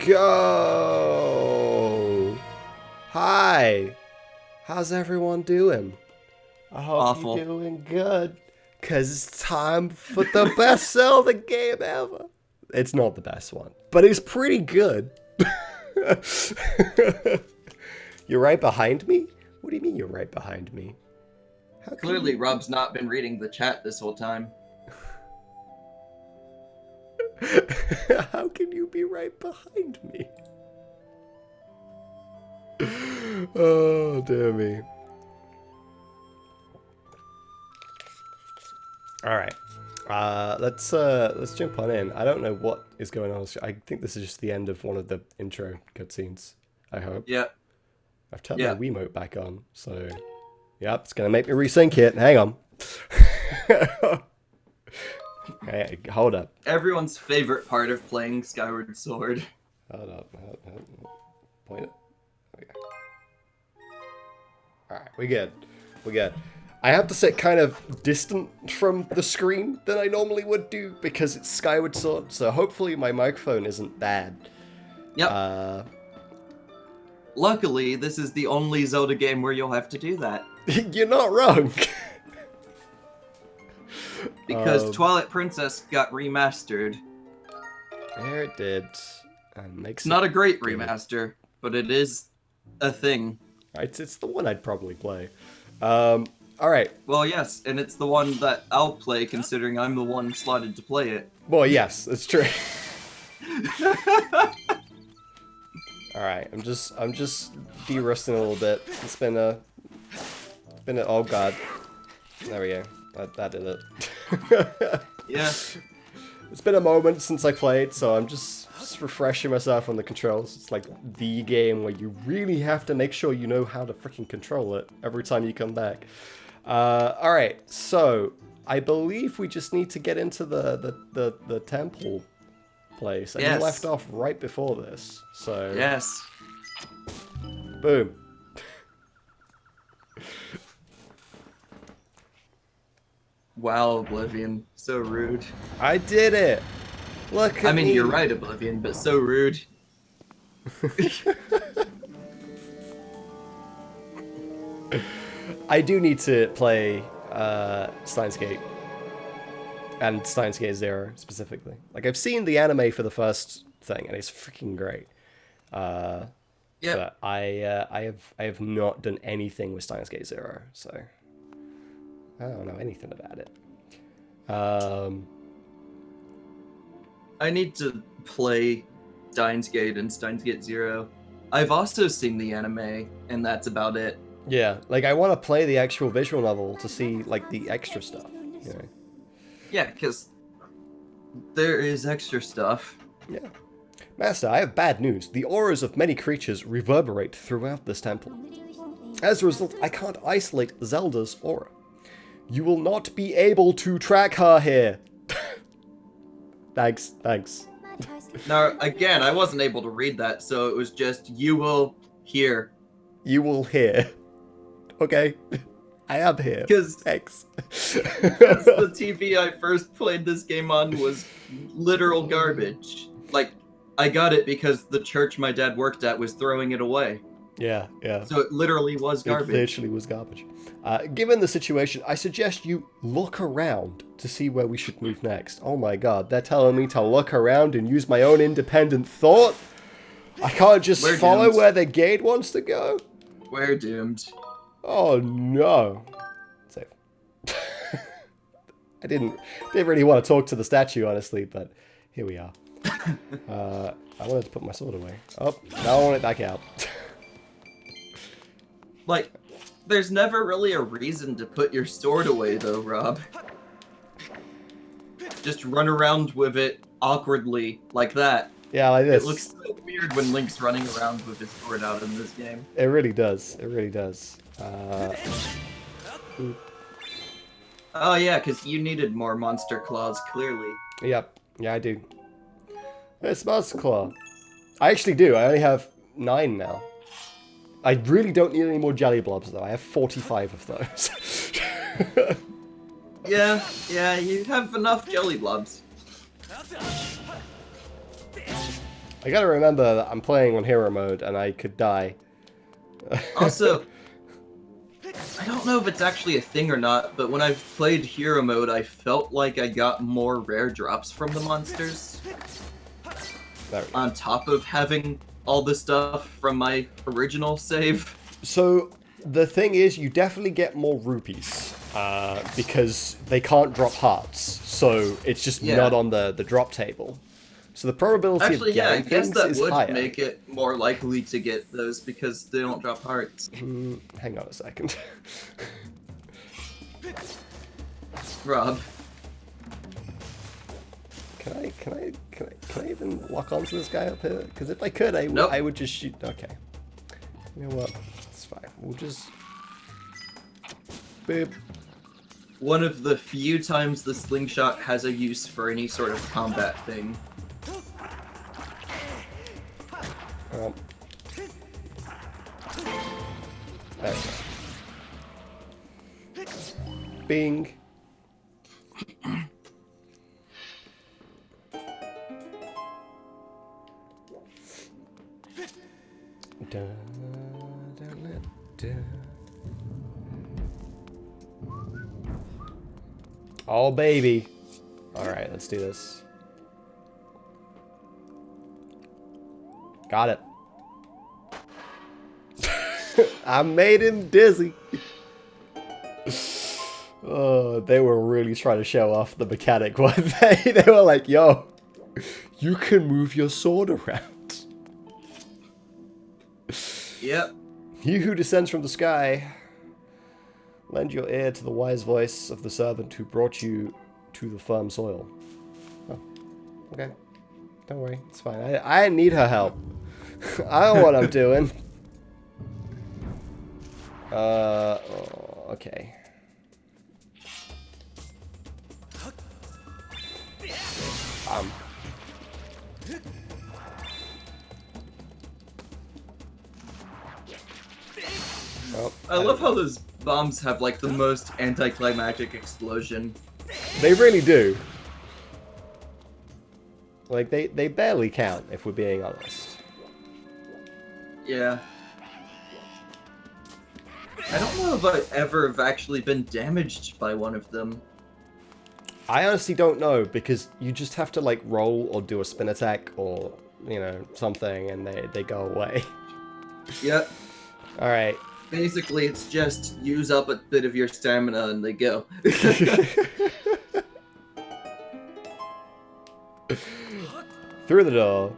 go! Hi! How's everyone doing? I hope Awful. you're doing good. Cause it's time for the best Zelda game ever. It's not the best one, but it's pretty good. You're right behind me? What do you mean you're right behind me? How can Clearly, you- Rob's not been reading the chat this whole time. How can you be right behind me? Oh, dear me. All right. Let's jump on in. I don't know what is going on. I think this is just the end of one of the intro cutscenes. I hope. Yeah. I've turned Yeah. my Wiimote back on, so yep, it's gonna make me resync it. Hang on. Hey, hold up. Everyone's favorite part of playing Skyward Sword. Hold up. Point it. Okay. All right, we good. We good. I have to sit kind of distant from the screen than I normally would do because it's Skyward Sword. So hopefully my microphone isn't bad. Yep. Luckily, this is the only Zelda game where you'll have to do that. You're not wrong. Because Twilight Princess got remastered. There it did. And makes It's not a great good. remaster, but it is a thing. It's the one I'd probably play. All right. Well, yes, and it's the one that I'll play considering I'm the one slotted to play it. Well, yes, that's true. All right, I'm just de-rusting a little bit. It's been a oh god. There we go. That did it. Yeah. It's been a moment since I played, so I'm just refreshing myself on the controls. It's like the game where you really have to make sure you know how to freaking control it every time you come back. All right, so I believe we just need to get into the temple place. And Yes. we left off right before this, so Yes. boom. Wow, Oblivion. So rude. I did it. Look at I mean, me. you're right, Oblivion, but so rude. I do need to play Steins Gate and Steins Gate Zero specifically. Like I've seen the anime for the first thing, and it's freaking great. Yeah. But I have not done anything with Steins Gate Zero, so I don't know anything about it. I need to play Steins Gate and Steins Gate Zero. I've also seen the anime, and that's about it. Yeah, like I want to play the actual visual novel to see like the extra stuff. You know? Yeah, because there is extra stuff. Yeah. Master, I have bad news. The auras of many creatures reverberate throughout this temple. As a result, I can't isolate Zelda's aura. You will not be able to track her here. Thanks. Now, again, I wasn't able to read that, so it was just, you will hear. You will hear. Okay. I am here. Because Thanks. the TV I first played this game on was literal garbage. Like, I got it because the church my dad worked at was throwing it away. Yeah. So it literally was It garbage. literally was garbage. Given the situation, I suggest you look around to see where we should move next. Oh my god, they're telling me to look around and use my own independent thought? I can't just We're follow doomed. where the gate wants to go? We're doomed. Oh no. Safe. I didn't really want to talk to the statue, honestly, but here we are. I wanted to put my sword away. Oh, now I want it back out. Like, there's never really a reason to put your sword away, though, Rob. Just run around with it awkwardly, like that. Yeah, like this. It looks so weird when Link's running around with his sword out in this game. It really does. It really does. Oh yeah, because you needed more monster claws, clearly. Yep. Yeah, I do. It's Monster Claw. I actually do. I only have 9 now. I really don't need any more jelly blobs, though. I have 45 of those. Yeah, you have enough jelly blobs. I gotta remember that I'm playing on hero mode and I could die. Also, I don't know if it's actually a thing or not, but when I've played hero mode, I felt like I got more rare drops from the monsters. On top of having all the stuff from my original save. So, the thing is, you definitely get more rupees. Because they can't drop hearts. So, it's just not on the drop table. So the probability of getting things is higher. I guess that would make it more likely to get those because they don't drop hearts. Hang on a second. Rob. Can I even lock onto this guy up here? Because if I could, I would just shoot. Okay. You know what? It's fine. We'll just. Boop. One of the few times the slingshot has a use for any sort of combat thing. There we go. Bing. Oh, baby. Alright, let's do this. Got it. I made him dizzy. Oh, they were really trying to show off the mechanic, weren't they? They were like, yo, you can move your sword around. Yep. He who descends from the sky, lend your ear to the wise voice of the servant who brought you to the firm soil. Oh, okay. Don't worry, it's fine. I need her help. I know what I'm doing. Okay. Oh, I love how those bombs have like the most anticlimactic explosion. They really do. Like they barely count, if we're being honest. Yeah. I don't know if I ever have actually been damaged by one of them. I honestly don't know, because you just have to like roll or do a spin attack or, you know, something, and they go away. Yep. Alright. Basically, it's just use up a bit of your stamina and they go. Through the door.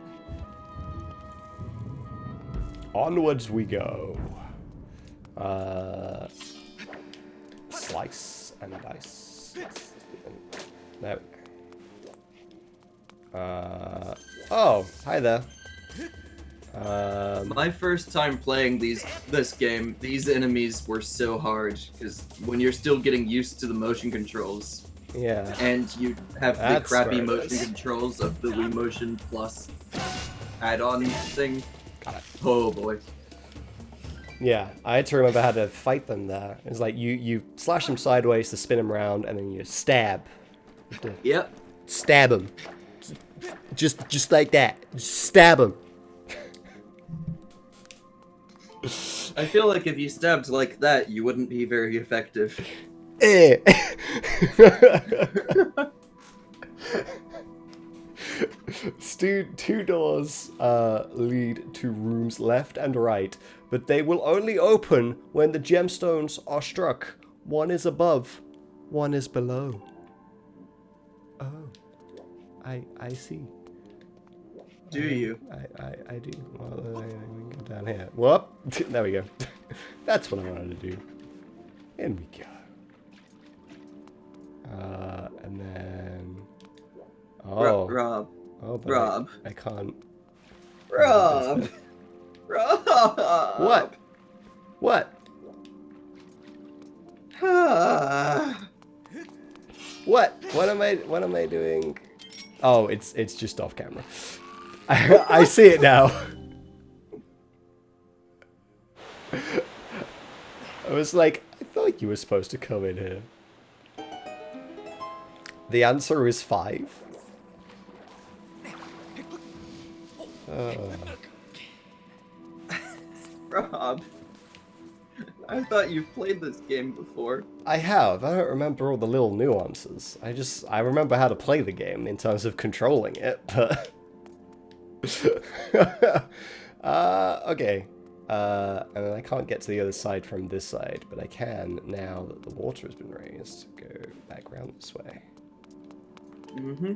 Onwards we go. Slice and dice. There we go. Oh, hi there. My first time playing this game, these enemies were so hard, because when you're still getting used to the motion controls, yeah, and you have the crappy motion controls of the Wii Motion Plus add-on thing, oh boy. Yeah, I had to remember how to fight them there. It's like you slash them sideways to spin them around, and then you stab. Yep. Stab them. Just like that. Just stab them. I feel like if you stabbed like that, you wouldn't be very effective. Eh. Two doors lead to rooms left and right, but they will only open when the gemstones are struck. One is above, one is below. Oh, I see. Do you? I do. Well, we can go down here. Whoop! There we go. That's what I wanted to do. In we go. And then... Oh. Rob. Oh, but Rob. I can't... Rob! Rob! What? What? What? What am I doing? Oh, it's just off camera. I see it now. I was like, I thought you were supposed to come in here. The answer is 5. Rob, I thought you played this game before. I have. I don't remember all the little nuances. I remember how to play the game in terms of controlling it, but... okay. And I can't get to the other side from this side, but I can now that the water has been raised. Go back around this way. Mm-hmm.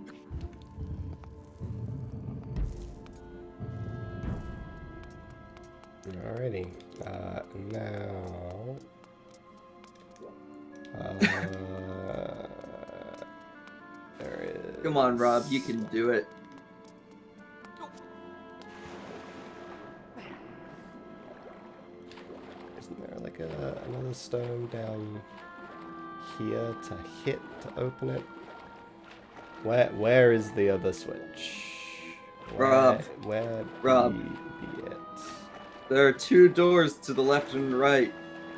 Alrighty. Now... there is... Come on, Rob, you can do it. Isn't there like another stone down here to hit to open it? Where is the other switch? Rob. Where Rob. be it? There are 2 doors to the left and right,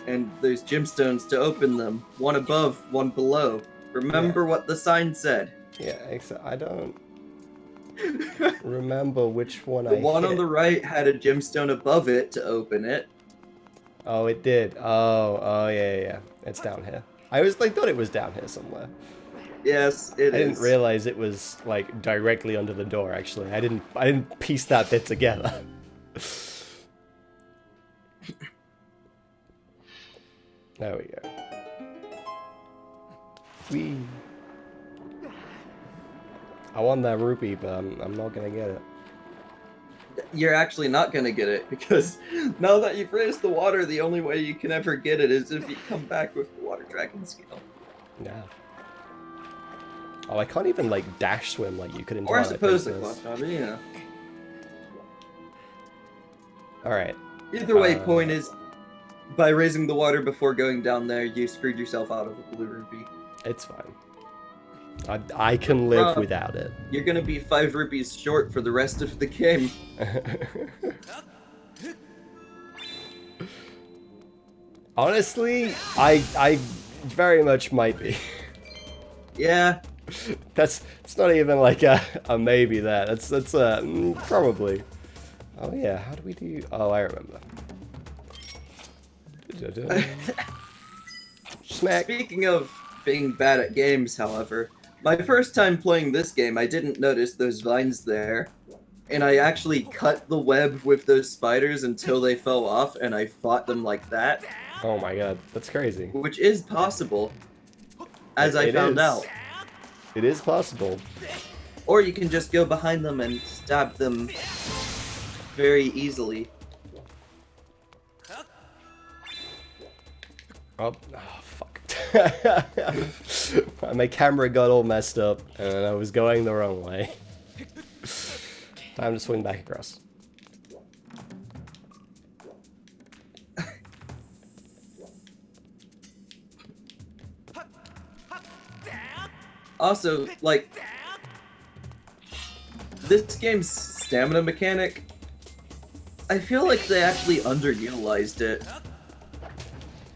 and there's gemstones to open them. One above, one below. Remember what the sign said. Yeah, except I don't remember which one The I one hit. on the right had a gemstone above it to open it. Oh, it did. Oh, yeah. It's down here. I thought it was down here somewhere. Yes, it is. I didn't realize it was like directly under the door. Actually, I didn't piece that bit together. There we go. Whee. I want that rupee, but I'm not gonna get it. You're actually not gonna get it, because now that you've raised the water, the only way you can ever get it is if you come back with the water dragon skill. Yeah. Oh, I can't even like dash swim like you could in Or I Twilight suppose the Princess. clock, you know. Alright. Either way, point is, by raising the water before going down there, you screwed yourself out of a blue rupee. It's fine. I can live without it. You're gonna be 5 rupees short for the rest of the game. Honestly, I very much might be. Yeah. It's not even like a maybe there. That's probably. Oh yeah, how do we do? Oh, I remember. Smack. Speaking of being bad at games, however, my first time playing this game, I didn't notice those vines there. And I actually cut the web with those spiders until they fell off, and I fought them like that. Oh my god, that's crazy. Which is possible, as I found out. It is possible. Or you can just go behind them and stab them very easily. Oh fuck. My camera got all messed up and I was going the wrong way. Time to swing back across. Also, like, this game's stamina mechanic, I feel like they actually underutilized it.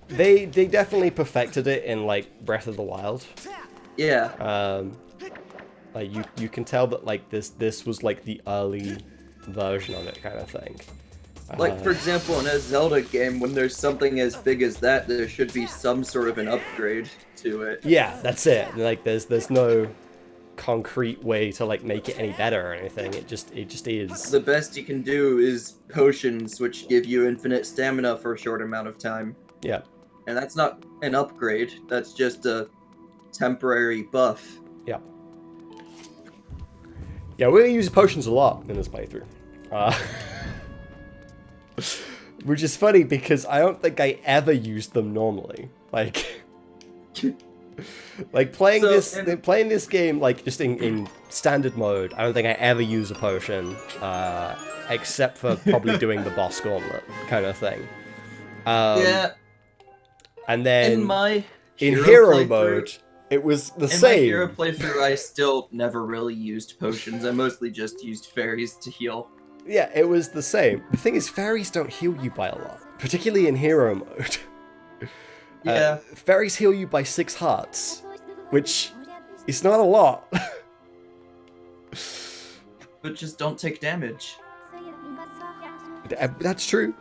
They definitely perfected it in like Breath of the Wild. Yeah. Like you can tell that like this was like the early version of it kind of thing. Like, for example, in a Zelda game, when there's something as big as that, there should be some sort of an upgrade to it. Yeah, that's it. Like there's no concrete way to like make it any better or anything. It just is. The best you can do is potions, which give you infinite stamina for a short amount of time. Yeah. And that's not an upgrade, that's just a temporary buff. Yeah. Yeah, we're gonna use potions a lot in this playthrough. Which is funny because I don't think I ever used them normally. Like, like playing this game like just in standard mode. I don't think I ever use a potion, except for probably doing the boss gauntlet kind of thing. Yeah. And then in my hero mode, it was the same. In my hero playthrough, I still never really used potions. I mostly just used fairies to heal. Yeah, it was the same. The thing is, fairies don't heal you by a lot, particularly in hero mode. Yeah. Fairies heal you by 6 hearts, which is not a lot. But just don't take damage. That's true.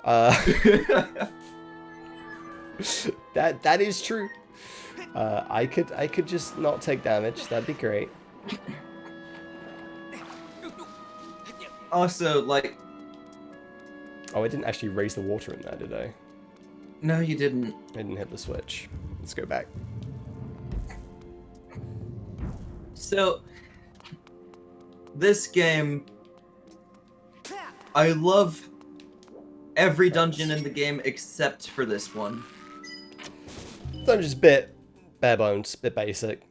That is true. I could just not take damage. That'd be great. Also, like... Oh, I didn't actually raise the water in there, did I? No, you didn't. I didn't hit the switch. Let's go back. So, this game... I love every dungeon in the game except for this one. Dungeon's bit bare bones, bit basic.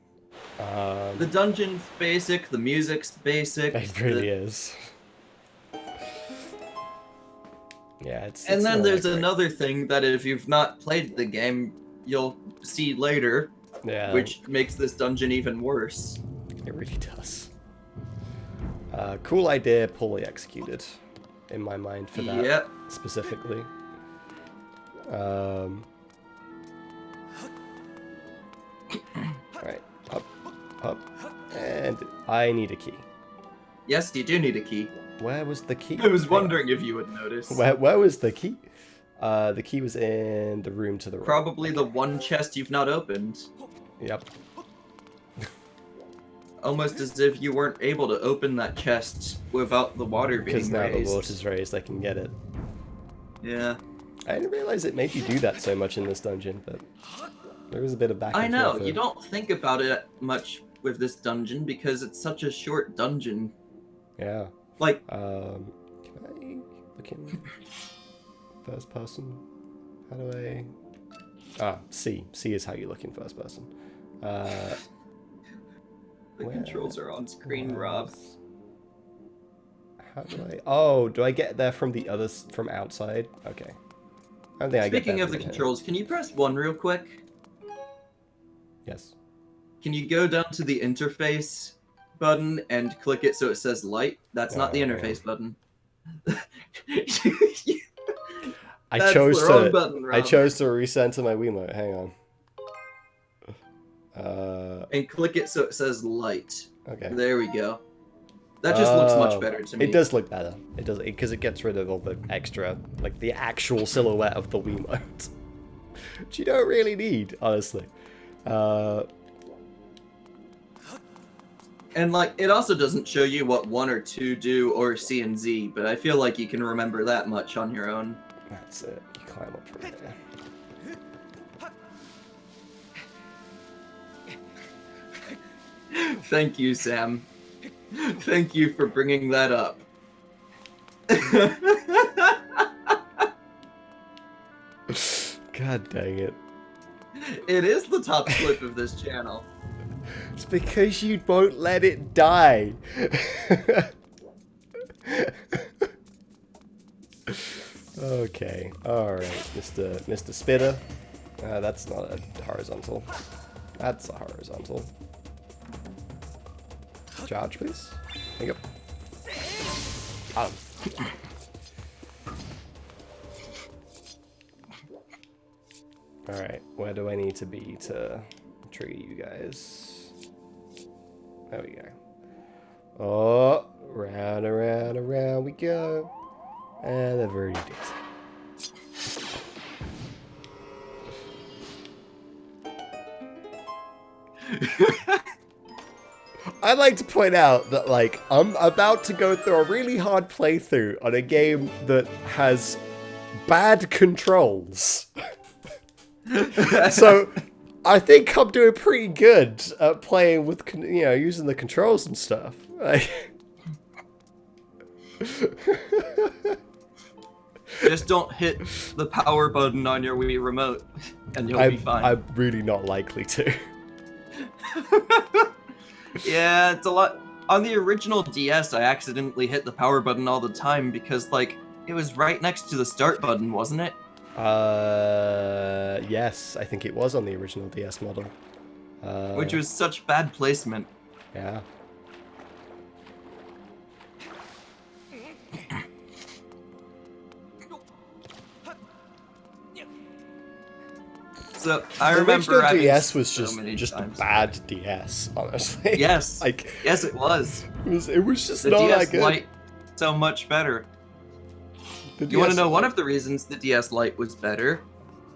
The dungeon's basic, the music's basic. It really is. Yeah, it's and then not there's that great. another thing that if you've not played the game, you'll see later, which makes this dungeon even worse. It really does. Cool idea, poorly executed, in my mind for that specifically. Alright, up, and I need a key. Yes, you do need a key. Where was the key? I was wondering if you would notice. Where was the key? The key was in the room to the right. Probably the one chest you've not opened. Yep. Almost as if you weren't able to open that chest without the water being raised. Because now the water's raised, I can get it. Yeah. I didn't realize it made you do that so much in this dungeon, but there was a bit of back and I know, forth. you don't think about it much with this dungeon because it's such a short dungeon. Yeah. Like, can I look in first person? How do I... Ah, C. C is how you look in first person. the controls are on screen, Rob. How do I... Oh, do I get there from the others from outside? Okay. I don't think I get Speaking there of the from here. controls, can you press 1 real quick? Yes. Can you go down to the interface button and click it so it says light? That's not the interface button. I chose to button, Rob. I chose to recenter my Wiimote. Hang on. And click it so it says light. Okay. There we go. That just looks much better to me. It does look better. It does, because it gets rid of all the extra, like the actual silhouette of the Wiimote, which you don't really need, honestly. And like, it also doesn't show you what 1 or 2 do, or C and Z, but I feel like you can remember that much on your own. That's it. You climb up from there. Thank you, Sam. Thank you for bringing that up. God dang it. It is the top clip of this channel. It's because you won't let it die. Okay, alright, Mr. Spitter. That's not a horizontal. That's a horizontal. Charge, please. There you go. Got him. Alright, where do I need to be to trigger you guys? There we go. Oh, round and round and round we go. And they've already did. I'd like to point out that, like, I'm about to go through a really hard playthrough on a game that has bad controls. So, I think I'm doing pretty good at playing with, you know, using the controls and stuff. Like... Just don't hit the power button on your Wii remote, and you'll be fine. I'm really not likely to. Yeah, it's a lot. On the original DS, I accidentally hit the power button all the time because, like, it was right next to the start button, wasn't it? Yes, I think it was on the original DS model. Which was such bad placement. Yeah. So I The remember original having DS was so many just a times. bad DS, honestly. Yes. Like, Yes, it was. it was just The not DS that good. Lite so much better. You want to know one of the reasons the DS Lite was better?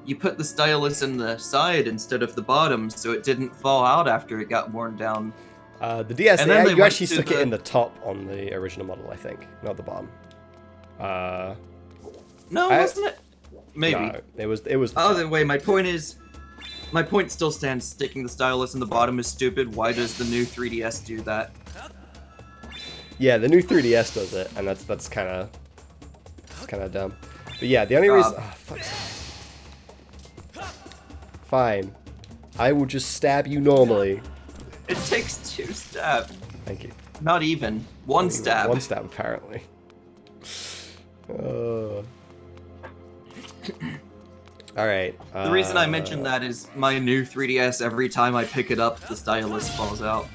You put the stylus in the side instead of the bottom, so it didn't fall out after it got worn down. The DS, And then they you went actually to stuck it the- in the top on the original model, I think, not the bottom. No, wasn't it? Maybe. No, it was. The Either top. way, my point still stands. Sticking the stylus in the bottom is stupid. Why does the new 3DS do that? Yeah, the new 3DS does it, and that's kind of dumb. But yeah, the only reason. Oh, fuck's sake. Fine, I will just stab you normally. It takes 2 stabs. Thank you. Not even. One stab. One stab, apparently. Alright. The reason I mention that is my new 3DS, every time I pick it up, the stylus falls out.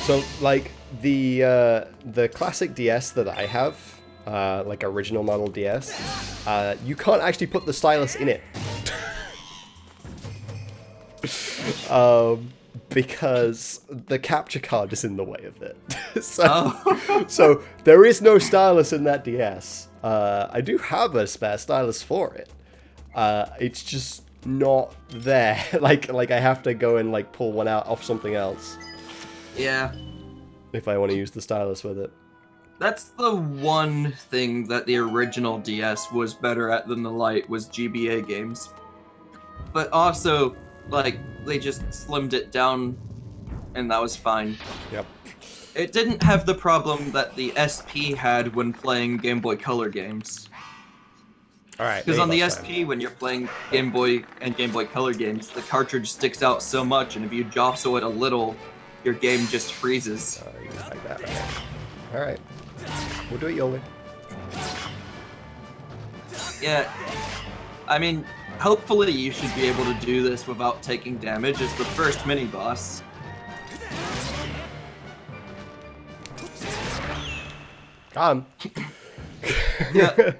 So, like, the classic DS that I have, like original model DS, you can't actually put the stylus in it. Because the capture card is in the way of it. So there is no stylus in that DS. I do have a spare stylus for it. It's just not there. like I have to go and like pull one out off something else. Yeah. If I want to use the stylus with it. That's the one thing that the original DS was better at than the Lite was GBA games. But also, like, they just slimmed it down and that was fine. Yep. It didn't have the problem that the SP had when playing Game Boy Color games. Alright. Because on the SP, when you're playing Game Boy and Game Boy Color games, the cartridge sticks out so much, and if you jostle it a little, your game just freezes. Like that, right? Alright. We'll do it your way. Yeah. I mean, hopefully you should be able to do this without taking damage as the first mini-boss. Got him. Yeah.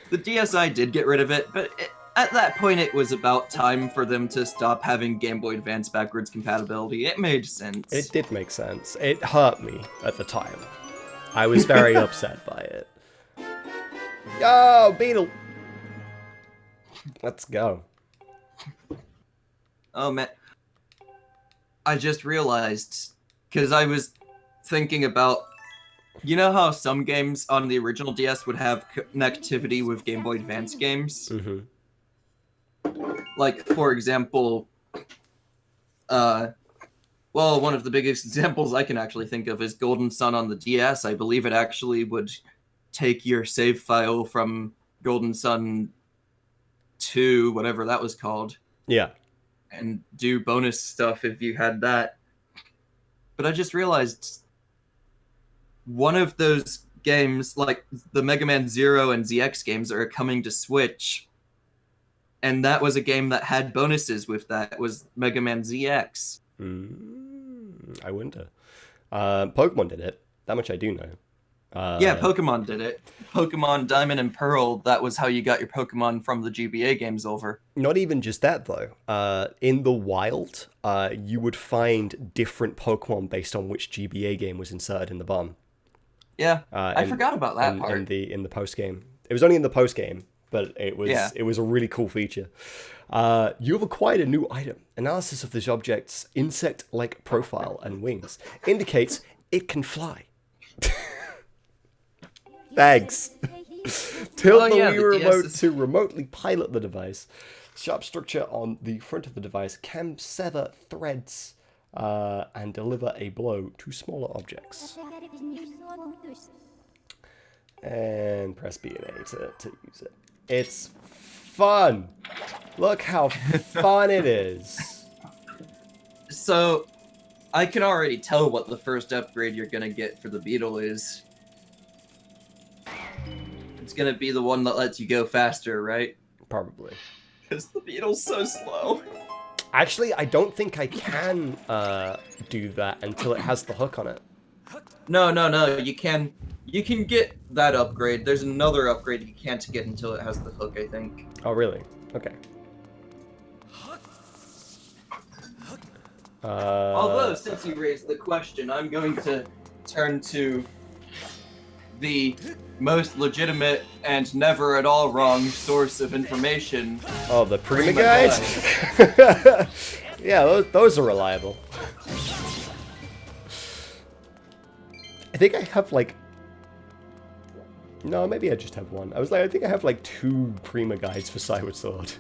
The DSi did get rid of it, but at that point it was about time for them to stop having Game Boy Advance backwards compatibility. It made sense. It did make sense. It hurt me at the time. I was very upset by it. Yo, Beetle! Let's go. Oh man. I just realized, because I was thinking about, you know how some games on the original DS would have connectivity with Game Boy Advance games? Mm-hmm. Like, for example, well, one of the biggest examples I can actually think of is Golden Sun on the DS. I believe it actually would take your save file from Golden Sun 2, whatever that was called. Yeah. And do bonus stuff if you had that. But I just realized one of those games, like the Mega Man Zero and ZX games, are coming to Switch. And that was a game that had bonuses with that. It was Mega Man ZX. I wonder. Pokemon did it. That much I do know. Yeah, Pokemon did it. Pokemon Diamond and Pearl, that was how you got your Pokemon from the GBA games over. Not even just that, though. In the wild, you would find different Pokemon based on which GBA game was inserted in the BOM. Yeah, I forgot about that part. In the post game. It was only in the post game, but it was a really cool feature. You have acquired a new item. Analysis of this object's insect-like profile and wings indicates it can fly. Thanks. Tilt the Wii remote to remotely pilot the device. Sharp structure on the front of the device can sever threads and deliver a blow to smaller objects. And press B and A to use it. It's fun. Look how fun it is. So, I can already tell what the first upgrade you're gonna get for the Beetle is. It's gonna be the one that lets you go faster, right? Probably. Because the Beetle's so slow. Actually, I don't think I can do that until it has the hook on it. No, you can get that upgrade. There's another upgrade you can't get until it has the hook, I think. Oh, really? Okay. Although, since you raised the question, I'm going to turn to the most legitimate and never at all wrong source of information. Oh, the Prima Prima guides? Yeah, those are reliable. I think I have like... No, maybe I just have one. I was like, I think I have like 2 Prima guides for Skyward Sword.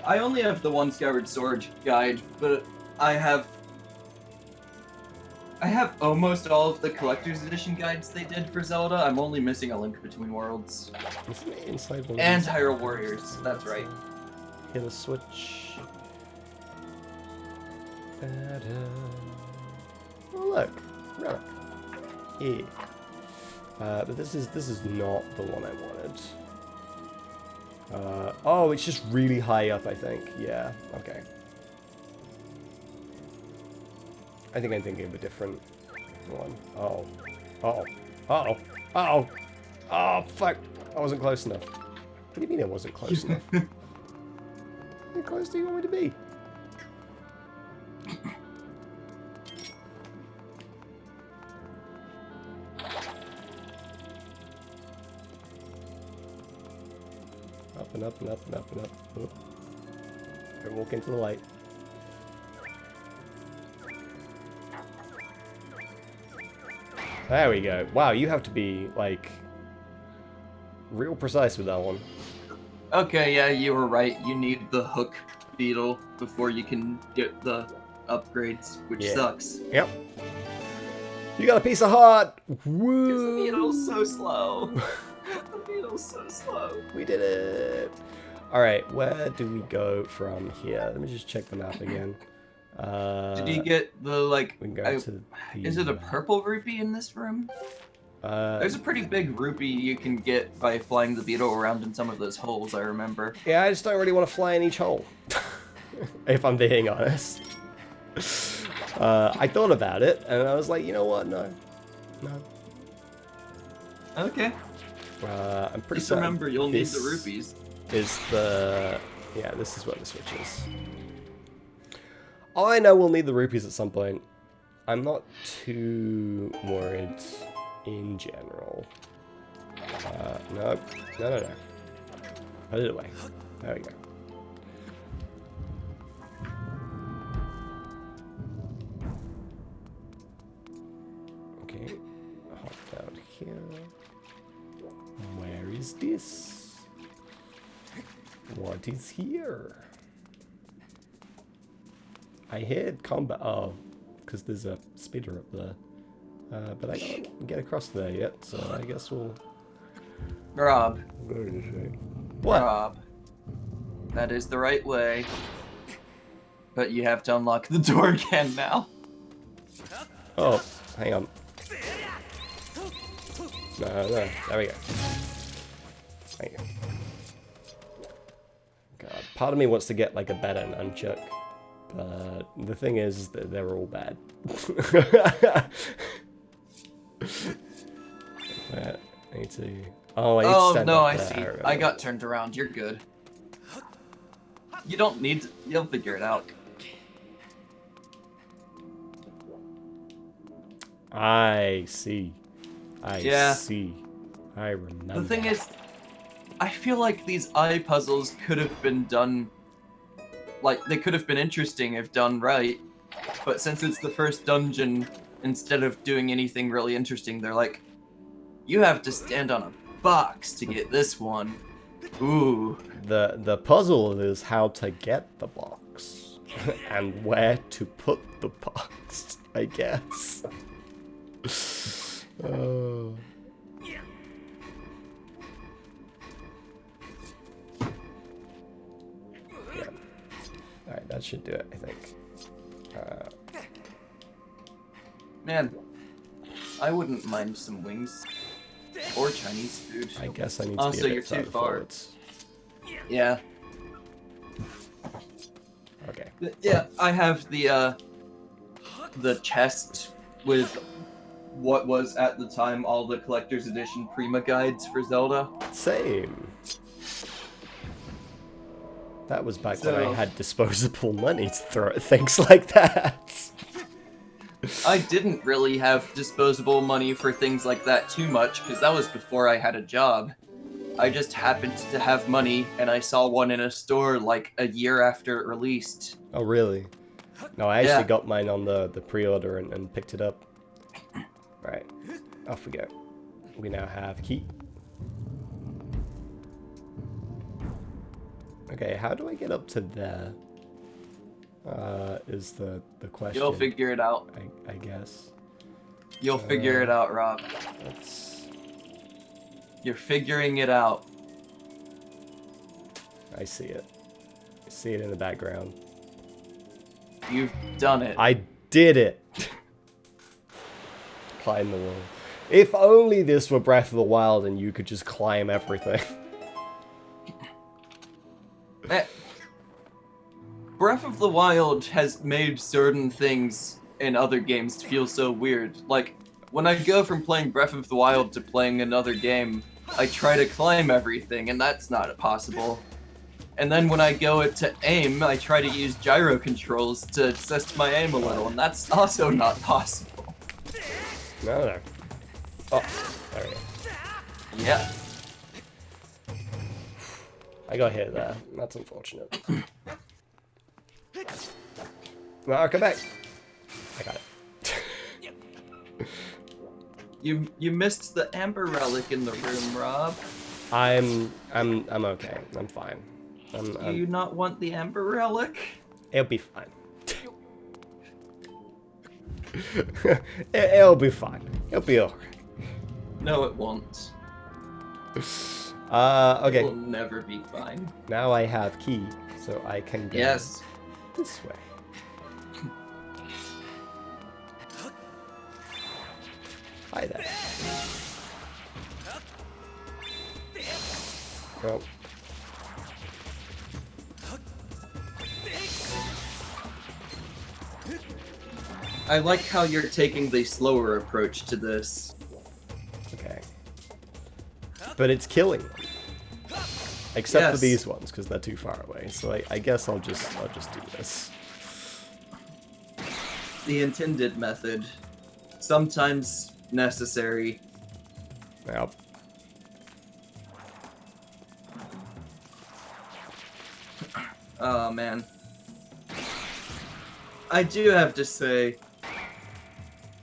I only have the one Skyward Sword guide, but I have almost all of the collector's edition guides they did for Zelda. I'm only missing A Link Between Worlds. Isn't it inside one of And these? Hyrule Warriors, that's right. Hit a switch. Oh look, relic. Yeah. But this is not the one I wanted. Oh, it's just really high up, I think. Yeah, okay. I think I'm thinking of a different one. Oh. Uh-oh. Uh-oh. Uh-oh. Oh, fuck. I wasn't close enough. What do you mean I wasn't close enough? How close do you want me to be? Up and up and up and up and up. Oh. Don't walk into the light. There we go. Wow, you have to be, like, real precise with that one. Okay, yeah, you were right. You need the hook beetle before you can get the upgrades, which sucks. Yep. You got a piece of heart! Woo! Because the beetle's so slow. The beetle's so slow. We did it! Alright, where do we go from here? Let me just check the map again. Did you get the, like, we can go to the, is it a purple rupee in this room? There's a pretty big rupee you can get by flying the beetle around in some of those holes, I remember. Yeah, I just don't really want to fly in each hole. If I'm being honest. I thought about it, and I was like, you know what? No. No. Okay. I'm pretty Just certain remember, you'll need this the rupees. is the... Yeah, this is where the switch is. I know we'll need the rupees at some point. I'm not too worried in general. No. No. Put it away. There we go. Okay. Hop down here. Where is this? What is here? I heard combat. Oh, because there's a speeder up there. But I can't get across there yet, so I guess we'll... Rob. What? Rob. That is the right way. But you have to unlock the door again now. Oh, hang on. No, there we go. There you go. God, part of me wants to get like a better nunchuck, but the thing is that they're all bad. I need to... Oh, I need to stand no, up I there, see. remember. I got turned around. You're good. You don't need to... You'll figure it out. I see. Yeah. See. I remember. The thing is, I feel like these eye puzzles could have been done... Like, they could have been interesting if done right. But since it's the first dungeon, instead of doing anything really interesting, they're like, you have to stand on a box to get this one. Ooh. The puzzle is how to get the box. And where to put the box, I guess. Oh. Yeah. Alright, that should do it, I think. Man, I wouldn't mind some wings. Or Chinese food. I guess I need to Also, be a you're bit too further far. forwards. Yeah. Okay. Yeah, I have the chest with what was at the time all the collector's edition Prima guides for Zelda. Same. That was back when I had disposable money to throw at things like that. I didn't really have disposable money for things like that too much, because that was before I had a job. I just happened to have money, and I saw one in a store like a year after it released. Oh, really? No, I actually Yeah. got mine on the pre-order and picked it up. Right, off we go. We now have key. Okay, how do I get up to there? Is the question. You'll figure it out. I guess. You'll figure it out, Rob. Let's... You're figuring it out. I see it. I see it in the background. You've done it. I did it! Climb the wall. If only this were Breath of the Wild and you could just climb everything. Breath of the Wild has made certain things in other games feel so weird. Like, when I go from playing Breath of the Wild to playing another game, I try to climb everything, and that's not possible. And then when I go to aim, I try to use gyro controls to assist my aim a little, and that's also not possible. No. Oh, there we go. Yeah. I got hit there. That's unfortunate. No, come back. I got it. You missed the Amber Relic in the room, Rob. I'm okay. I'm fine. Do you not want the Amber Relic? It'll be fine. It'll be fine. It'll be alright. No, it won't. Okay. It will never be fine. Now I have key, so I can go Yes. this way. Hi there. Oh. I like how you're taking the slower approach to this. Okay. But it's killing them. Except for Yes. these ones, because they're too far away. So I guess I'll just do this. The intended method. Sometimes necessary. Yep. Oh man. I do have to say,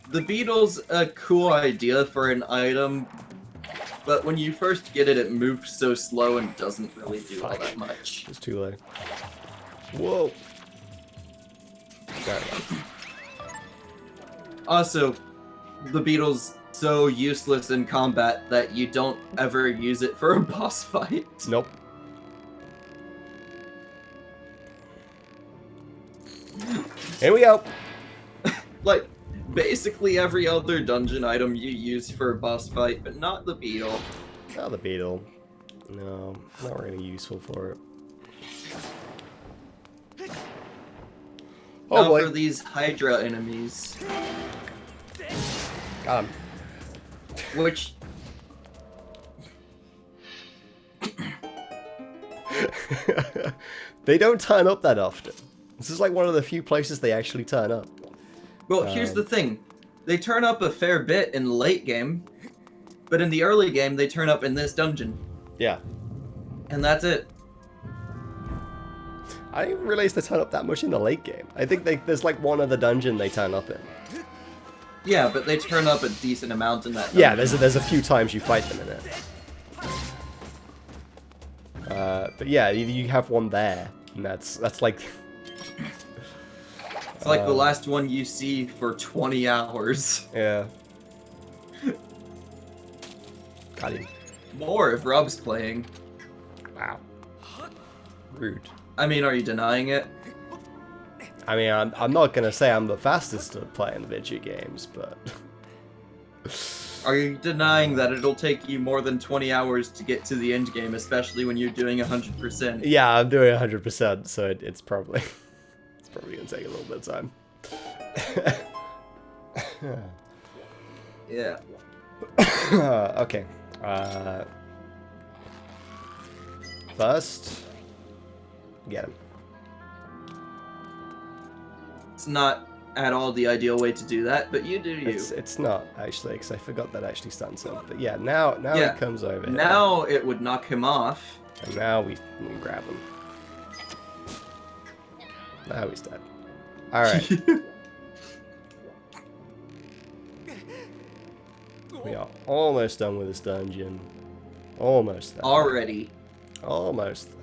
the beetle's a cool idea for an item, but when you first get it, it moves so slow and doesn't really do all that much. It's too late. Whoa. There we go. Also, the beetle's so useless in combat that you don't ever use it for a boss fight. Nope. Here we go. Like, basically every other dungeon item you use for a boss fight, but not the beetle. Oh, the beetle. No, not really useful for it. Oh Now boy. for these Hydra enemies, Got him. which They don't turn up that often. This is like one of the few places they actually turn up. Well, here's the thing. They turn up a fair bit in the late game, but in the early game, they turn up in this dungeon. Yeah. And that's it. I didn't realize they turn up that much in the late game. I think there's like one other dungeon they turn up in. Yeah, but they turn up a decent amount in that dungeon. Yeah, there's a few times you fight them in it. But yeah, you have one there, and that's like... It's like the last one you see for 20 hours. Yeah. Got him. More if Rob's playing. Wow. Rude. I mean, are you denying it? I mean, I'm not gonna say I'm the fastest at playing video games, but... Are you denying that it'll take you more than 20 hours to get to the end game, especially when you're doing 100%? Yeah, I'm doing 100%, so it's probably... it's probably gonna take a little bit of time. Yeah. Okay. First... get him. It's not at all the ideal way to do that, but you do you. It's not, actually, because I forgot that actually stuns him. But yeah, now Yeah. he comes over here. Now it would knock him off. And now we grab him. Now he's dead. Alright. We are almost done with this dungeon. Almost there. Already. Almost there.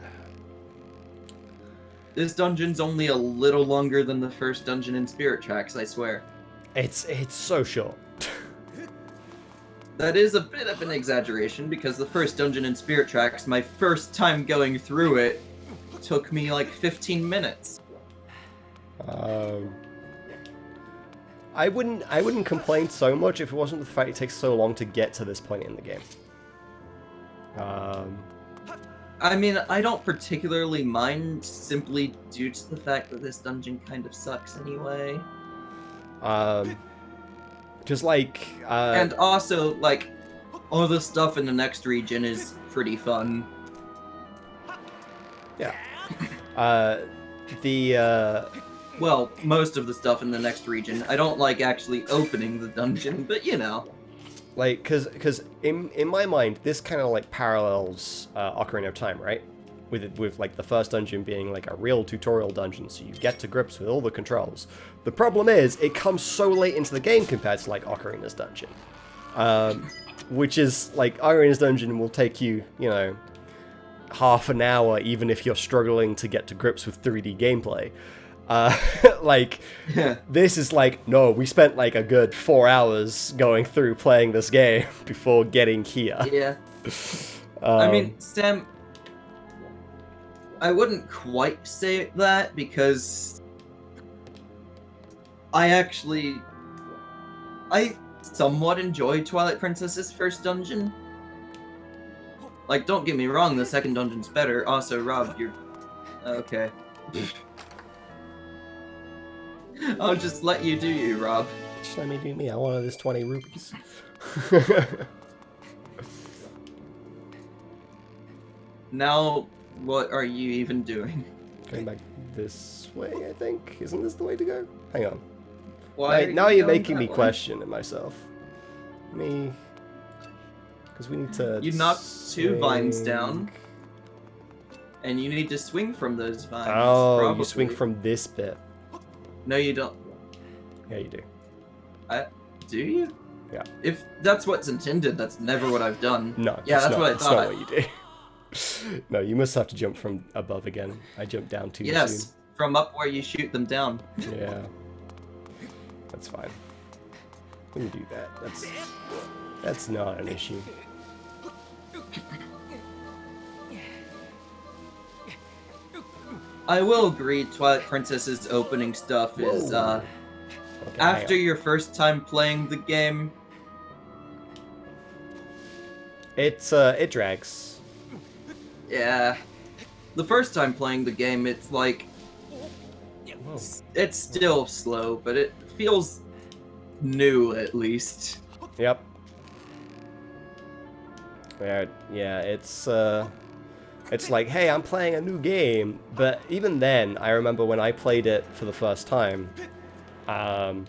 This dungeon's only a little longer than the first dungeon in Spirit Tracks, I swear. It's so short. That is a bit of an exaggeration, because the first dungeon in Spirit Tracks, my first time going through it, took me like 15 minutes. I wouldn't complain so much if it wasn't the fact it takes so long to get to this point in the game. I mean, I don't particularly mind, simply due to the fact that this dungeon kind of sucks anyway. Just like, and also, like, all the stuff in the next region is pretty fun. Yeah. Well, most of the stuff in the next region. I don't like actually opening the dungeon, but you know. Like, cause in my mind, this kind of like parallels Ocarina of Time, right? With like the first dungeon being like a real tutorial dungeon, so you get to grips with all the controls. The problem is, it comes so late into the game compared to like Ocarina's dungeon, which is like Ocarina's dungeon will take you, you know, half an hour, even if you're struggling to get to grips with 3D gameplay. Like, this is like, no, we spent like a good 4 hours going through playing this game before getting here. Yeah. I mean, Sam, I wouldn't quite say that, because I somewhat enjoyed Twilight Princess's first dungeon. Like, don't get me wrong, the second dungeon's better. Also, Rob, you're... Okay. I'll just let you do you, Rob. Just let me do me. I wanted this 20 rupees. Now, what are you even doing? Going back this way, I think. Isn't this the way to go? Hang on. Why now you're going making that me way? question myself. Me... Because we need to... You knocked 2 vines down. And you need to swing from those vines. Oh, probably. you swing from this bit. No, you don't. Yeah, you do. Do you? Yeah. If that's what's intended, that's never what I've done. No, Yeah, that's not, what I that's thought. not what you do. No, you must have to jump from above again. I jumped down too Yes, from up where you shoot them down. soon. Yeah. That's fine. We can do that. That's not an issue. I will agree, Twilight Princess's opening stuff is, Okay, after hang on. your first time playing the game, it drags. yeah. The first time playing the game, it's like, Whoa. it's still slow, but it feels new, at least. Yep. Yeah, it's like, hey, I'm playing a new game, but even then, I remember when I played it for the first time, and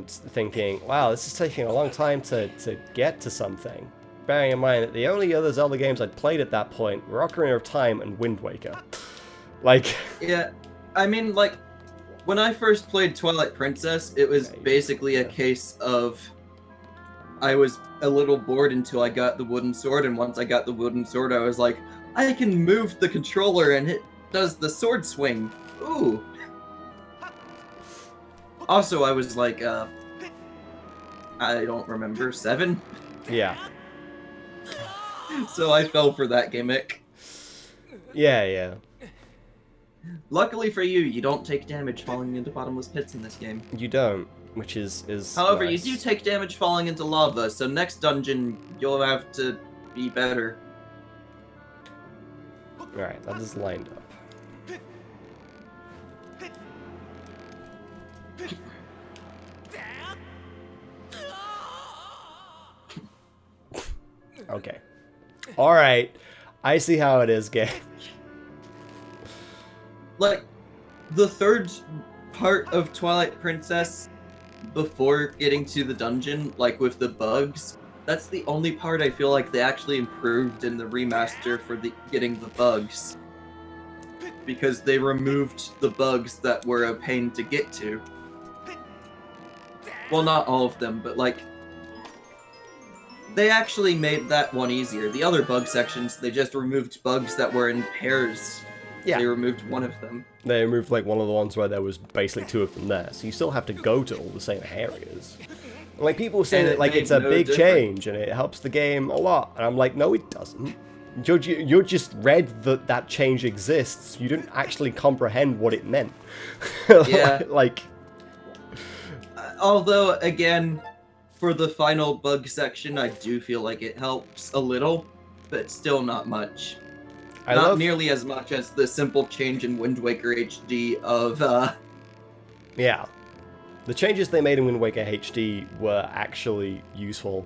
thinking, wow, this is taking a long time to get to something. Bearing in mind that the only other Zelda games I'd played at that point were Ocarina of Time and Wind Waker. Like... Yeah, I mean, like, when I first played Twilight Princess, it was basically a case of I was a little bored until I got the wooden sword, and once I got the wooden sword, I was like, I can move the controller and it does the sword swing. Ooh. Also, I was like, I don't remember, 7? Yeah. So I fell for that gimmick. Yeah. Luckily for you, you don't take damage falling into bottomless pits in this game. You don't, which is However, nice. you do take damage falling into lava, so next dungeon, you'll have to be better. Alright, that is lined up. Okay. Alright. I see how it is, game. Like, the third part of Twilight Princess before getting to the dungeon, like with the bugs, that's the only part I feel like they actually improved in the remaster for getting the bugs. Because they removed the bugs that were a pain to get to. Well, not all of them, but like... They actually made that one easier. The other bug sections, they just removed bugs that were in pairs. Yeah. They removed one of them. They removed like one of the ones where there was basically 2 of them there, so you still have to go to all the same areas. Like, people say that like it's a big change and it helps the game a lot, and I'm like, no, it doesn't. You just read that that change exists. You didn't actually comprehend what it meant. Yeah. Like, although again, for the final bug section, I do feel like it helps a little, but still not much. Not nearly as much as the simple change in Wind Waker HD of yeah. The changes they made in Wind Waker HD were actually useful.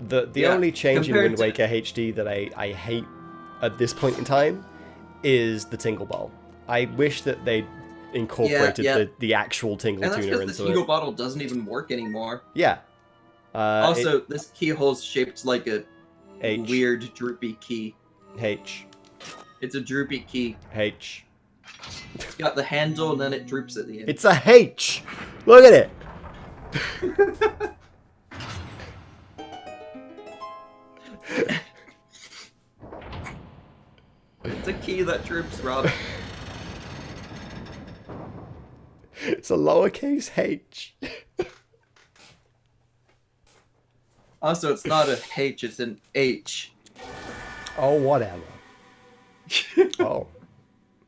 The only change in Wind Waker HD that I hate at this point in time is the Tingle Bell. I wish that they'd incorporated the actual Tingle Tuner into it. And that's because the Tingle Bottle doesn't even work anymore. Yeah. Also, this keyhole's shaped like a weird droopy key. H. It's a droopy key. H. It's got the handle and then it droops at the end. It's a H! Look at it! It's a key that droops, Rob. It's a lowercase h. Also, it's not a H, it's an H. Oh, whatever. Oh.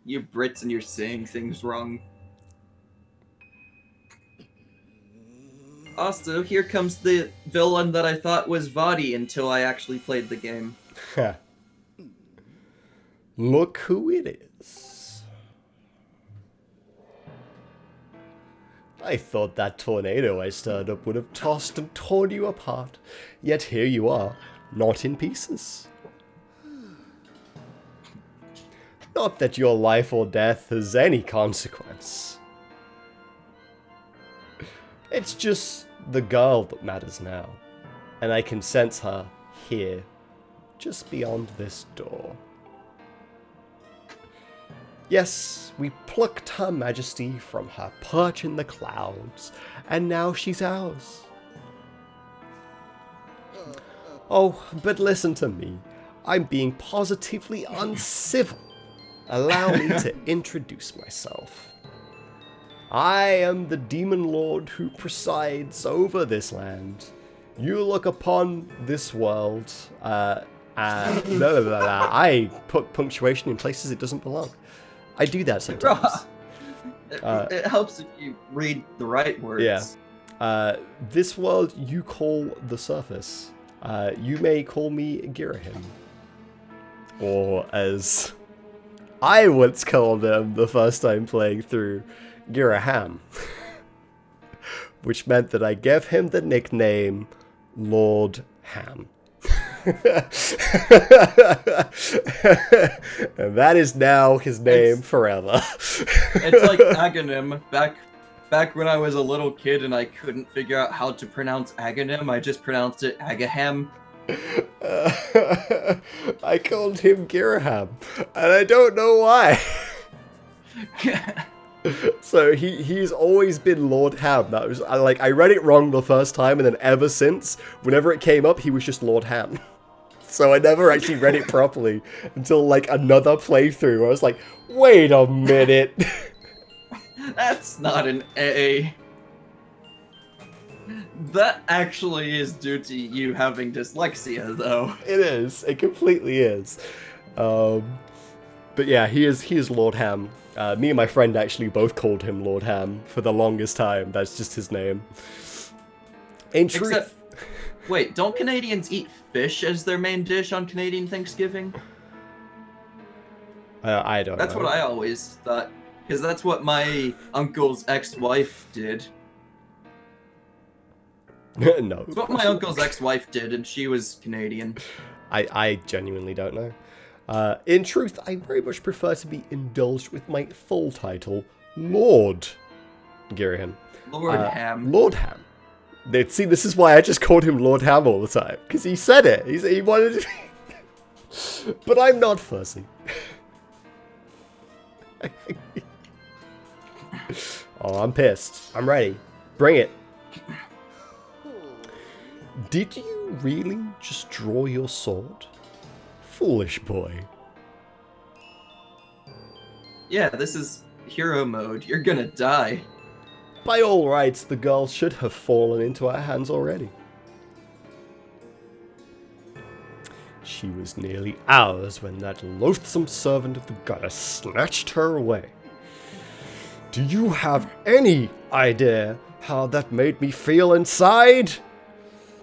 You Brits and you're saying things wrong. Also, here comes the villain that I thought was Vadi until I actually played the game. Look who it is. I thought that tornado I stirred up would have tossed and torn you apart. Yet here you are, not in pieces. Not that your life or death has any consequence. It's just the girl that matters now, and I can sense her here, just beyond this door. Yes, we plucked her majesty from her perch in the clouds, and now she's ours. Oh, but listen to me. I'm being positively uncivil. Allow me to introduce myself. I am the demon lord who presides over this land. You look upon this world, I put punctuation in places it doesn't belong. I do that sometimes. It helps if you read the right words. Yeah. This world you call the surface. You may call me Girahim. Or as I once called him the first time playing through, Giraham. Which meant that I gave him the nickname Lord Ham. And that is now his name forever. It's like Aghanim. Back when I was a little kid and I couldn't figure out how to pronounce Aghanim, I just pronounced it Agaham. I called him Giraham, and I don't know why. So he's always been Lord Ham. That was I read it wrong the first time, and then ever since, whenever it came up, he was just Lord Ham. So I never actually read it properly until like another playthrough where I was like, wait a minute. That's not an A. That actually is due to you having dyslexia, though. It is. It completely is. But yeah, he is Lord Ham. Me and my friend actually both called him Lord Ham for the longest time. That's just his name. In truth... Except, wait, don't Canadians eat fish as their main dish on Canadian Thanksgiving? I don't know. That's what I always thought. Because that's what my uncle's ex-wife did. No. It's what my uncle's ex-wife did, and she was Canadian. I genuinely don't know. In truth, I very much prefer to be indulged with my full title, Lord. Girahim. Lord Ham. Lord Ham. See, this is why I just called him Lord Ham all the time. Because he said it. He wanted to... But I'm not fussy. Oh, I'm pissed. I'm ready. Bring it. Did you really just draw your sword? Foolish boy. Yeah, this is hero mode. You're gonna die. By all rights, the girl should have fallen into our hands already. She was nearly ours when that loathsome servant of the goddess snatched her away. Do you have any idea how that made me feel inside?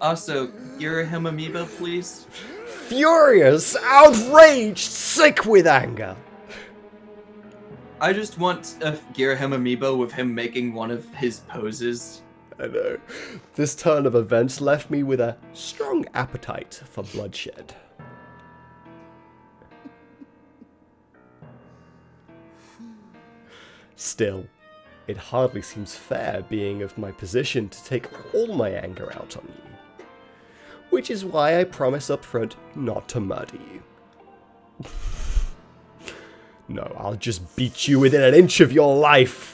Also, Girahim amiibo, please. Furious, outraged, sick with anger. I just want a Girahim amiibo with him making one of his poses. I know. This turn of events left me with a strong appetite for bloodshed. Still, it hardly seems fair being of my position to take all my anger out on you. Which is why I promise up front not to murder you. No, I'll just beat you within an inch of your life.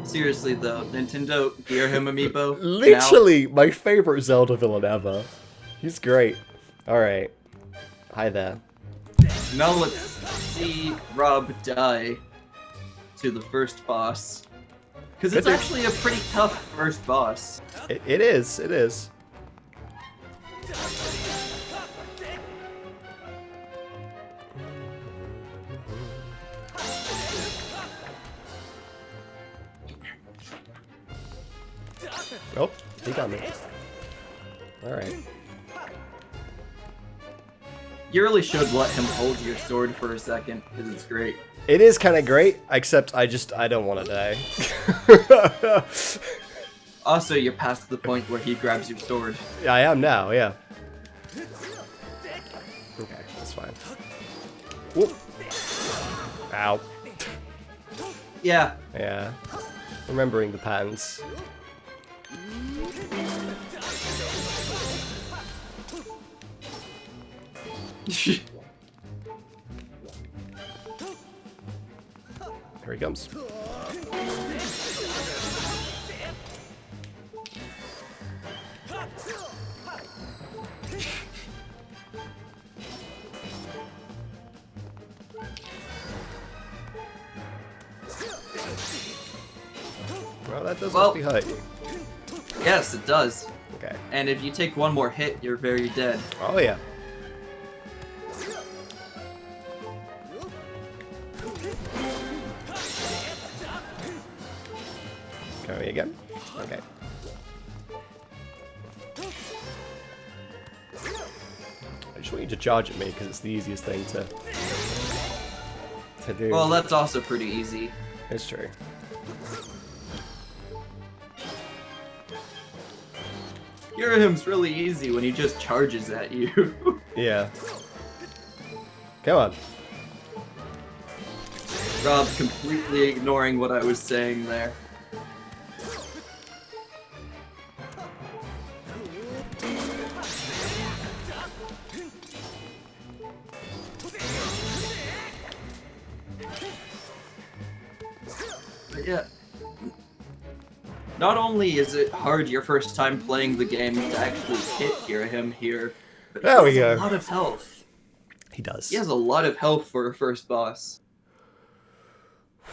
Seriously though, Nintendo Girahim amiibo. Literally my favorite Zelda villain ever. He's great. Alright. Hi there. Now let's see Rob die to the first boss. Because it's actually a pretty tough first boss. It is. It is. Oh, he got me. Alright. You really should let him hold your sword for a second, because it's great. It is kind of great, except I don't want to die. Also, you're past the point where he grabs your sword. Yeah, I am now, yeah. Okay, that's fine. Whoop. Ow. Yeah. Yeah. Remembering the patterns. Here he comes. Well, that does actually hurt you. Yes, it does. Okay. And if you take one more hit, you're very dead. Oh, yeah. Going again? Okay. I just want you to charge at me because it's the easiest thing to do. Well, that's also pretty easy. It's true. Girahim's really easy when he just charges at you. Yeah. Come on. Rob completely ignoring what I was saying there. Yeah. Not only is it hard your first time playing the game to actually hit Girahim here, but There we he has go. a lot of health. He does. He has a lot of health for a first boss.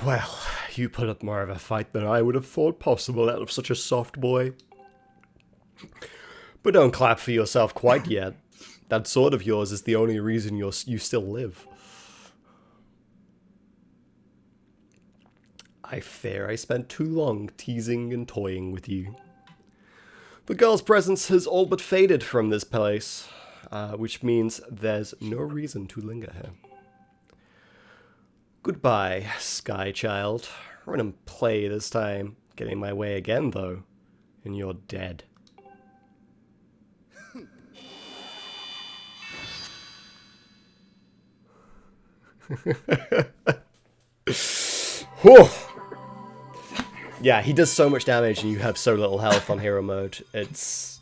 Well, you put up more of a fight than I would have thought possible out of such a soft boy. But don't clap for yourself quite yet. That sword of yours is the only reason you still live. I fear I spent too long teasing and toying with you. The girl's presence has all but faded from this place, which means there's no reason to linger here. Goodbye, Sky Child. Run and play this time. Getting my way again, though. And you're dead. Whew. Yeah, he does so much damage and you have so little health on hero mode. It's...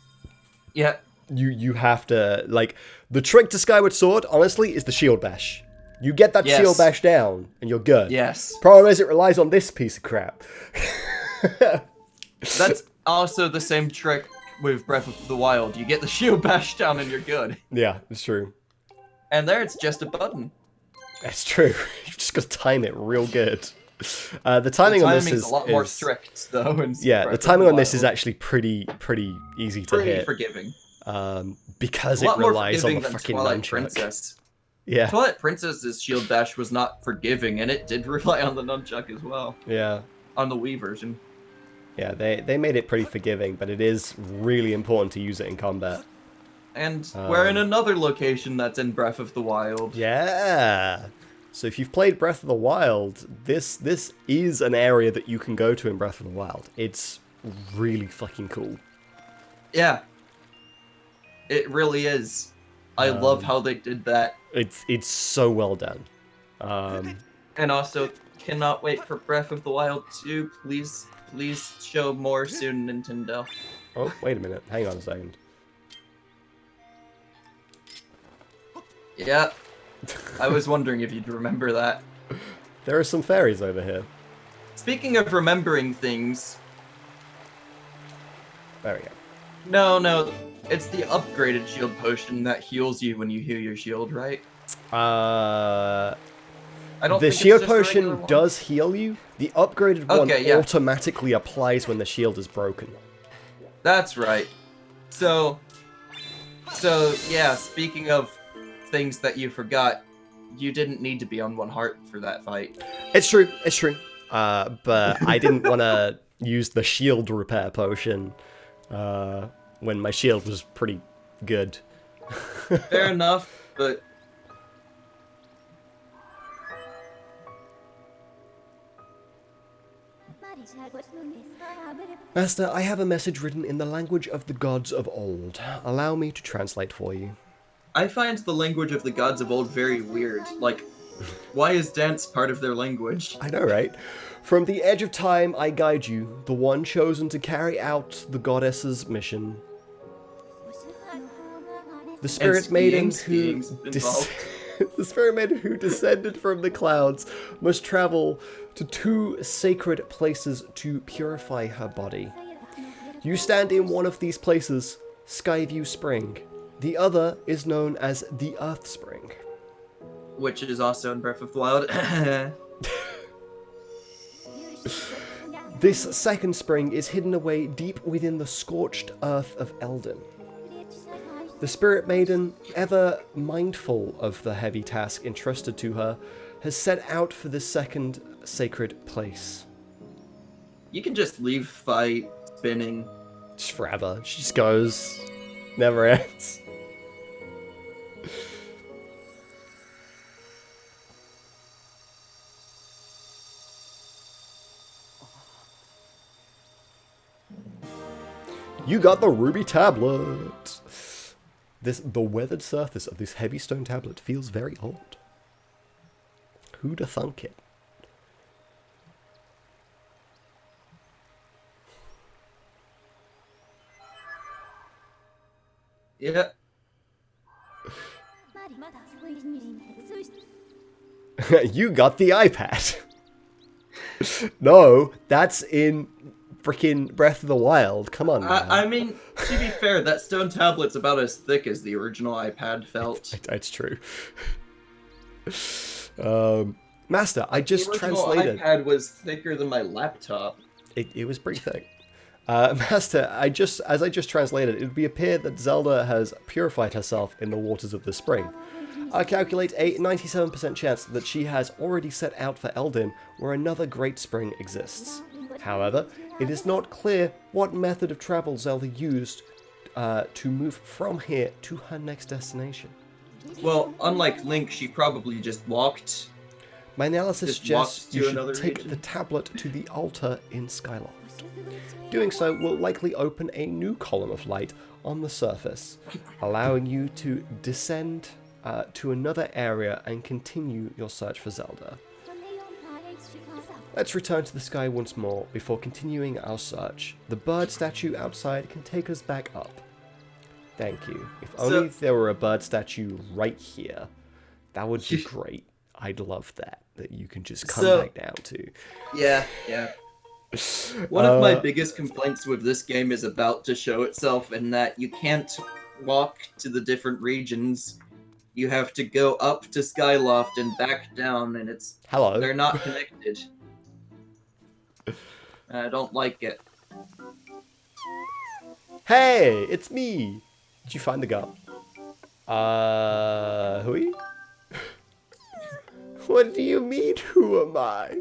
Yeah. You have to... Like, the trick to Skyward Sword, honestly, is the shield bash. You get that shield bash down and you're good. Yes. Problem is it relies on this piece of crap. That's also the same trick with Breath of the Wild. You get the shield bash down and you're good. Yeah, it's true. And there it's just a button. That's true. You've just got to time it real good. The timing on this is a lot more strict, though. Yeah, the timing on this is actually pretty easy to hit. Pretty forgiving. Because it relies on the fucking nunchuck. Princess. Yeah. Twilight Princess's shield bash was not forgiving, and it did rely on the nunchuck as well. Yeah. On the Wii version. Yeah, they made it pretty forgiving, but it is really important to use it in combat. And we're in another location that's in Breath of the Wild. Yeah. So if you've played Breath of the Wild, this is an area that you can go to in Breath of the Wild. It's really fucking cool. Yeah. It really is. I love how they did that. It's so well done. And also, cannot wait for Breath of the Wild 2. Please show more soon, Nintendo. Oh, wait a minute. Hang on a second. Yeah. I was wondering if you'd remember that. There are some fairies over here. Speaking of remembering things... There we go. No. It's the upgraded shield potion that heals you when you heal your shield, right? I don't the think shield it's just a regular potion one. does heal you. The upgraded one automatically applies when the shield is broken. That's right. So yeah, speaking of things that you forgot, you didn't need to be on one heart for that fight. It's true. But I didn't want to use the shield repair potion when my shield was pretty good. Fair enough, but... Master, I have a message written in the language of the gods of old. Allow me to translate for you. I find the language of the gods of old very weird. Like, why is dance part of their language? I know, right? From the edge of time I guide you, the one chosen to carry out the goddess's mission. The spirit maiden who the spirit maiden who descended from the clouds must travel to 2 sacred places to purify her body. You stand in one of these places, Skyview Spring. The other is known as the Earth Spring. Which is also in Breath of the Wild. This second spring is hidden away deep within the scorched earth of Eldin. The Spirit Maiden, ever mindful of the heavy task entrusted to her, has set out for this second sacred place. You can just leave fight spinning. Just forever. She just goes. Never ends. You got the ruby tablet. The weathered surface of this heavy stone tablet feels very old. Who'da thunk it? Yeah. You got the iPad. No, that's in freaking Breath of the Wild. Come on, man. I mean, to be fair, that stone tablet's about as thick as the original iPad felt. It's true. Master, I just the original translated. iPad was thicker than my laptop. It was pretty thick. Master, as I just translated, it would be appear that Zelda has purified herself in the waters of the spring. I calculate a 97% chance that she has already set out for Eldin, where another great spring exists. However, it is not clear what method of travel Zelda used to move from here to her next destination. Well, unlike Link, she probably just walked. My analysis Just walk suggests to you should another take region. the tablet to the altar in Skyloft. Doing so will likely open a new column of light on the surface, allowing you to descend to another area and continue your search for Zelda. Let's return to the sky once more before continuing our search. The bird statue outside can take us back up. Thank you. If only there were a bird statue right here. That would be great. I'd love that you can just come back down to. Yeah. One of my biggest complaints with this game is about to show itself in that you can't walk to the different regions. You have to go up to Skyloft and back down, and they're not connected. I don't like it. Hey, it's me! Did you find the girl? Who are you? What do you mean, who am I?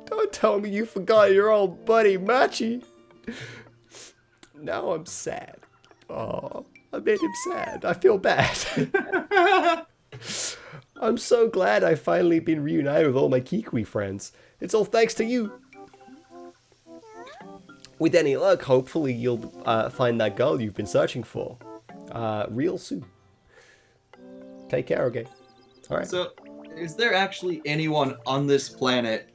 Don't tell me you forgot your old buddy Machi. Now I'm sad. Oh, I made him sad. I feel bad. I'm so glad I've finally been reunited with all my Kikwi friends. It's all thanks to you. With any luck, hopefully you'll find that girl you've been searching for. Real soon. Take care, okay? Alright. So, is there actually anyone on this planet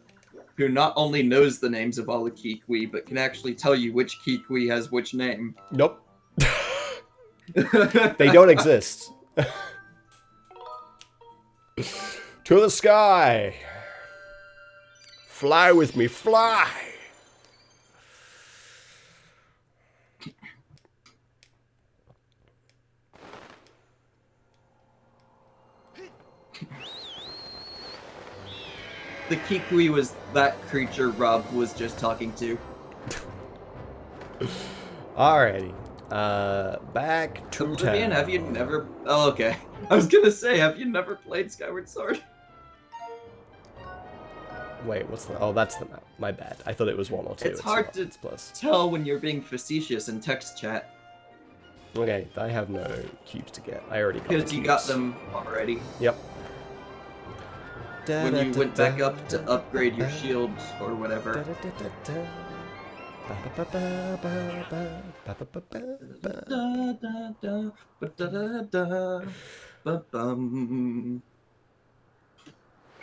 who not only knows the names of all the Kikwi, but can actually tell you which Kikwi has which name? Nope. They don't exist. To the sky! Fly with me, fly! The Kikwi was that creature Rob was just talking to. Alrighty. Back to Oblivion, town. have you never... Oh, okay. I was gonna say, have you never played Skyward Sword? Wait, what's the... Oh, that's the map. My bad. I thought it was 1 or 2. It's hard to plus. tell when you're being facetious in text chat. Okay, I have no cubes to get. I already got the Because you cubes. got them already. Yep. When you went back up to upgrade your shield or whatever.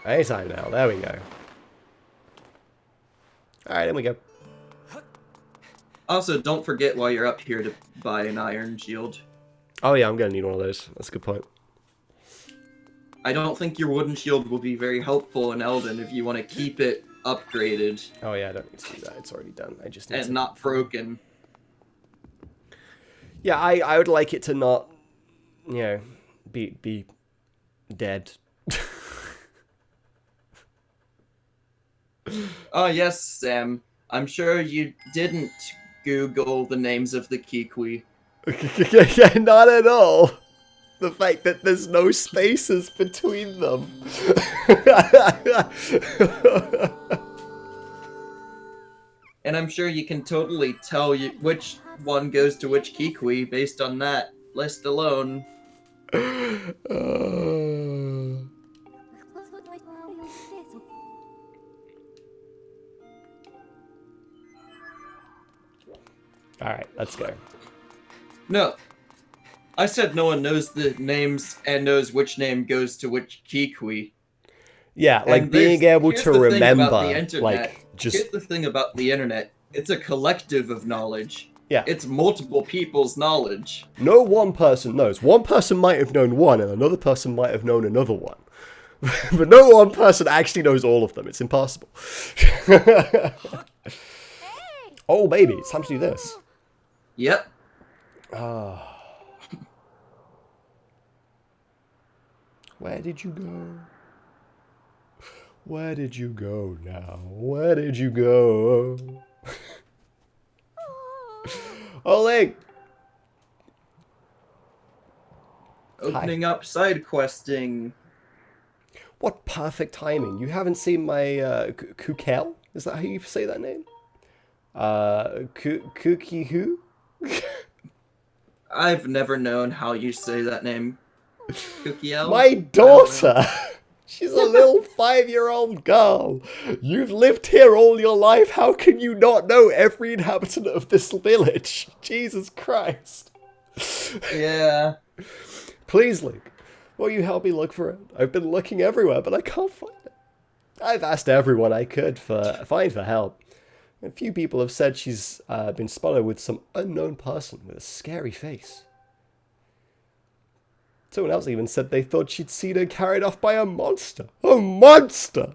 Anytime now. There we go. Alright, in we go. Also, don't forget while you're up here to buy an iron shield. Oh yeah, I'm gonna need one of those. That's a good point. I don't think your wooden shield will be very helpful in Elden if you want to keep it upgraded. Oh yeah, I don't need to do that. It's already done. I just need And to... not broken. Yeah, I would like it to not, you know, be dead. Oh yes, Sam. I'm sure you didn't Google the names of the Kikwi. Yeah, not at all. The fact that there's no spaces between them. And I'm sure you can totally tell you which one goes to which Kikwi based on that list alone. Alright, let's go. No. I said no one knows the names and knows which name goes to which Kikwi. Yeah, like And being able here's to the thing remember, about the internet. like, just... Here's the thing about the internet. It's a collective of knowledge. Yeah. It's multiple people's knowledge. No one person knows. One person might have known one, and another person might have known another one. But no one person actually knows all of them. It's impossible. Oh, baby, it's time to do this. Yep. Where did you go? Where did you go now? Where did you go? Oleg! Opening up side questing. What perfect timing. You haven't seen my Kukel? Is that how you say that name? Kuki who? I've never known how you say that name. Kukiel? My daughter! She's a little 5-year-old girl. You've lived here all your life. How can you not know every inhabitant of this village? Jesus Christ. Yeah. Please, Link, will you help me look for it? I've been looking everywhere, but I can't find it. I've asked everyone I could find for help. A few people have said she's been spotted with some unknown person with a scary face. Someone else even said they thought she'd seen her carried off by a monster. A monster!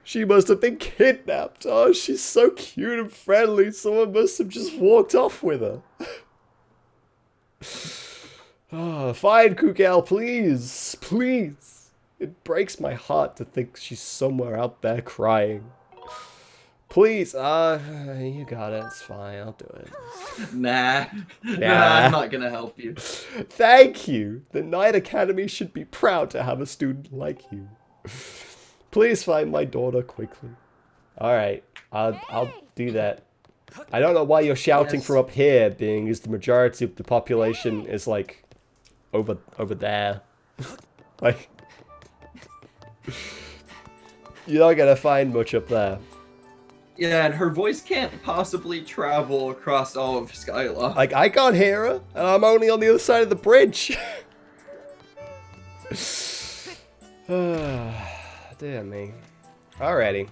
She must have been kidnapped. Oh, she's so cute and friendly. Someone must have just walked off with her. Oh, find Kukel, please. Please. It breaks my heart to think she's somewhere out there crying. Please, you got it. It's fine. I'll do it. Nah, I'm not gonna help you. Thank you. The Knight Academy should be proud to have a student like you. Please find my daughter quickly. All right, I'll do that. I don't know why you're shouting from up here, being as the majority of the population is like over there. Like, you're not gonna find much up there. Yeah, and her voice can't possibly travel across all of Skyloft. Like, I can't hear her, and I'm only on the other side of the bridge. Dear me. Alrighty.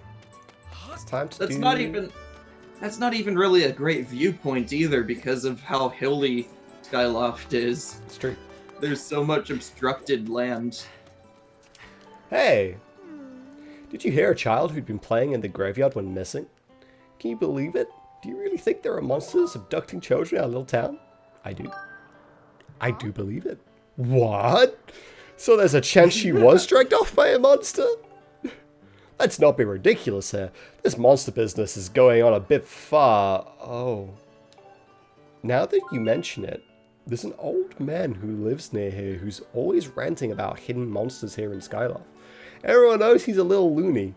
It's time to That's not even really a great viewpoint either, because of how hilly Skyloft is. It's true. There's so much obstructed land. Hey! Did you hear a child who'd been playing in the graveyard went missing? Can you believe it? Do you really think there are monsters abducting children in our little town? I do. I do believe it. What? So there's a chance she was dragged off by a monster? Let's not be ridiculous here. This monster business is going on a bit far. Oh. Now that you mention it, there's an old man who lives near here who's always ranting about hidden monsters here in Skyloft. Everyone knows he's a little loony.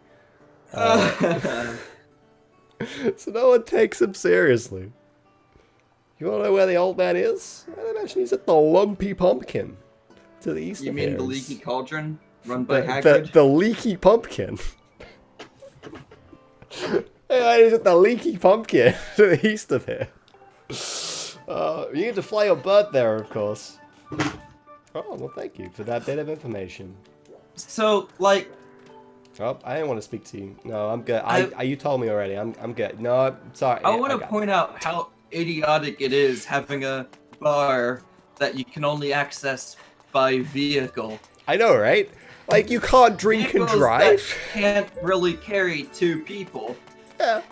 So no one takes him seriously. You wanna know where the old man is? I imagine he's at the Lumpy Pumpkin. To the east of here. You mean the Leaky Cauldron? Run by Hagrid? The Leaky Pumpkin. Hey, he's at the Leaky Pumpkin to the east of here. You get to fly your bird there, of course. Oh, well, thank you for that bit of information. So, like... Oh, I didn't want to speak to you. No, I'm good. You told me already. I'm good. No, I'm sorry. I want to point out how idiotic it is having a bar that you can only access by vehicle. I know, right? Like, you can't drink and drive. That can't really carry 2 people. Yeah.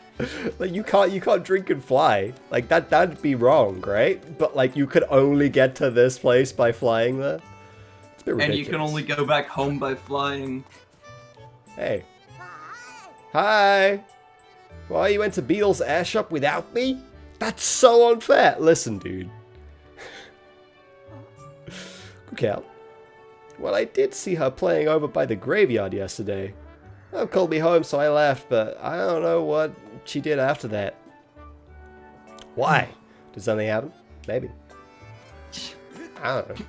Like, you can't drink and fly. Like, that'd be wrong, right? But, like, you could only get to this place by flying there. It's a bit ridiculous. And you can only go back home by flying. Hey. Hi. Why you went to Beetle's airshop without me? That's so unfair. Listen, dude. Okay. Well, I did see her playing over by the graveyard yesterday. Mom called me home, so I left, but I don't know what she did after that. Why? Did something happen? Maybe. I don't know.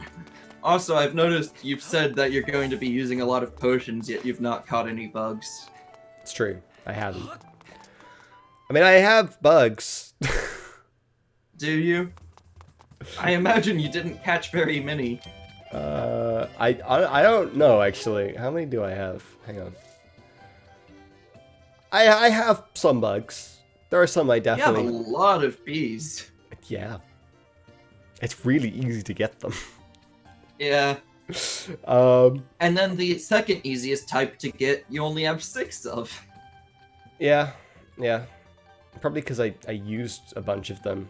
Also, I've noticed you've said that you're going to be using a lot of potions, yet you've not caught any bugs. It's true. I haven't. I mean, I have bugs. Do you? I imagine you didn't catch very many. I don't know, actually. How many do I have? Hang on. I have some bugs. There are some I definitely... You have a lot of bees. Yeah. It's really easy to get them. Yeah. And then the second easiest type to get, you only have 6 of. Yeah. Probably because I used a bunch of them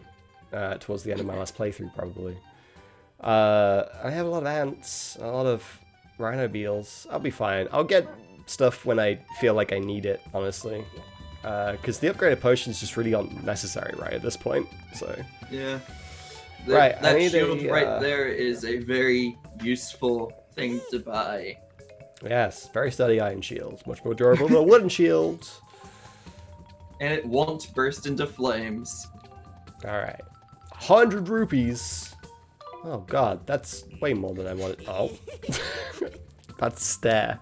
towards the end of my last playthrough, probably. I have a lot of ants, a lot of rhino beetles. I'll be fine. I'll get stuff when I feel like I need it, honestly. Because the upgraded potions just really aren't necessary right at this point, so... Yeah. Right, that shield right there is a very useful thing to buy. Yes, very sturdy iron shield. Much more durable than a wooden shield. And it won't burst into flames. Alright. 100 rupees. Oh god, that's way more than I wanted. Oh. That stare.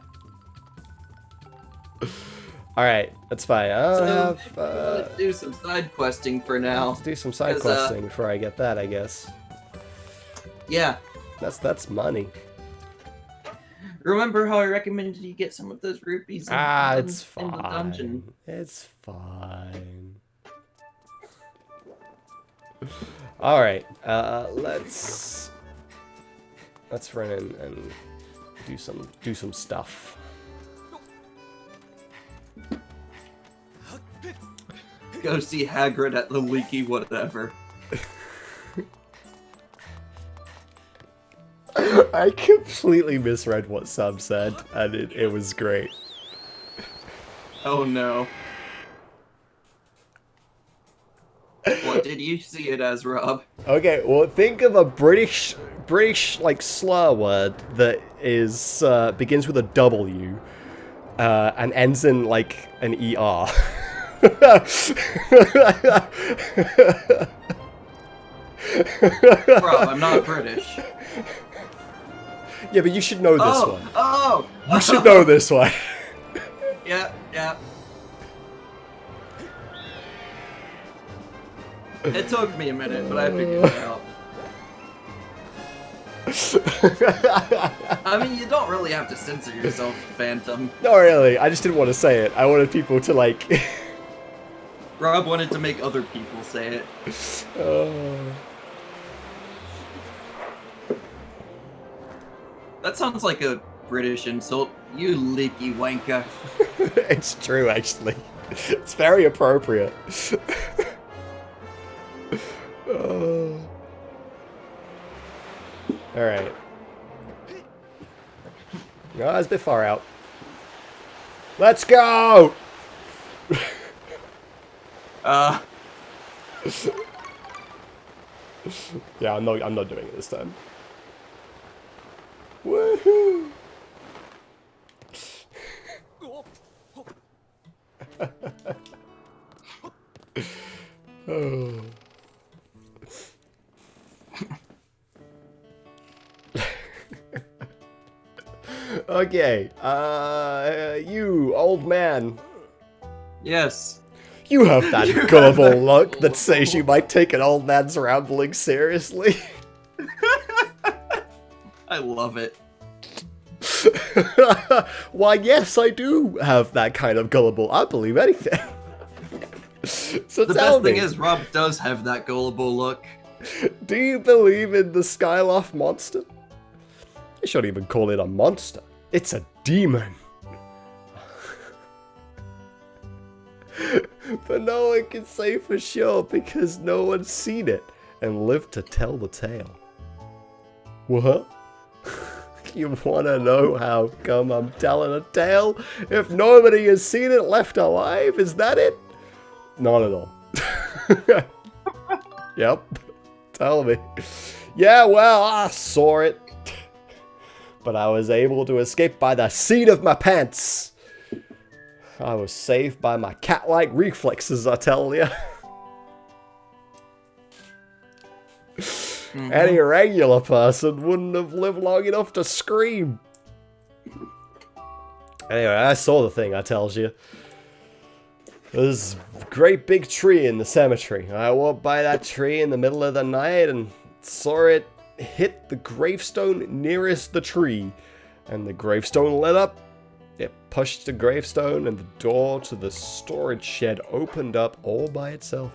Alright, that's fine. So, let's do some side questing for now. Let's do some side questing before I get that, I guess. Yeah. That's money. Remember how I recommended you get some of those rupees it's fine. in the dungeon? It's fine. Alright, let's run in and do some stuff. Go see Hagrid at the leaky whatever. I completely misread what Sam said, and it was great. Oh no. What did you see it as, Rob? Okay, well, think of a British like slur word that is begins with a W and ends in like an ER. Rob, I'm not British. Yeah, but you should know this one. Oh! You should know this one. Yeah. It took me a minute, but I figured it out. I mean, you don't really have to censor yourself, Phantom. Not really. I just didn't want to say it. I wanted people to like... Rob wanted to make other people say it. That sounds like a British insult. You leaky wanker. It's true, actually. It's very appropriate. Alright. No, that's a bit far out. Let's go! Yeah, I'm not doing it this time. Woohoo! Oh. Okay, you old man. Yes. You have that gullible look that says you might take an old man's rambling seriously. I love it. Why, yes, I do have that kind of gullible. I believe anything. So the tell best me, thing is, Rob does have that gullible look. do you believe in the Skyloft monster? I shouldn't even call it a monster. It's a demon. But no one can say for sure because no one's seen it and lived to tell the tale. What? You wanna know how come I'm telling a tale? If nobody has seen it left alive, is that it? Not at all. Yep. Tell me. Yeah, well, I saw it. But I was able to escape by the seat of my pants. I was saved by my cat-like reflexes, I tell you. Any regular person wouldn't have lived long enough to scream. Anyway, I saw the thing, I tells you. There's a great big tree in the cemetery. I walked by that tree in the middle of the night and saw it hit the gravestone nearest the tree. And the gravestone lit up. It pushed the gravestone and the door to the storage shed opened up all by itself.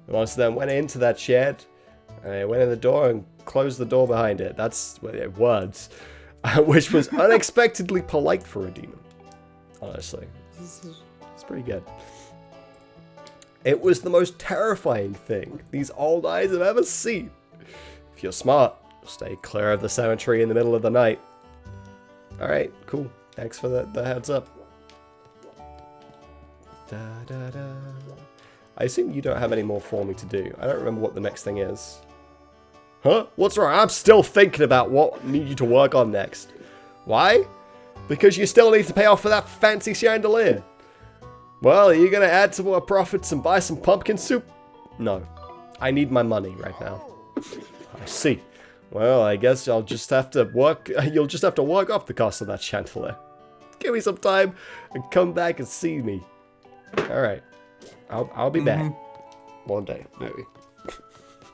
The monster then went into that shed. I went in the door and closed the door behind it. That's what it was. Which was unexpectedly polite for a demon. Honestly. It's pretty good. It was the most terrifying thing these old eyes have ever seen. If you're smart, stay clear of the cemetery in the middle of the night. Alright, cool. Thanks for the heads up. Da, da, da. I assume you don't have any more for me to do. I don't remember what the next thing is. Huh? What's wrong? I'm still thinking about what I need you to work on next. Why? Because you still need to pay off for that fancy chandelier. Well, are you going to add some more profits and buy some pumpkin soup? No. I need my money right now. I see. Well, I guess I'll just have to work. You'll just have to work off the cost of that chandelier. Give me some time and come back and see me. All right, I'll be back one day, maybe.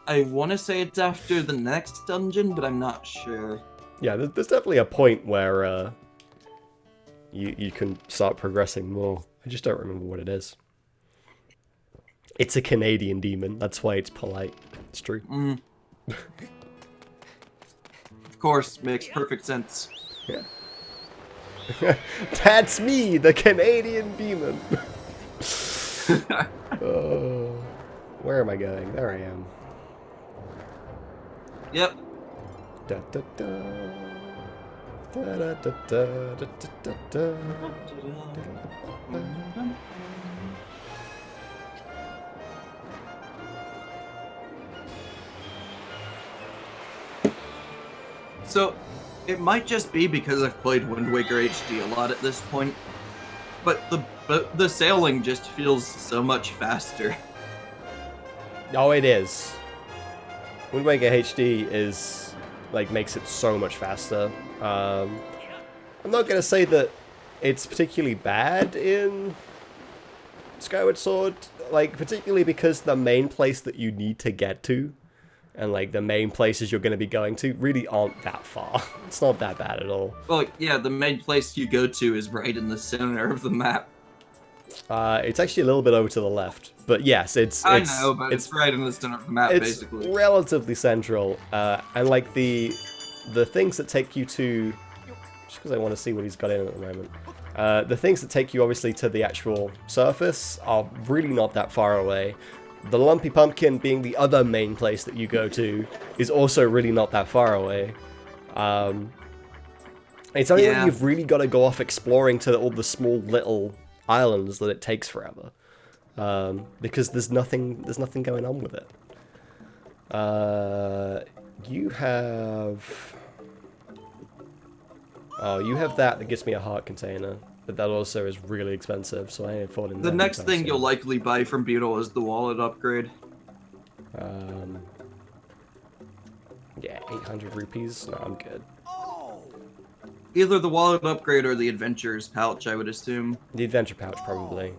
I want to say it's after the next dungeon, but I'm not sure. Yeah, there's definitely a point where you can start progressing more. I just don't remember what it is. It's a Canadian demon. That's why it's polite. It's true. Of course, makes perfect sense. Yeah. That's me, the Canadian demon. Where am I going? There I am. Yep. Da, da, da. Da, da, da, da, da, da, da. So, it might just be because I've played Wind Waker HD a lot at this point, but the sailing just feels so much faster. Oh, it is. Wind Waker HD is, like, makes it so much faster. I'm not gonna say that it's particularly bad in Skyward Sword, like, particularly because the main place that you need to get to, and, like, the main places you're going to be going to really aren't that far. It's not that bad at all. Well, yeah, the main place you go to is right in the center of the map. It's actually a little bit over to the left. But yes, I know, but it's right in the center of the map, basically. It's relatively central. And, like, the things that take you to... Just because I want to see what he's got in at the moment. The things that take you, obviously, to the actual surface are really not that far away. The Lumpy Pumpkin being the other main place that you go to is also really not that far away. It's only when you've really got to go off exploring to all the small little islands that it takes forever. Because there's nothing going on with it. You have... Oh, you have that gives me a heart container. But that also is really expensive, so I ain't affording that. The next thing you'll likely buy from Beetle is the wallet upgrade. Yeah, 800 rupees? No, I'm good. Either the wallet upgrade or the adventurer's pouch, I would assume. The adventure pouch, probably.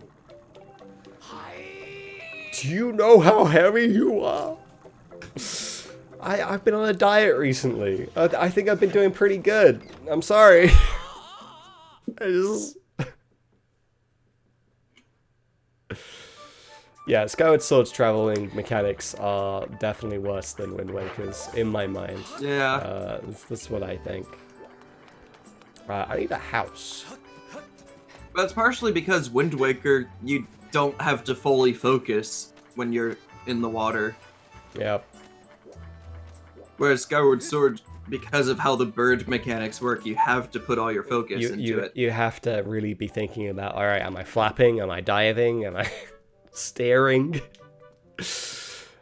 Do you know how heavy you are? I've been on a diet recently. I think I've been doing pretty good. I'm sorry. Yeah, Skyward Sword's traveling mechanics are definitely worse than Wind Waker's, in my mind. Yeah. That's what I think. I need a house. That's partially because Wind Waker, you don't have to fully focus when you're in the water. Yep. Whereas Skyward Sword, because of how the bird mechanics work, you have to put all your focus into it. You have to really be thinking about, alright, am I flapping? Am I diving? Am I staring?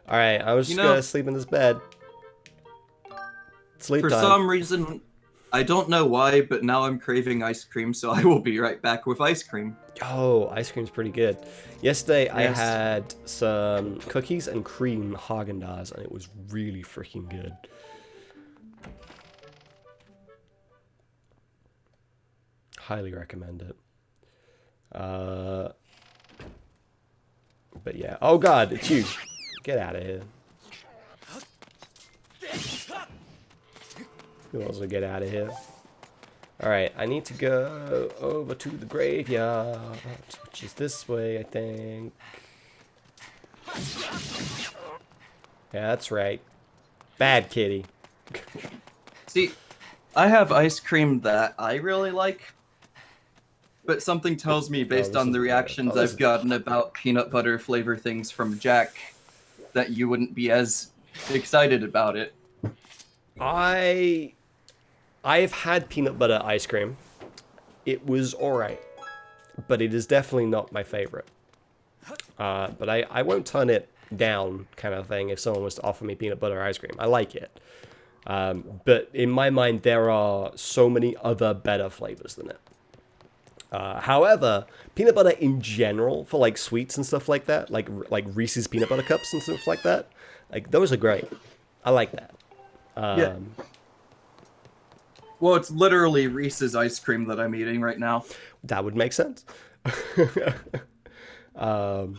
Alright, I'm just gonna sleep in this bed. Sleep time. For some reason, I don't know why, but now I'm craving ice cream, so I will be right back with ice cream. Oh, ice cream's pretty good. Yesterday I had some cookies and cream Haagen-Dazs, and it was really freaking good. Highly recommend it. But yeah. Oh god, it's you. Get out of here. You also get out of here. Alright, I need to go over to the graveyard, which is this way, I think. Yeah, that's right. Bad kitty. See, I have ice cream that I really like, but something tells me, based on the reactions I've gotten about peanut butter flavor things from Jack, that you wouldn't be as excited about it. I've had peanut butter ice cream. It was alright, but it is definitely not my favorite. But I won't turn it down, kind of thing, if someone was to offer me peanut butter ice cream. I like it. But in my mind, there are so many other better flavors than it. However, peanut butter in general, for like sweets and stuff like that, like Reese's peanut butter cups and stuff like that, like those are great. I like that. Yeah. Well, it's literally Reese's ice cream that I'm eating right now. That would make sense. Uh-oh.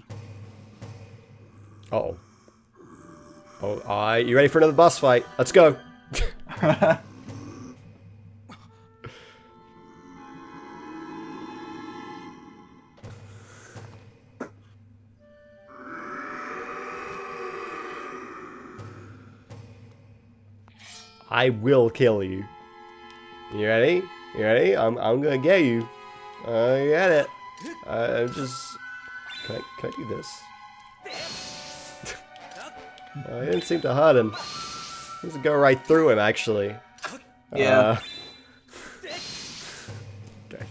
Oh, alright, you ready for another boss fight? Let's go. I will kill you. You ready? You ready? I'm gonna get you. I get it. I'm just... Can I do this? I didn't seem to hurt him. Seems to go right through him, actually. Yeah. Okay.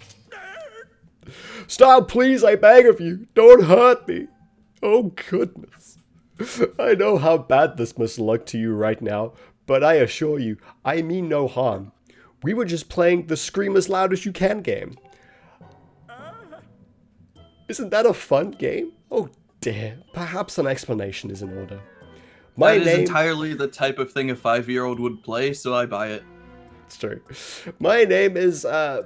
Stop, please, I beg of you. Don't hurt me. Oh, goodness. I know how bad this must look to you right now, but I assure you, I mean no harm. We were just playing the Scream as Loud as You Can game. Isn't that a fun game? Oh dear, perhaps an explanation is in order. That is entirely the type of thing a 5-year-old would play, so I buy it. It's true. My name is, how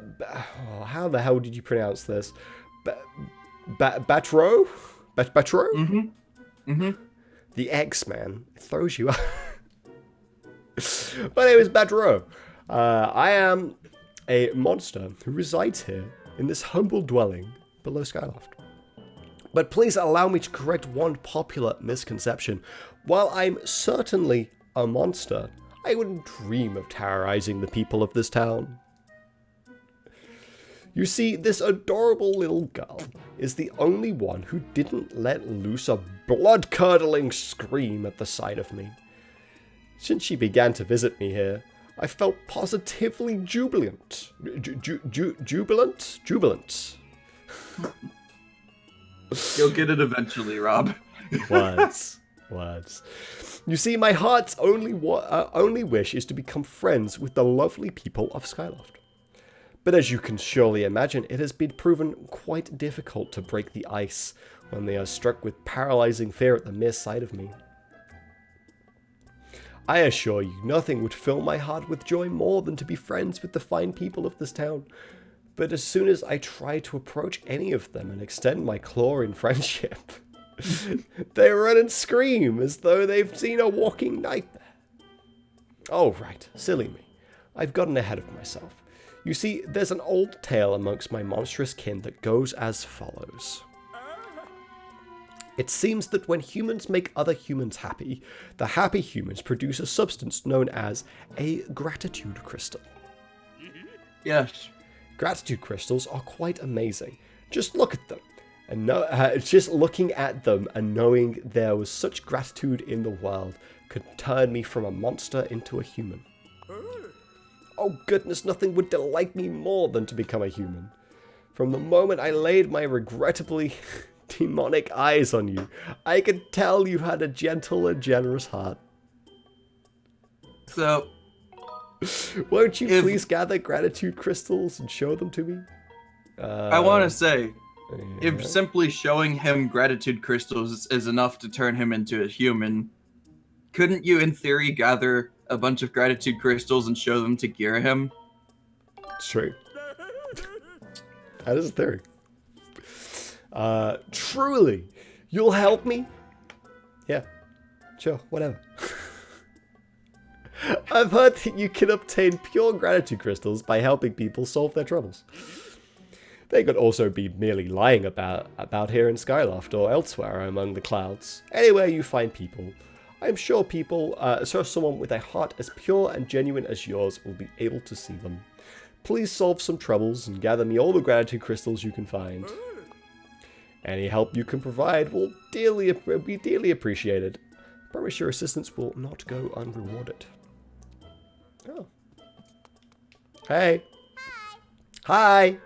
the hell did you pronounce this? Batro? Batro? Mm-hmm. Mm-hmm. The X, man. It throws you up. My name is Batro. I am a monster who resides here in this humble dwelling below Skyloft. But please allow me to correct one popular misconception. While I'm certainly a monster, I wouldn't dream of terrorizing the people of this town. You see, this adorable little girl is the only one who didn't let loose a blood-curdling scream at the sight of me. Since she began to visit me here, I felt positively jubilant. Jubilant? Jubilant. You'll get it eventually, Rob. Words. You see, my heart's only wish is to become friends with the lovely people of Skyloft. But as you can surely imagine, it has been proven quite difficult to break the ice when they are struck with paralyzing fear at the mere sight of me. I assure you, nothing would fill my heart with joy more than to be friends with the fine people of this town. But as soon as I try to approach any of them and extend my claw in friendship, they run and scream as though they've seen a walking nightmare. Oh, right, silly me. I've gotten ahead of myself. You see, there's an old tale amongst my monstrous kin that goes as follows. It seems that when humans make other humans happy, the happy humans produce a substance known as a gratitude crystal. Yes. Gratitude crystals are quite amazing. Just look at them. And just looking at them and knowing there was such gratitude in the world could turn me from a monster into a human. Oh goodness, nothing would delight me more than to become a human. From the moment I laid my regrettably demonic eyes on you, I could tell you had a gentle and generous heart. So, won't you please gather gratitude crystals and show them to me? I want to say, yeah. if simply showing him gratitude crystals is enough to turn him into a human, couldn't you, in theory, gather a bunch of gratitude crystals and show them to Gear him? It's true. That is a theory. Truly, you'll help me? Yeah, sure, whatever. I've heard that you can obtain pure gratitude crystals by helping people solve their troubles. They could also be merely lying about here in Skyloft or elsewhere among the clouds. Anywhere you find people, I'm sure someone with a heart as pure and genuine as yours will be able to see them. Please solve some troubles and gather me all the gratitude crystals you can find. Any help you can provide will be dearly appreciated. I promise your assistance will not go unrewarded. Oh. Hey. Hi.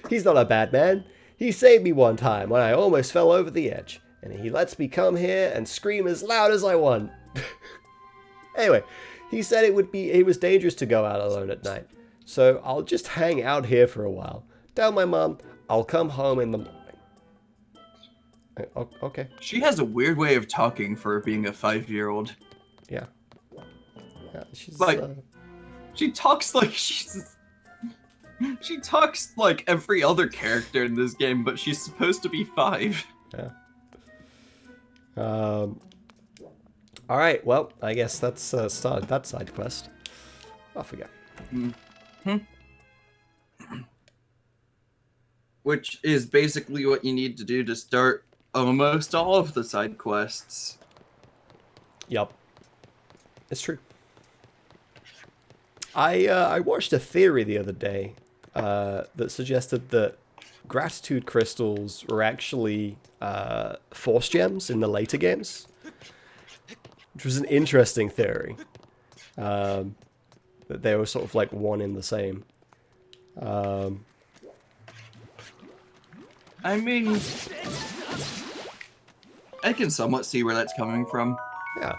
He's not a bad man. He saved me one time when I almost fell over the edge. And he lets me come here and scream as loud as I want. Anyway, he said it was dangerous to go out alone at night. So I'll just hang out here for a while. Tell my mom I'll come home in the morning. Okay. She has a weird way of talking for being a 5-year-old. Yeah. Yeah, she's Like, she talks like she talks like every other character in this game, but she's supposed to be 5. yeah. All right. Well, I guess that's started that side quest. Off we go. Mm-hmm. Which is basically what you need to do to start almost all of the side quests. Yep. It's true. I watched a theory the other day that suggested that gratitude crystals were actually force gems in the later games, which was an interesting theory. That they were sort of like one in the same. I mean, I can somewhat see where that's coming from. Yeah.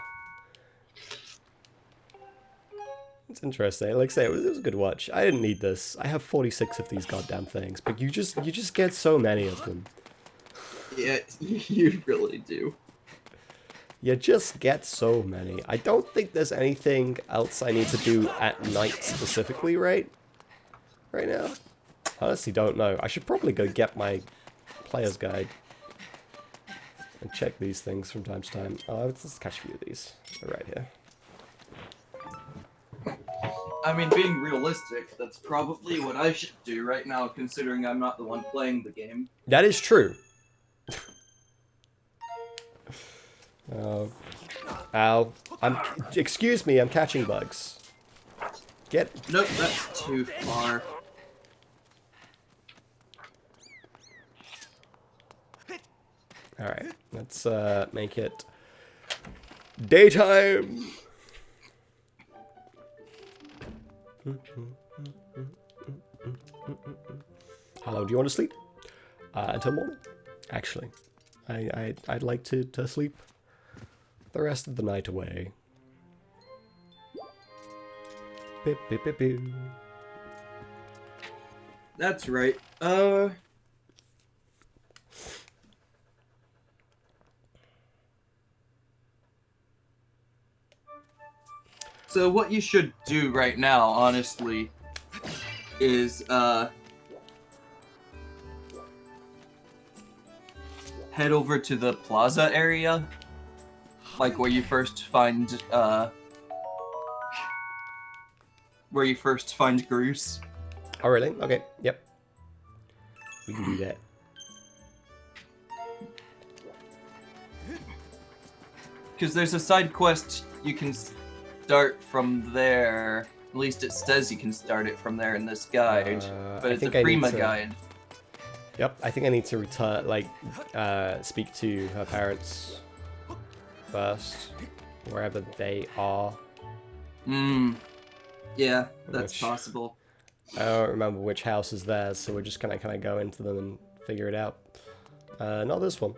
It's interesting. Like I say, it was a good watch. I didn't need this. I have 46 of these goddamn things, but you just get so many of them. Yeah, you really do. You just get so many. I don't think there's anything else I need to do at night specifically, right now. Honestly, don't know. I should probably go get my player's guide and check these things from time to time. Oh, let's catch a few of these. They're right here. I mean, being realistic, that's probably what I should do right now, considering I'm not the one playing the game. That is true. Ow. Excuse me, I'm catching bugs. Nope, that's too far. Alright, let's make it daytime. Hello, do you want to sleep? Until morning. Actually, I'd like to sleep the rest of the night away. Beep, beep, beep, beep. That's right. So what you should do right now, honestly, is head over to the plaza area, like where you first find Groose. Oh, really? Okay, yep. We can do that. Because there's a side quest you can start from there. At least it says you can start it from there in this guide. But it's a Prima guide. Yep, I think I need to return, like, speak to her parents first, wherever they are. Yeah, that's possible. I don't remember which house is theirs, so we're just gonna kind of go into them and figure it out. Not this one.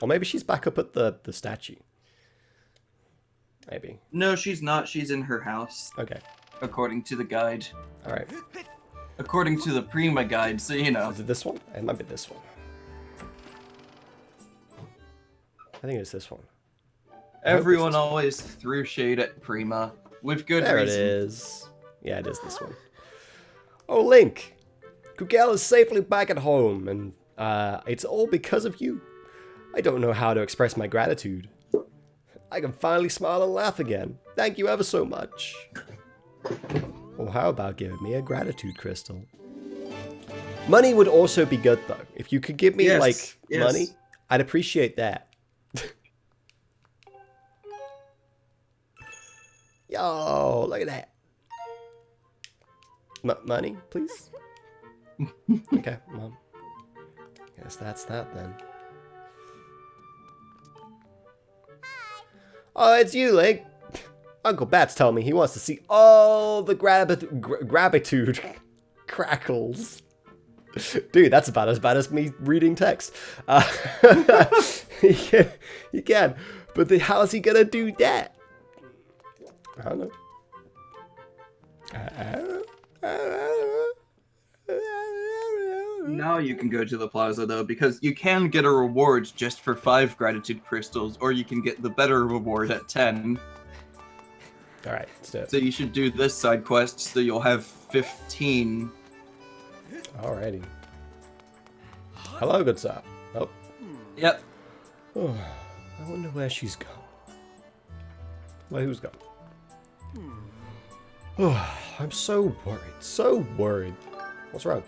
Or maybe she's back up at the statue. Maybe. No, she's not. She's in her house. Okay. According to the guide. Alright. According to the Prima guide, so you know. Is it this one? It might be this one. I think it's this one. Everyone always threw shade at Prima. With good reason. There it is. Yeah, it is this one. Oh, Link! Kugel is safely back at home, and it's all because of you. I don't know how to express my gratitude. I can finally smile and laugh again. Thank you ever so much. Or how about giving me a gratitude crystal? Money would also be good, though. If you could give me, money, I'd appreciate that. Yo, look at that. Money, please? Okay, well, guess that's that then. Oh, it's you, Link. Uncle Bat's telling me he wants to see all the gratitude crackles. Dude, that's about as bad as me reading text. He can. But how's he gonna do that? I don't know. Now you can go to the plaza, though, because you can get a reward just for 5 gratitude crystals, or you can get the better reward at 10. Alright, let's do it. So you should do this side quest, so you'll have 15. Alrighty. Hello, good sir. Oh. Yep. Oh, I wonder where she's gone. Well, who's gone? Oh, I'm so worried. So worried. What's wrong?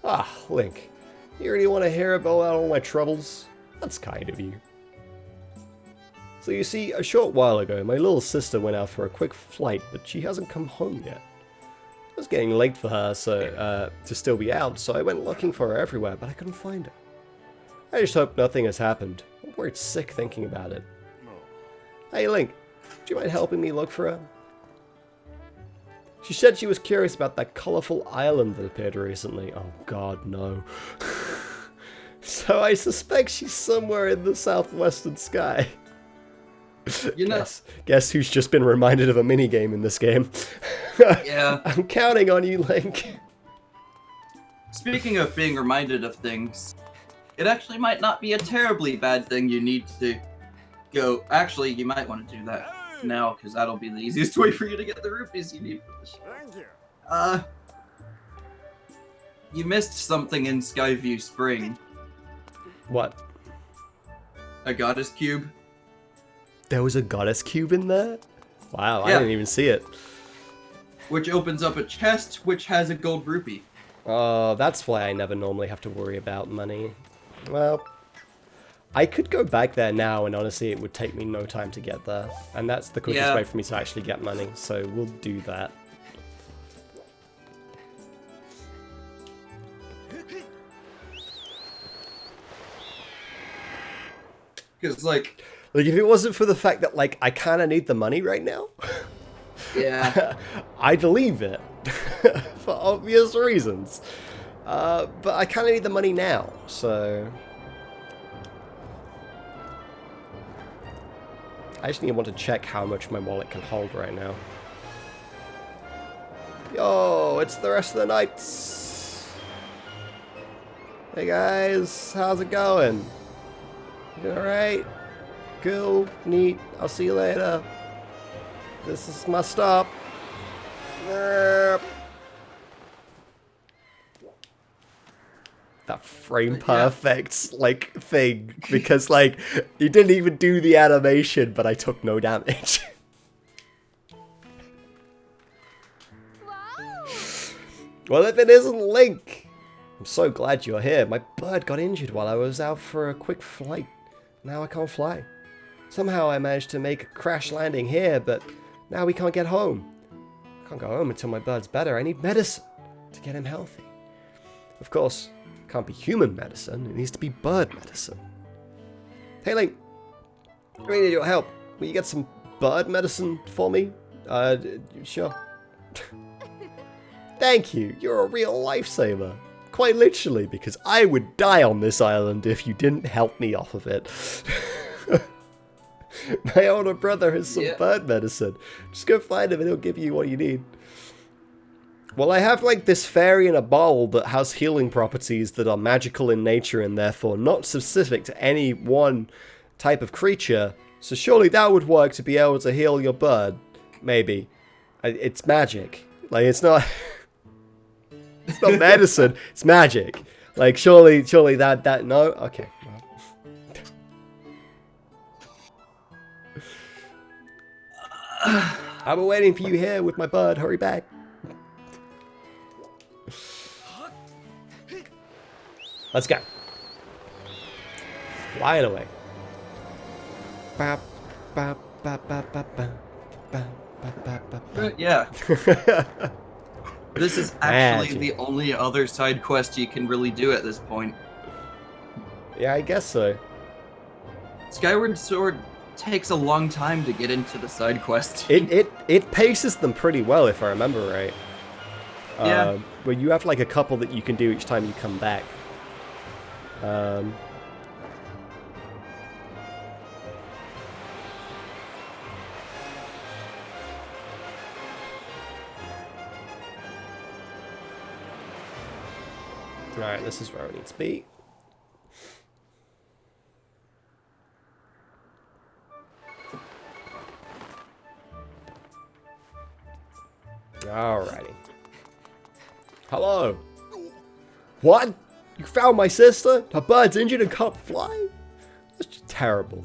Ah, Link. You really want to hear about all my troubles? That's kind of you. So you see, a short while ago, my little sister went out for a quick flight, but she hasn't come home yet. It was getting late for her to still be out, so I went looking for her everywhere, but I couldn't find her. I just hope nothing has happened. I'm worried sick thinking about it. Hey Link, do you mind helping me look for her? She said she was curious about that colourful island that appeared recently. Oh god, no. So I suspect she's somewhere in the southwestern sky. You know, guess who's just been reminded of a minigame in this game? Yeah. I'm counting on you, Link. Speaking of being reminded of things, it actually might not be a terribly bad thing you need to go. Actually, you might want to do that now, because that'll be the easiest way for you to get the rupees you need for this. Thank you. You missed something in Skyview Spring. What? A goddess cube. There was a goddess cube in there? Wow, I Yeah. didn't even see it. Which opens up a chest which has a gold rupee. Oh, that's why I never normally have to worry about money. Well, I could go back there now, and honestly, it would take me no time to get there. And that's the quickest Yeah. way for me to actually get money, so we'll do that. Because, like, Like, if it wasn't for the fact that, like, I kind of need the money right now, yeah. I'd leave it. For obvious reasons. But I kind of need the money now, so... I just want to check how much my wallet can hold right now. Yo, it's the rest of the nights. Hey guys, how's it going? You alright? Cool, neat, I'll see you later. This is my stop. That frame perfect, like, thing. Because, like, you didn't even do the animation, but I took no damage. Well, if it isn't Link! I'm so glad you're here. My bird got injured while I was out for a quick flight. Now I can't fly. Somehow I managed to make a crash landing here, but now we can't get home. I can't go home until my bird's better. I need medicine to get him healthy. Of course, it can't be human medicine. It needs to be bird medicine. Hey Link, I really need your help. Will you get some bird medicine for me? Sure. Thank you. You're a real lifesaver. Quite literally, because I would die on this island if you didn't help me off of it. My older brother has some bird medicine. Just go find him and he'll give you what you need. Well, I have like this fairy in a bowl that has healing properties that are magical in nature and therefore not specific to any one type of creature. So surely that would work to be able to heal your bird. Maybe. It's magic. Like, it's not... It's not medicine, it's magic. Like, surely that, no? Okay. I've been waiting for you here with my bird, hurry back. Let's go. Flying away. Yeah. This is actually the only other side quest you can really do at this point. Yeah, I guess so. Skyward Sword takes a long time to get into the side quest. It paces them pretty well, if I remember right. Yeah. Where you have like a couple that you can do each time you come back. Alright, this is where we need to be. Alrighty. Hello. What? You found my sister? Her bird's injured and can't fly? That's just terrible.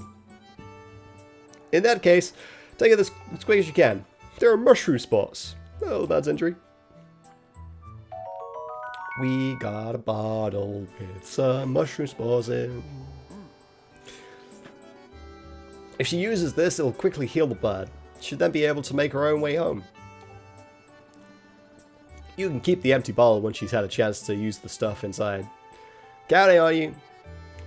In that case, take it as quick as you can. There are mushroom spots. Oh, the bird's injury. We got a bottle with some mushroom spores in. If she uses this, it'll quickly heal the bird. She'll then be able to make her own way home. You can keep the empty bottle when she's had a chance to use the stuff inside. Counting on you.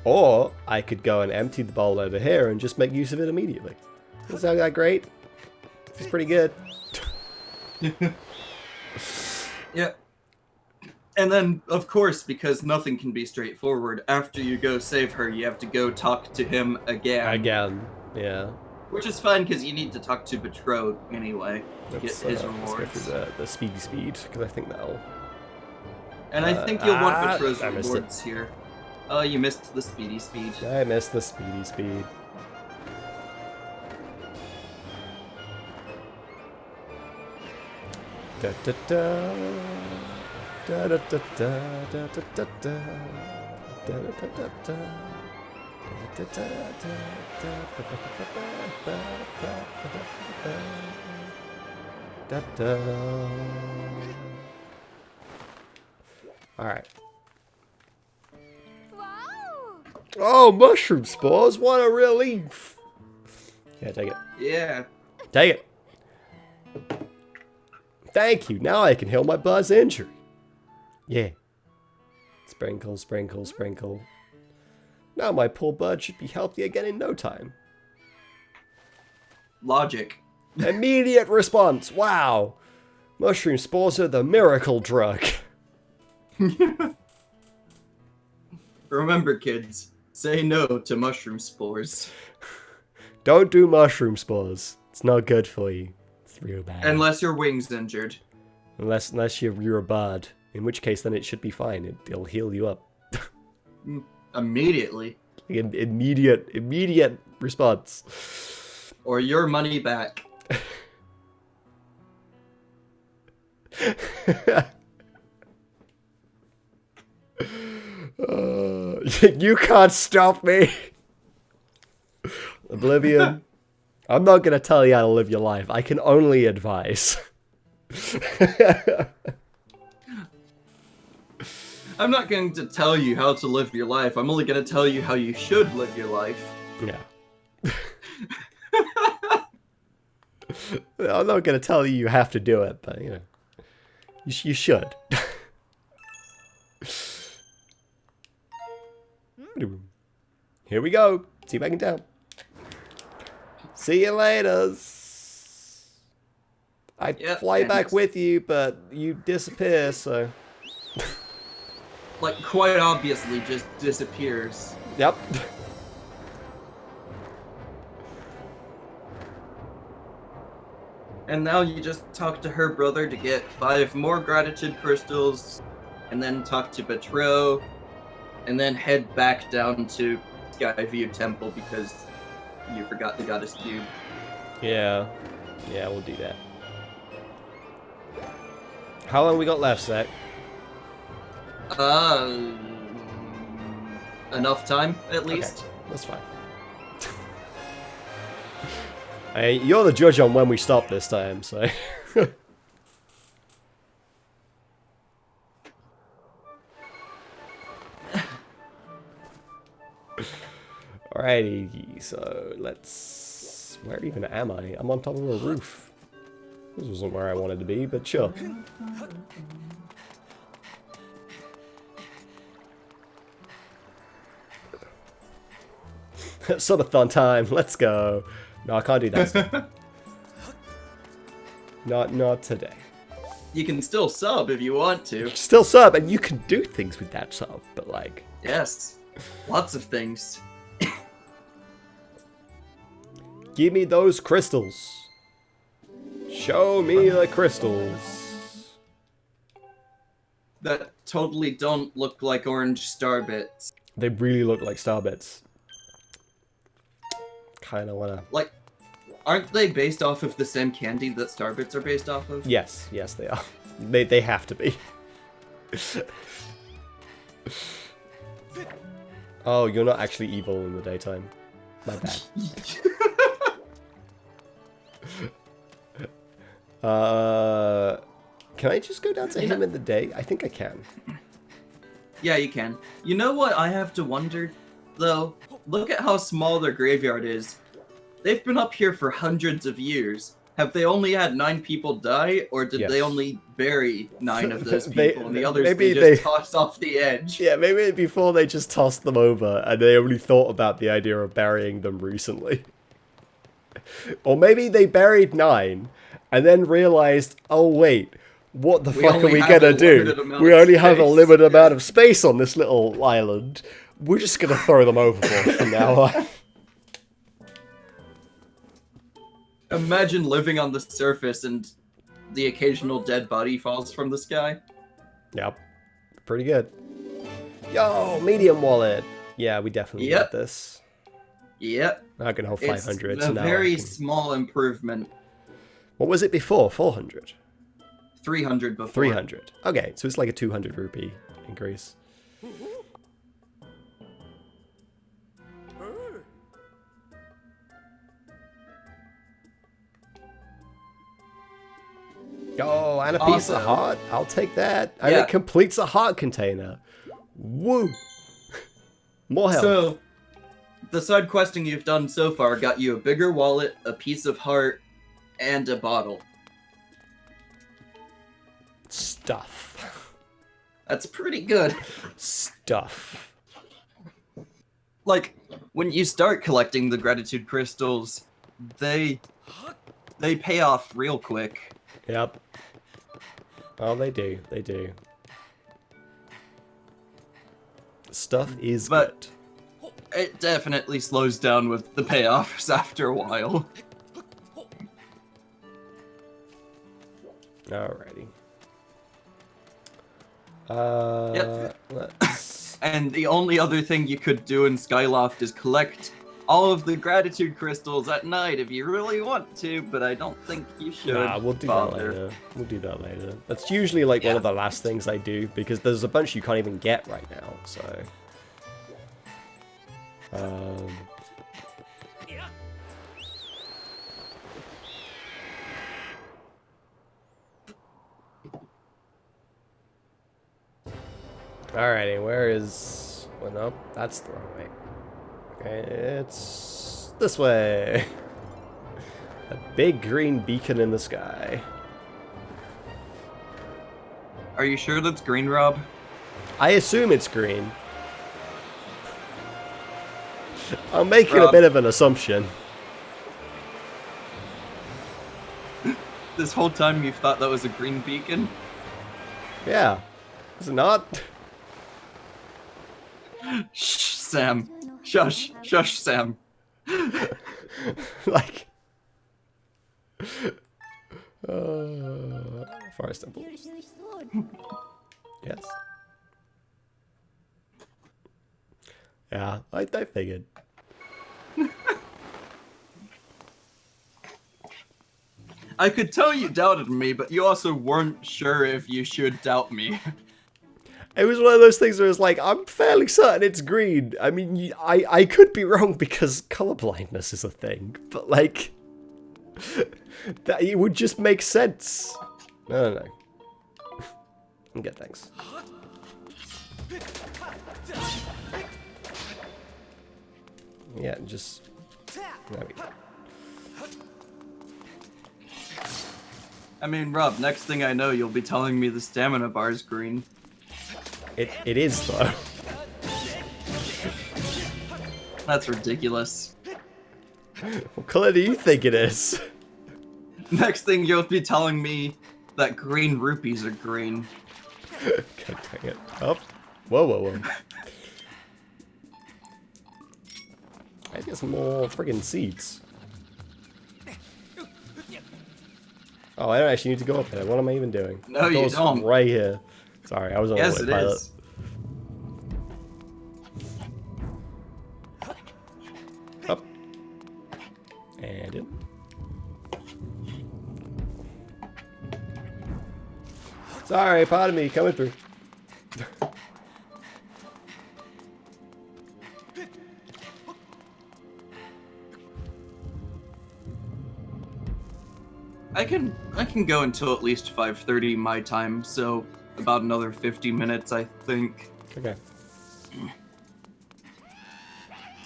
Or I could go and empty the bottle over here and just make use of it immediately. Doesn't sound that great. It's pretty good. Yeah. And then, of course, because nothing can be straightforward, after you go save her, you have to go talk to him again. Again, yeah. Which is fine, because you need to talk to Betrothed anyway to get his rewards. Let's go through the speedy speed, because I think that'll... And I think you'll want Betrothed's I missed rewards here. Oh, you missed the speedy speed. I missed the speedy speed. Da da da. Da da da da da da da da. Da da da da da. Da da da da da. Alright. Wow! Oh, mushroom spores! What a relief! Yeah, take it. Yeah. Take it. Thank you. Now I can heal my bird's injury. Yeah. Sprinkle, sprinkle, sprinkle. Now my poor bird should be healthy again in no time. Logic. Immediate response. Wow. Mushroom spores are the miracle drug. Remember, kids, say no to mushroom spores. Don't do mushroom spores. It's not good for you. It's real bad. Unless your wing's injured. Unless you're a bird. In which case, then it should be fine. It'll heal you up. Immediately. Immediate response. Or your money back. You can't stop me. Oblivion. I'm not going to tell you how to live your life. I can only advise. I'm not going to tell you how to live your life. I'm only going to tell you how you should live your life. Yeah. I'm not going to tell you you have to do it, but, you know, you should. Here we go. See you back in town. See you later. I'd fly back with you, but you disappear, so... Like, quite obviously just disappears. Yep. And now you just talk to her brother to get 5 more gratitude crystals, and then talk to Betrothed, and then head back down to Skyview Temple because you forgot the Goddess Cube. Yeah. Yeah, we'll do that. How long we got left, Zach? Enough time, at least. Okay, that's fine. Hey, you're the judge on when we stop this time, so... Alrighty, so let's... Where even am I? I'm on top of a roof. This wasn't where I wanted to be, but sure. Subathon time, let's go. No, I can't do that. Not today. You can still sub if you want to. Still sub, and you can do things with that sub, but like... Yes, lots of things. Give me those crystals. Show me the crystals. That totally don't look like orange star bits. They really look like star bits. Kind of wanna. Like, aren't they based off of the same candy that star bits are based off of? Yes, yes, they are. They have to be. Oh, you're not actually evil in the daytime. My bad. Can I just go down to him in the day? I think I can. Yeah, you can. You know what I have to wonder, though? Look at how small their graveyard is. They've been up here for hundreds of years. Have they only had 9 people die, or did they only bury 9 of those people and the others they just tossed off the edge? Yeah, maybe before they just tossed them over and they only thought about the idea of burying them recently. Or maybe they buried 9 and then realized, oh wait, what the fuck are we gonna do? We only have a limited amount of space on this little island. We're just gonna throw them overboard from now on. Imagine living on the surface and the occasional dead body falls from the sky. Yep. Pretty good. Yo, medium wallet. Yeah, we definitely got this. Yep. I can hold 500. It's a very small improvement. What was it before? 400? 300 before. 300. Okay, so it's like a 200 rupee increase. Oh, and a piece of heart. I'll take that. And it completes a heart container. Woo! More health. So, the side questing you've done so far got you a bigger wallet, a piece of heart, and a bottle. Stuff. That's pretty good. Stuff. Like, when you start collecting the gratitude crystals, they pay off real quick. Yep. Oh, they do. They do. Stuff is good. It definitely slows down with the payoffs after a while. Alrighty. Let's... And the only other thing you could do in Skyloft is collect all of the gratitude crystals at night if you really want to, but I don't think you should. Nah, we'll do that later. We'll do that later. That's usually like one of the last things I do, because there's a bunch you can't even get right now, so... Alrighty, where is... Well, no, that's the wrong way. Okay, it's this way. A big green beacon in the sky. Are you sure that's green, Rob? I assume it's green. I'm making a bit of an assumption. This whole time you've thought that was a green beacon? Yeah. Is it not? Shh, Sam. Shush. Shush, Sam. Like... Forest Temple. Yes. Yeah, I figured. I could tell you doubted me, but you also weren't sure if you should doubt me. It was one of those things where it's like, I'm fairly certain it's green. I mean, I could be wrong because colorblindness is a thing, but like, that it would just make sense. No. I'm good, thanks. Yeah, just... There we go. I mean, Rob, next thing I know, you'll be telling me the stamina bar's green. It is, though. That's ridiculous. What color do you think it is? Next thing you'll be telling me that green rupees are green. God dang it. Oh. Whoa. I get some more friggin' seeds. Oh, I don't actually need to go up there. What am I even doing? No, you don't. Right here. Sorry, I was on Yes, it autopilot. is. Up. And in. Sorry, pardon me, coming through. I can go until at least 5:30 my time, so about another 50 minutes, I think. Okay.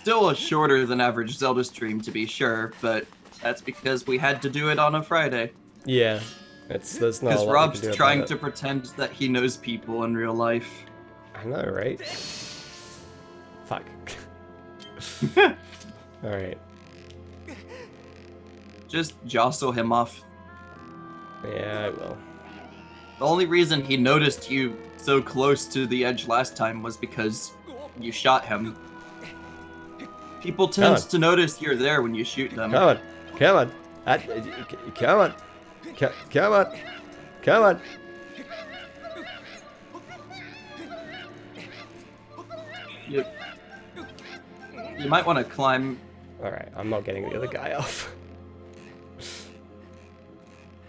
Still a shorter than average Zelda stream, to be sure, but that's because we had to do it on a Friday. Yeah. There's not a Because lot Rob's we can do trying about to pretend that he knows people in real life. it. I know, right? Fuck. Alright. Just jostle him off. Yeah, I will. The only reason he noticed you so close to the edge last time was because you shot him. People tend to notice you're there when you shoot them. Come on. Come on. Come on. Come on. Come on. You might want to climb. Alright, I'm not getting the other guy off.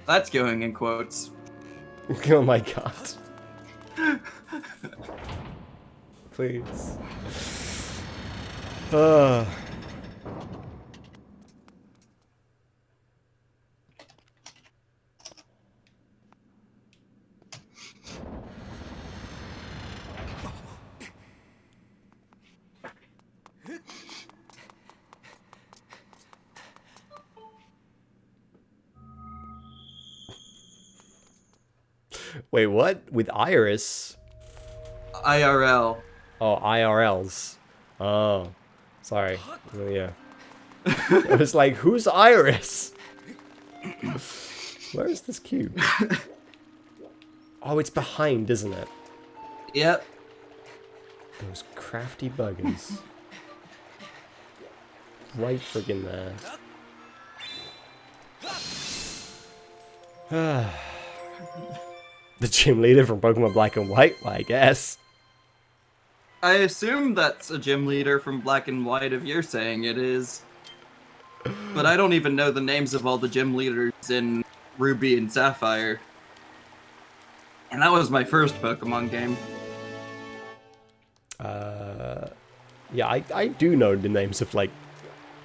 That's going in quotes. Oh my god. Please. Wait, what? With Iris? IRL. Oh, IRLs. Oh, sorry. Oh, yeah. I was like, who's Iris? Where is this cube? Oh, it's behind, isn't it? Yep. Those crafty buggers. Right friggin' there. The gym leader from Pokemon Black and White, well, I guess. I assume that's a gym leader from Black and White if you're saying it is. But I don't even know the names of all the gym leaders in Ruby and Sapphire. And that was my first Pokemon game. Yeah, I do know the names of, like,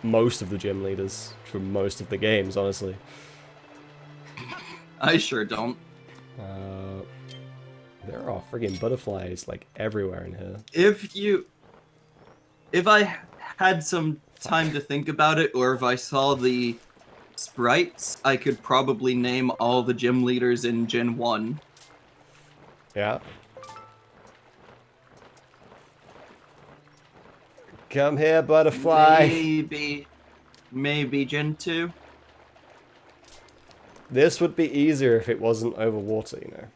most of the gym leaders from most of the games, honestly. I sure don't. There are friggin' butterflies, like, everywhere in here. If I had some time to think about it, or if I saw the sprites, I could probably name all the gym leaders in Gen 1. Yeah. Come here, butterfly. Maybe Gen 2? This would be easier if it wasn't over water, you know.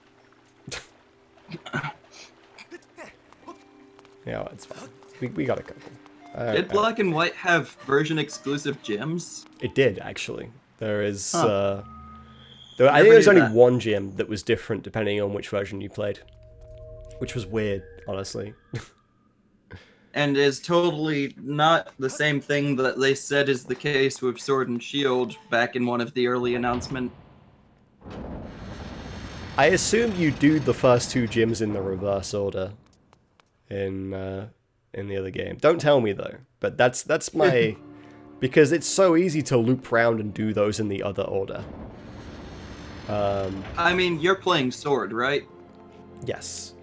Yeah, it's fine. We got a couple. Did Black and White have version-exclusive gyms? It did, actually. There is, Huh. I think there's knew only that. one gym that was different depending on which version you played. Which was weird, honestly. And is totally not the same thing that they said is the case with Sword and Shield back in one of the early announcements. I assume you do the first two gyms in the reverse order in the other game. Don't tell me though, but that's my because it's so easy to loop around and do those in the other order. I mean, you're playing Sword, right? Yes.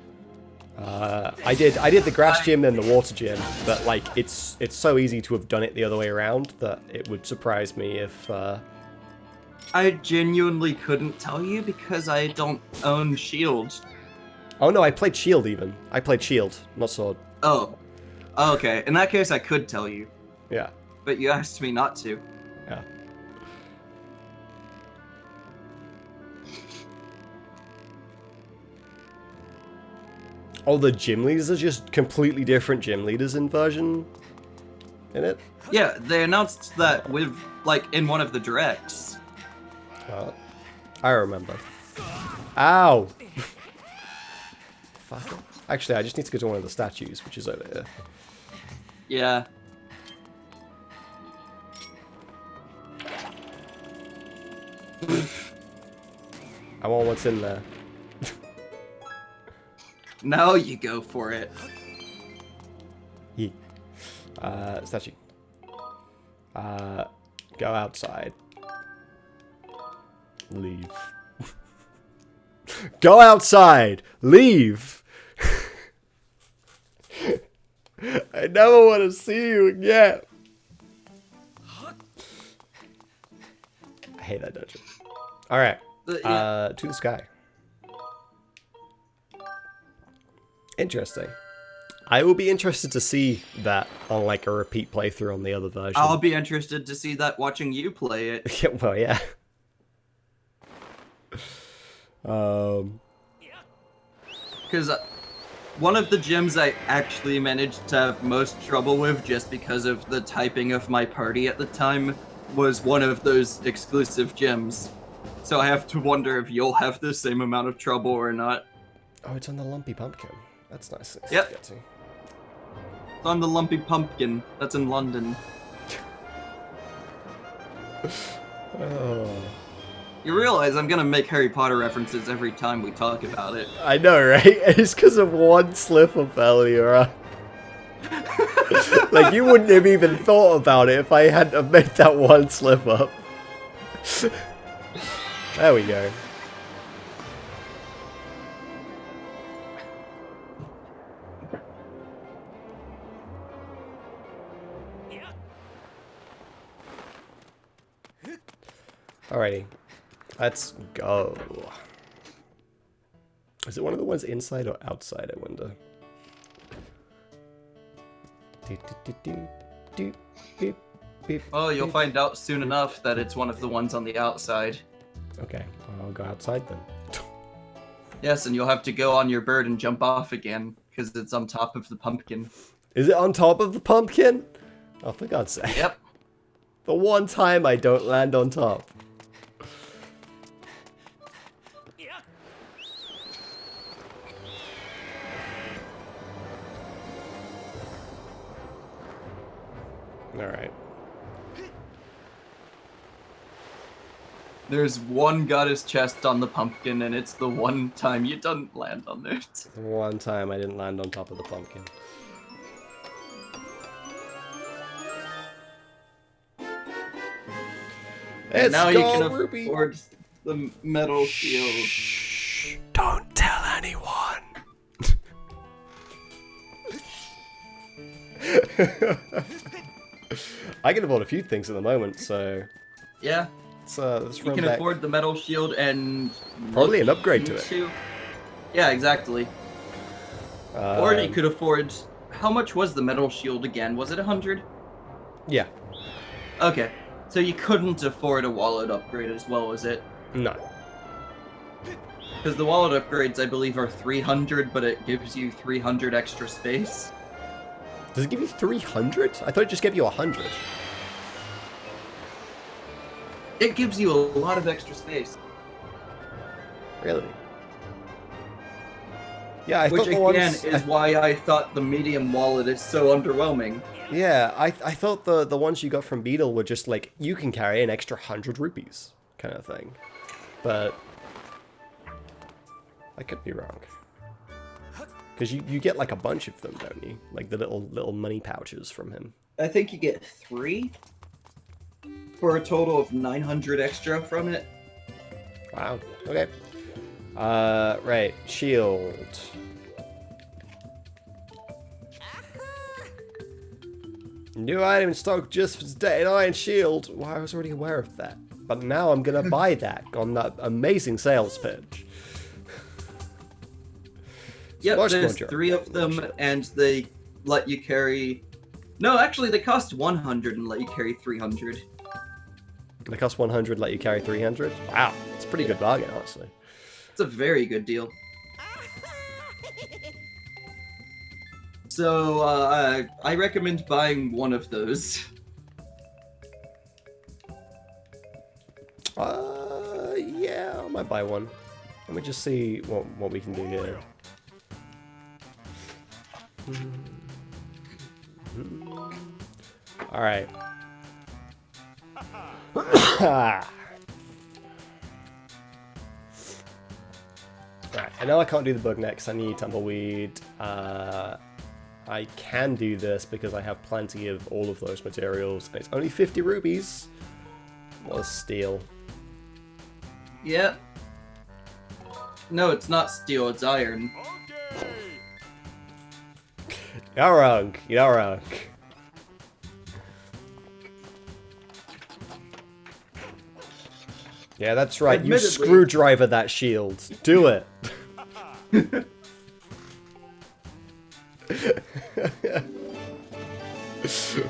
I did the grass gym and the water gym, but like it's so easy to have done it the other way around that it would surprise me if I genuinely couldn't tell you because I don't own Shield. Oh no, I played Shield even. I played Shield, not Sword. Oh. Okay. In that case, I could tell you. Yeah. But you asked me not to. Yeah. All the gym leaders are just completely different gym leaders in version in it? Yeah, they announced that with, like, in one of the directs. I remember. Ow! motherfucker. Actually, I just need to go to one of the statues, which is over here. Yeah. I want what's in there. Now you go for it. Yeet. Statue. Go outside. Leave. Go outside! Leave! I never want to see you again! I hate that dungeon. Alright. Yeah. To the sky. Interesting. I will be interested to see that on like a repeat playthrough on the other version. I'll be interested to see that watching you play it. Yeah, well, yeah. Because one of the gyms I actually managed to have most trouble with just because of the typing of my party at the time was one of those exclusive gyms. So I have to wonder if you'll have the same amount of trouble or not. Oh, it's on the Lumpy Pumpkin. That's nice. Yep. To get to. It's on the Lumpy Pumpkin. That's in London. Oh. You realize I'm gonna make Harry Potter references every time we talk about it. I know, right? It's because of one slip up earlier on. Like, you wouldn't have even thought about it if I hadn't have made that one slip up. There we go. Alrighty. Let's go. Is it one of the ones inside or outside, I wonder? Oh, you'll find out soon enough that it's one of the ones on the outside. Okay, I'll go outside then. Yes, and you'll have to go on your bird and jump off again, because it's on top of the pumpkin. Is it on top of the pumpkin? Oh, for God's sake. Yep. The one time I don't land on top. Alright. There's one goddess chest on the pumpkin, and it's the one time you don't land on it. The one time I didn't land on top of the pumpkin. And now you can Ruby. afford the metal shield. Shh, don't tell anyone. I can afford a few things at the moment, so Yeah. let's You run can back. afford the metal shield and Probably an look upgrade to it. into- Yeah, exactly. Or you could afford. How much was the metal shield again? Was it 100? Yeah. Okay, so you couldn't afford a wallet upgrade as well, is it? No. Because the wallet upgrades, I believe, are 300, but it gives you 300 extra space. Does it give you 300? I thought it just gave you 100. It gives you a lot of extra space. Really? Yeah, I Which thought the again ones... is why I thought the medium wallet is so underwhelming. Yeah, I thought the ones you got from Beetle were just like, you can carry an extra 100 rupees kind of thing. But I could be wrong. Because you get like a bunch of them, don't you? Like the little money pouches from him. I think you get 3 for a total of 900 extra from it. Wow. Okay. Right. Shield. New item in stock just for today, an iron shield. Well, I was already aware of that. But now I'm gonna buy that on that amazing sales pitch. Yep, Splash there's Mojo. 3 of them, and they let you carry... No, actually, they cost 100 and let you carry 300. They cost 100, let you carry 300. Wow, it's a pretty good bargain, honestly. It's a very good deal. So, I recommend buying one of those. Yeah, I might buy one. Let me just see what we can do here. Alright. Alright, I know I can't do the bug next. I need tumbleweed. I can do this because I have plenty of all of those materials. And it's only 50 rupees. What a steal. Yep. No, it's not steel, it's iron. You're wrong. You're wrong. Yeah, that's right. You Admittedly. screwdriver that shield. Do it.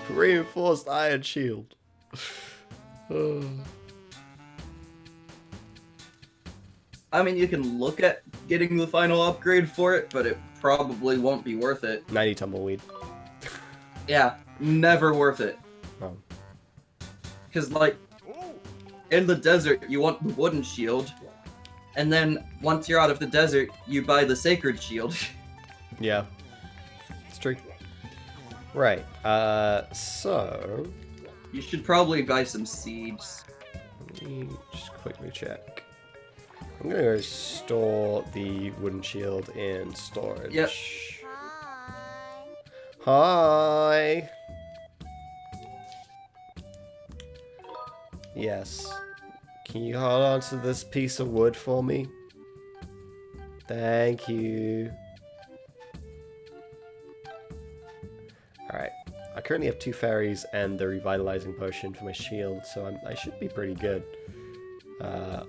Reinforced iron shield. I mean, you can look at getting the final upgrade for it, but it probably won't be worth it. 90 tumbleweed. Yeah, never worth it. Oh. Because, like, in the desert, you want the wooden shield, and then once you're out of the desert, you buy the sacred shield. Yeah. It's true. Right. So... You should probably buy some seeds. Let me just quickly check. I'm gonna go store the wooden shield in storage. Yep. Hi! Yes. Can you hold on to this piece of wood for me? Thank you. Alright. I currently have 2 fairies and the revitalizing potion for my shield, so I should be pretty good.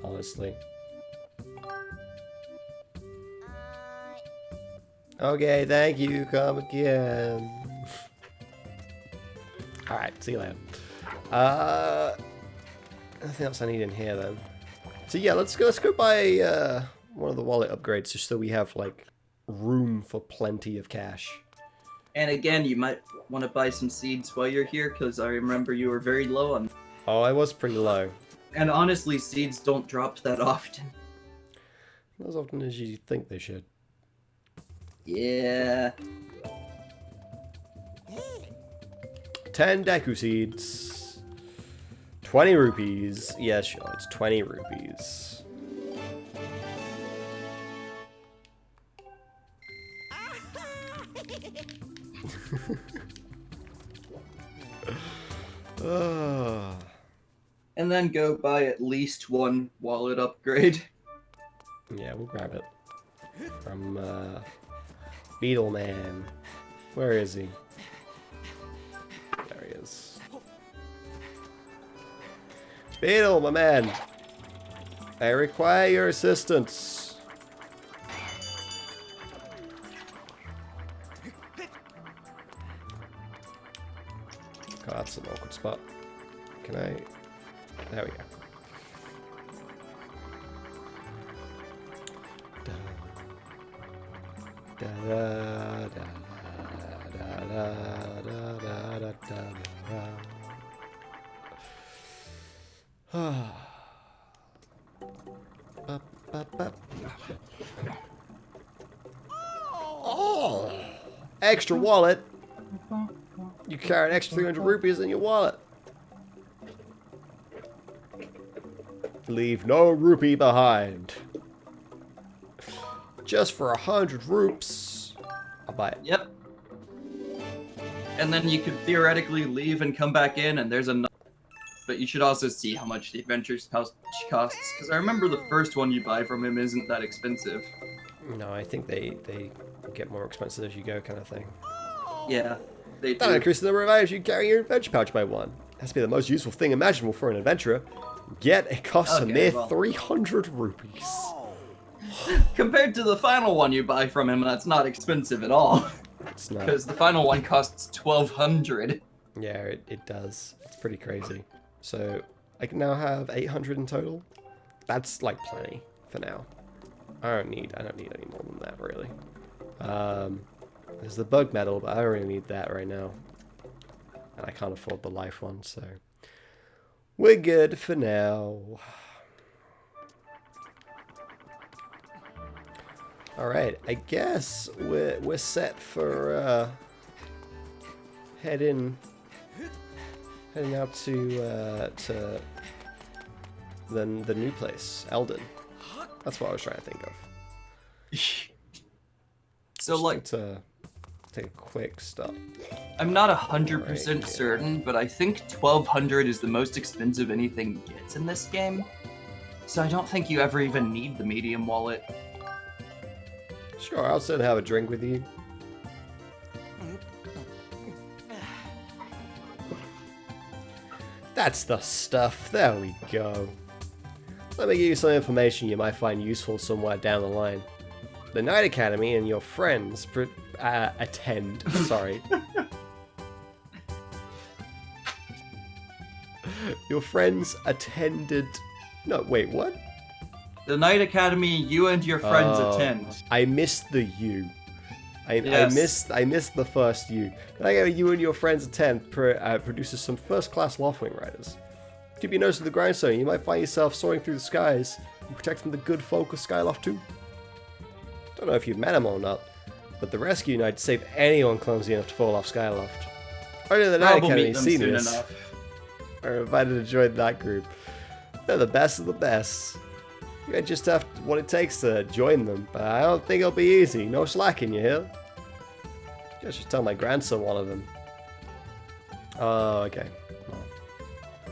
Honestly. Okay, thank you. Come again. Alright, see you later. Nothing else I need in here then. So yeah, let's go buy one of the wallet upgrades just so we have like room for plenty of cash. And again, you might want to buy some seeds while you're here, because I remember you were very low on. Oh, I was pretty low. And honestly, seeds don't drop that often. Not as often as you think they should. Yeah. 10 Deku seeds. 20 rupees. Yeah, sure, it's 20 rupees. And then go buy at least one wallet upgrade. Yeah, we'll grab it. From, Beetle Man. Where is he? There he is. Beetle, my man! I require your assistance. God, that's an awkward spot. Can I... There we go. Da da da da da da da da da. Oh! Extra wallet. You carry an extra 300 rupees in your wallet. Leave no rupee behind. Just for 100 rupees. I'll buy it. Yep. And then you could theoretically leave and come back in, and there's another. But you should also see how much the adventures pouch costs, because I remember the first one you buy from him isn't that expensive. No, I think they get more expensive as you go, kind of thing. Yeah, they That do. increases the number of items you can carry in your adventure pouch by 1. Has to be the most useful thing imaginable for an adventurer. Yet it costs a Okay, mere well. 300 rupees. Compared to the final one you buy from him, that's not expensive at all. It's not. Because the final one costs 1,200. Yeah, it does. It's pretty crazy. So I can now have 800 in total. That's like plenty for now. I don't need any more than that really. There's the bug medal, but I don't really need that right now. And I can't afford the life one, so we're good for now. Alright, I guess we're set for heading out to the new place, Eldon. That's what I was trying to think of. So Just like need to take a quick stop. I'm not 100% certain, but I think 1200 is the most expensive anything gets in this game. So I don't think you ever even need the medium wallet. Sure, I'll sit and have a drink with you. That's the stuff. There we go. Let me give you some information you might find useful somewhere down the line. The Night Academy and your friends attend. Sorry. Your friends attended... No, wait, what? The Night Academy, you and your friends attend. I missed the you. Yes. I missed the first you. The Night Academy, you and your friends attend produces some first-class Loftwing riders. Keep your nose to the grindstone. You might find yourself soaring through the skies and protecting the good folk of Skyloft too. Don't know if you've met them or not, but the rescue unit saved anyone clumsy enough to fall off Skyloft. Only the Night Academy seniors are invited to join that group. They're the best of the best. You might just have what it takes to join them, but I don't think it'll be easy. No slacking, you hear? I should tell my grandson one of them. Oh, okay.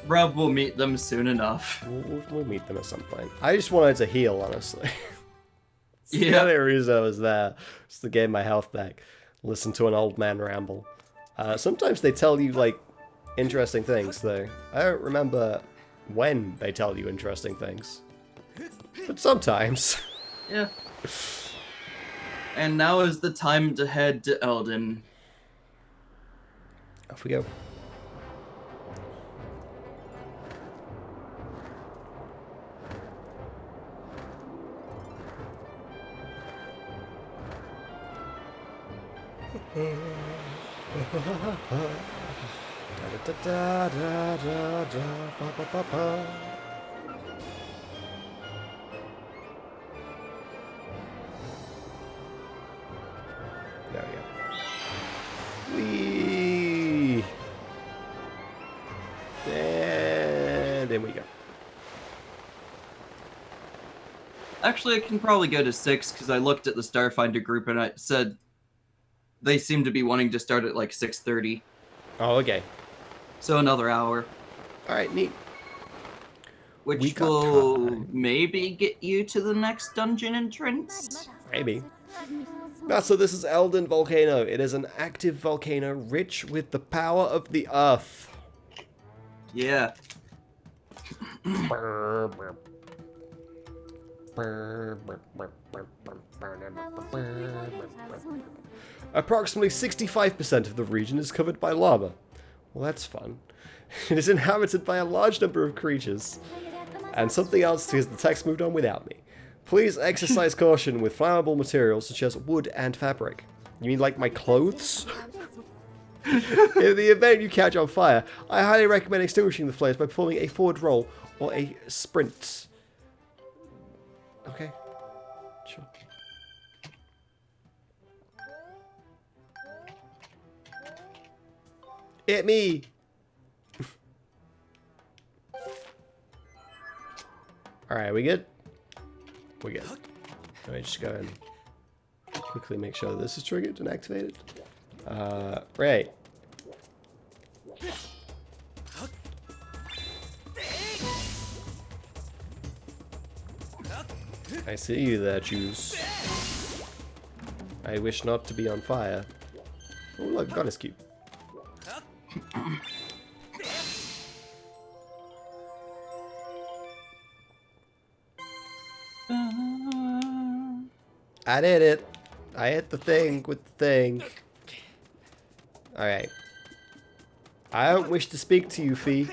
Rob will meet them soon enough. We'll meet them at some point. I just wanted to heal, honestly. Yeah. The only reason I was there was to gain my health back. Listen to an old man ramble. Sometimes they tell you, like, interesting things, though. I don't remember when they tell you interesting things. But sometimes. Yeah. And now is the time to head to Eldon. Off we go. There we go. Whee! And in we go. Actually, I can probably go to 6 because I looked at the Starfinder group and I said they seem to be wanting to start at like 6:30. Oh, okay. So another hour. Alright, neat. Which will maybe get you to the next dungeon entrance? Maybe. So this is Eldon Volcano. It is an active volcano rich with the power of the earth. Yeah. Approximately 65% of the region is covered by lava. Well, that's fun. It is inhabited by a large number of creatures. And something else because the text moved on without me. Please exercise caution with flammable materials such as wood and fabric. You mean like my clothes? In the event you catch on fire, I highly recommend extinguishing the flames by performing a forward roll or a sprint. Okay. Sure. Hit me! Alright, we good? We're good. Let me just go and quickly make sure this is triggered and activated. Right. I see you there, Juice. I wish not to be on fire. Oh, look, goddess cube. I did it. I hit the thing with the thing. Alright. I don't wish to speak to you, Fee.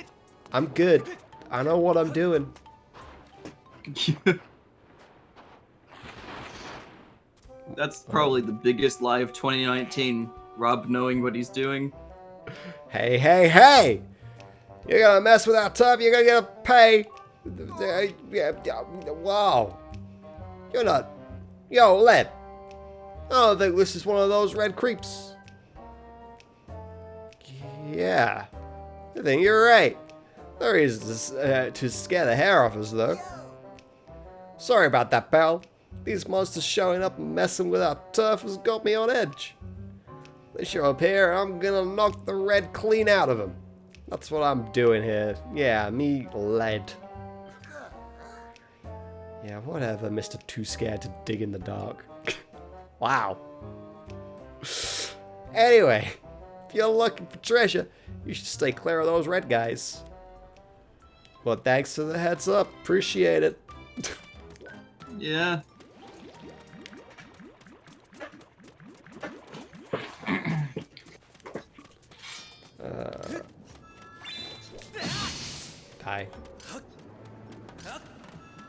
I'm good. I know what I'm doing. That's probably the biggest lie of 2019. Rob knowing what he's doing. Hey, hey, hey! You're gonna mess with our stuff, you're gonna get pay. Wow. You're not. Yo, Led. Oh, I think this is one of those red creeps. Yeah, I think you're right. There is to scare the hair off us, though. Sorry about that, pal. These monsters showing up and messing with our turf has got me on edge. They show up here, I'm gonna knock the red clean out of them. That's what I'm doing here. Yeah, me lead. Yeah, whatever, Mr. Too Scared to Dig in the Dark. Wow. Anyway, if you're looking for treasure, you should stay clear of those red guys. Well, thanks for the heads up. Appreciate it. Yeah. Die.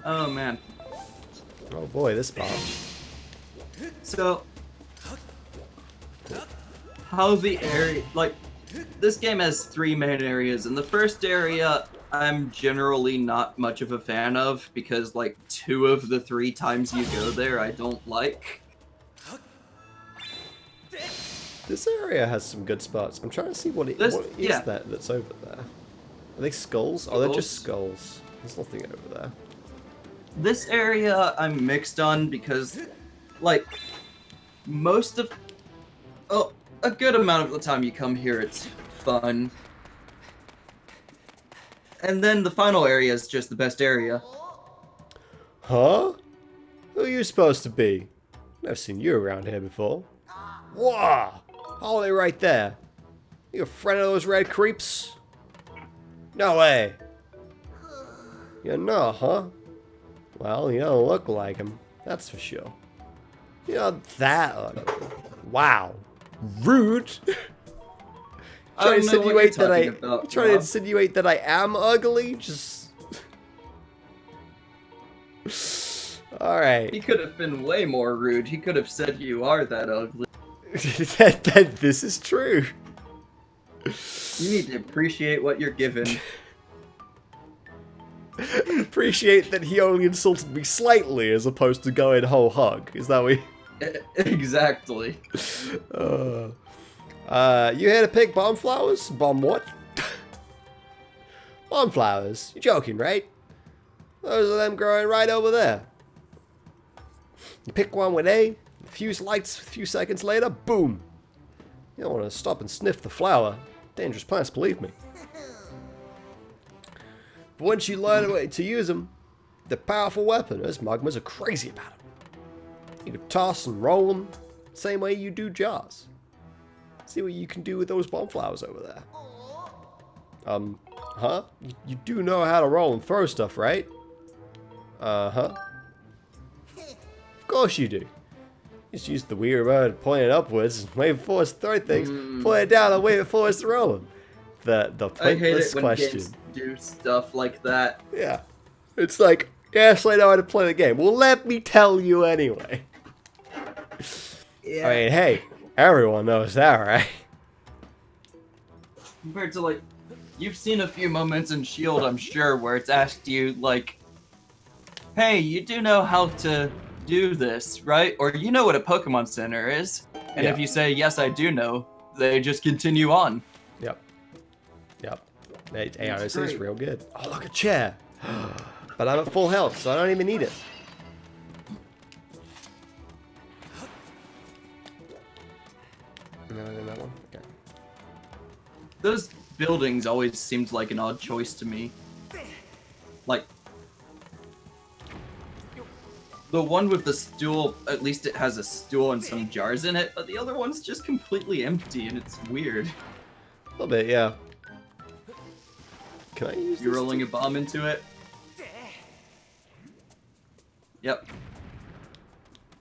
Oh man. Oh boy, this bomb. So, how the area, like, this game has 3 main areas, and the first area I'm generally not much of a fan of, because, like, 2 of the 3 times you go there I don't like. This area has some good spots. I'm trying to see what is that that's over there. Are they skulls? Oh, they're just skulls. There's nothing over there. This area I'm mixed on because, like, most of... Oh, a good amount of the time you come here, it's fun. And then the final area is just the best area. Huh? Who are you supposed to be? Never seen you around here before. Whoa! Hold it right there. You a friend of those red creeps? No way. You're not, huh? Well, you don't look like him. That's for sure. You're not that ugly. Wow. Rude. Trying to insinuate that I am ugly? Just... Alright. He could have been way more rude. He could have said you are that ugly. This is true. You need to appreciate what you're given. Appreciate that he only insulted me slightly as opposed to going whole hug. Is that what Exactly. you here to pick bomb flowers? Bomb what? Bomb flowers? You're joking, right? Those are them growing right over there. You pick one with A, fuse lights, a few seconds later, boom. You don't want to stop and sniff the flower. Dangerous plants, believe me. But once you learn a way to use them, they're a powerful weapon. Those magmas are crazy about them. You can toss and roll them, same way you do jars. See what you can do with those bomb flowers over there. Huh? You do know how to roll and throw stuff, right? Uh-huh. Of course you do. Just use the weird mode pointing upwards and wait for us to throw things, point it down and wait for us to roll them. The pointless question. Games do stuff like that. Yeah. It's like, yes, I know how to play the game. Well, let me tell you anyway. Yeah. I mean, hey, everyone knows that, right? Compared to, like, you've seen a few moments in S.H.I.E.L.D., I'm sure, where it's asked you, like, hey, you do know how to do this, right? Or you know what a Pokemon Center is. And if you say, yes, I do know, they just continue on. Yep. Hey, honestly, it's real good. Oh, look, a chair. But I'm at full health, so I don't even need it. No, that one? Okay. Those buildings always seemed like an odd choice to me. Like, the one with the stool, at least it has a stool and some jars in it, but the other one's just completely empty and it's weird. A little bit, yeah. Can I use You rolling a bomb into it? Yep.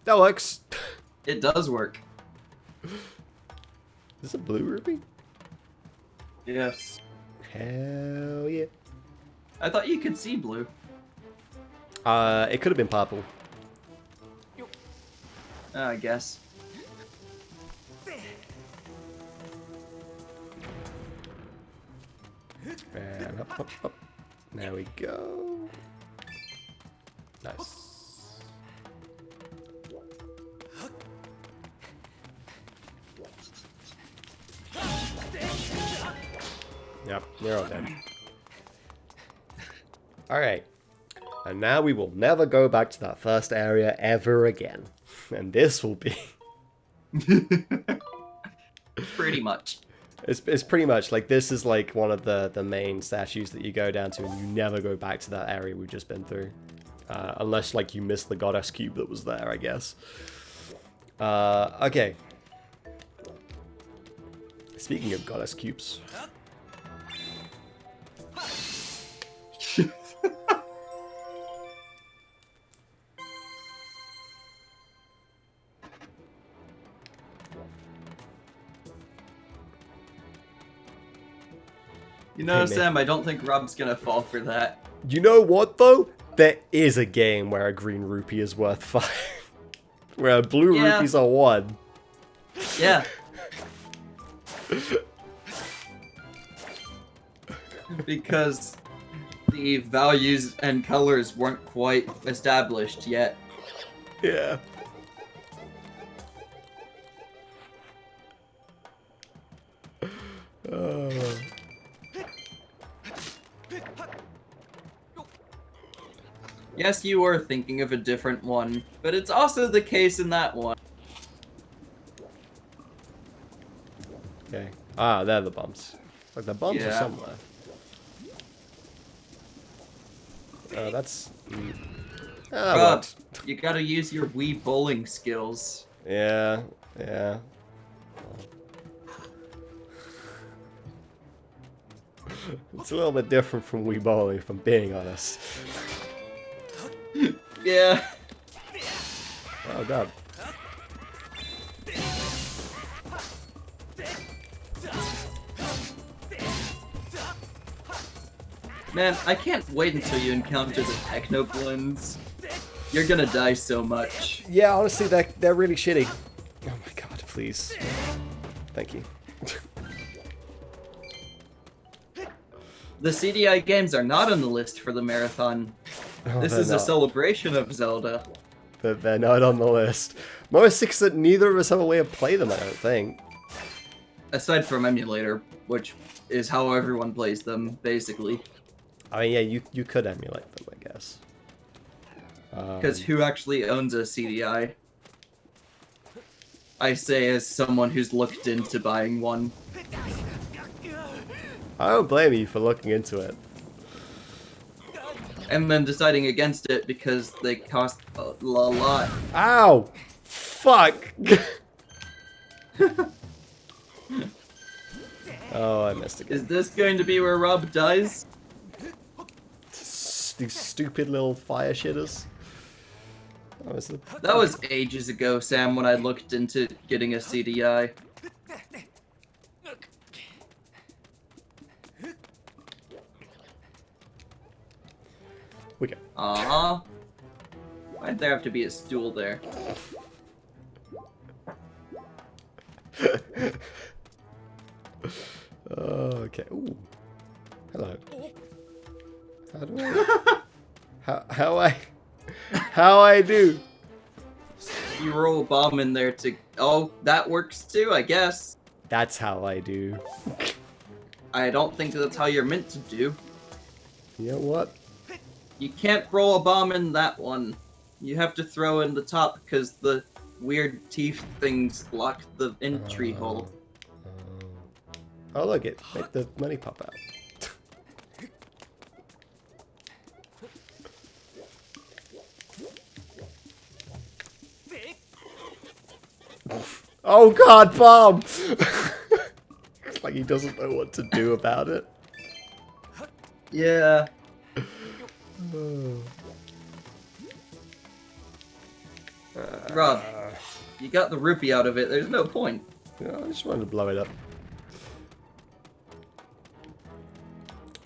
That works. It does work. Is this a blue ruby? Yes. Hell yeah. I thought you could see blue. It could have been purple. I guess. And up. There we go. Nice. Yep, you're all dead. Alright. And now we will never go back to that first area ever again. And this will be... Pretty much. It's pretty much like this is like one of the main statues that you go down to and you never go back to that area we've just been through. Unless like you missed the goddess cube that was there, I guess. Okay. Speaking of goddess cubes. You know, Sam, I don't think Rob's gonna fall for that. You know what, though? There is a game where a green rupee is worth 5. Where blue rupees are 1. Yeah. Because the values and colors weren't quite established yet. Yeah. Yes, you were thinking of a different one, but it's also the case in that one. Okay. Ah, they're the bumps. Like the bumps are Yeah. somewhere. That's... Rob, what? you gotta use your Wii bowling skills. Yeah, yeah. It's a little bit different from Wii Bowling, if I'm being honest. Yeah. Oh god. Man, I can't wait until you encounter the Techno Blends. You're gonna die so much. Yeah, honestly, they're really shitty. Oh my god, please. Thank you. The CDI games are not on the list for the marathon. Oh, This they're is a not. celebration of Zelda. They're not on the list. Mostly because neither of us have a way to play them, I don't think. Aside from emulator, which is how everyone plays them, basically. I mean, yeah, you could emulate them, I guess. Because who actually owns a CDI? I say as someone who's looked into buying one. I don't blame you for looking into it. And then deciding against it because they cost a lot. Ow! Fuck! Oh, I missed again. Is this going to be where Rob dies? These stupid little fire shitters. Oh, is it? That was ages ago, Sam, when I looked into getting a CDI. We go. Aww. Why'd there have to be a stool there? Okay. Ooh. Hello. How do I? How I do? You roll a bomb in there to... Oh, that works too, I guess. That's how I do. I don't think that's how you're meant to do. You know what? You can't roll a bomb in that one. You have to throw in the top because the weird teeth things block the entry hole. Oh look, it made the money pop out. Oh god, bomb! Like he doesn't know what to do about it. Yeah. Rob, you got the rupee out of it. There's no point. Yeah, I just wanted to blow it up.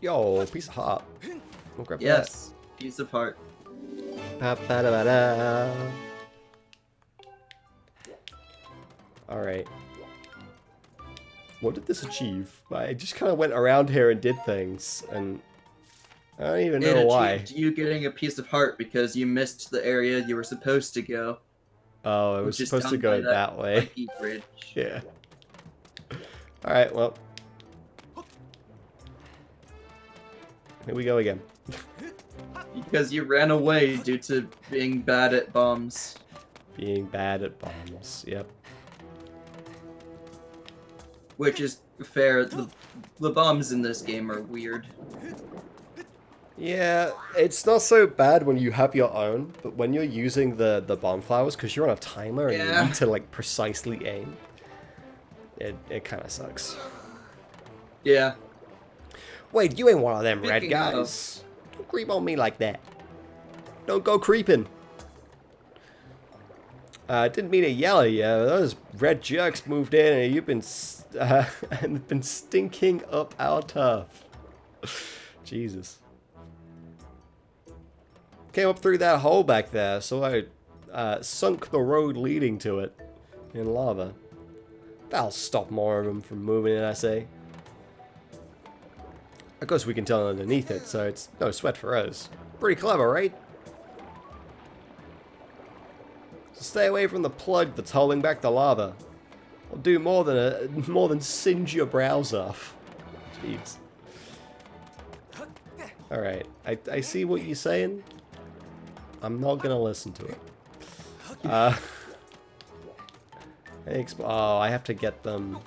Yo, piece of heart. We'll grab Yes. Piece of heart. that. Alright. What did this achieve? I just kind of went around here and did things, and I don't even know why. It achieved you getting a piece of heart because you missed the area you were supposed to go. Oh, I was which is supposed to down go by that way. spiky bridge. Yeah. Alright, well. Here we go again. Because you ran away due to being bad at bombs. Being bad at bombs. Yep. Which is fair. The bombs in this game are weird. Yeah, it's not so bad when you have your own, but when you're using the bomb flowers, because you're on a timer and you need to like precisely aim, it kind of sucks. Yeah. Wait, you ain't one of them red Speaking guys. Don't creep on me like that. Don't go creeping. Didn't mean to yell at you. Those red jerks moved in and you've been and been stinking up our turf. Jesus. Came up through that hole back there, so I sunk the road leading to it in lava. That'll stop more of them from moving in, I say. Of course we can tell underneath it, so it's no sweat for us. Pretty clever, right? So stay away from the plug that's holding back the lava. It'll do more than singe your brows off. Jeez. Alright, I see what you're saying. I'm not gonna listen to it. I have to get them.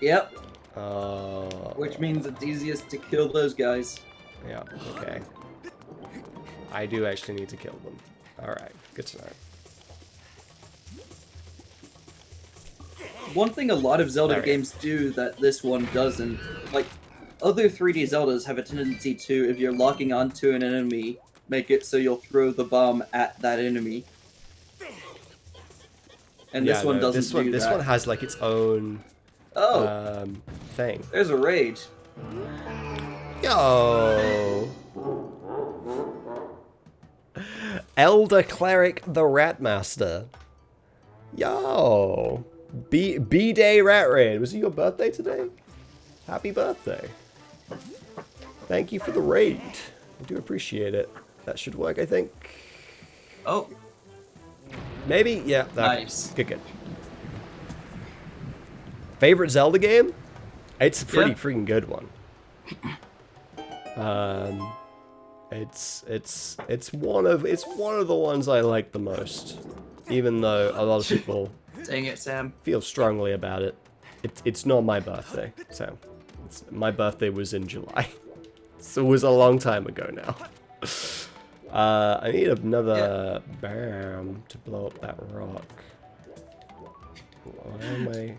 Yep. Oh. Which means it's easiest to kill those guys. Yeah, okay. I do actually need to kill them. Alright, good to know. One thing a lot of Zelda games do that this one doesn't, like, other 3D Zeldas have a tendency to, if you're locking onto an enemy, make it so you'll throw the bomb at that enemy. And this one doesn't do that. This one has like its own thing. There's a raid. Yo! Elder Cleric the Ratmaster. Yo! B-Day Rat Raid. Was it your birthday today? Happy birthday. Thank you for the raid. I do appreciate it. That should work, I think. Oh. Maybe? Yeah. Nice. Good. Favorite Zelda game? It's a pretty freaking good one. It's one of the ones I like the most. Even though a lot of people dang it, Sam. Feel strongly about it. It's not my birthday, so my birthday was in July. So it was a long time ago now. I need another bam to blow up that rock. Where am I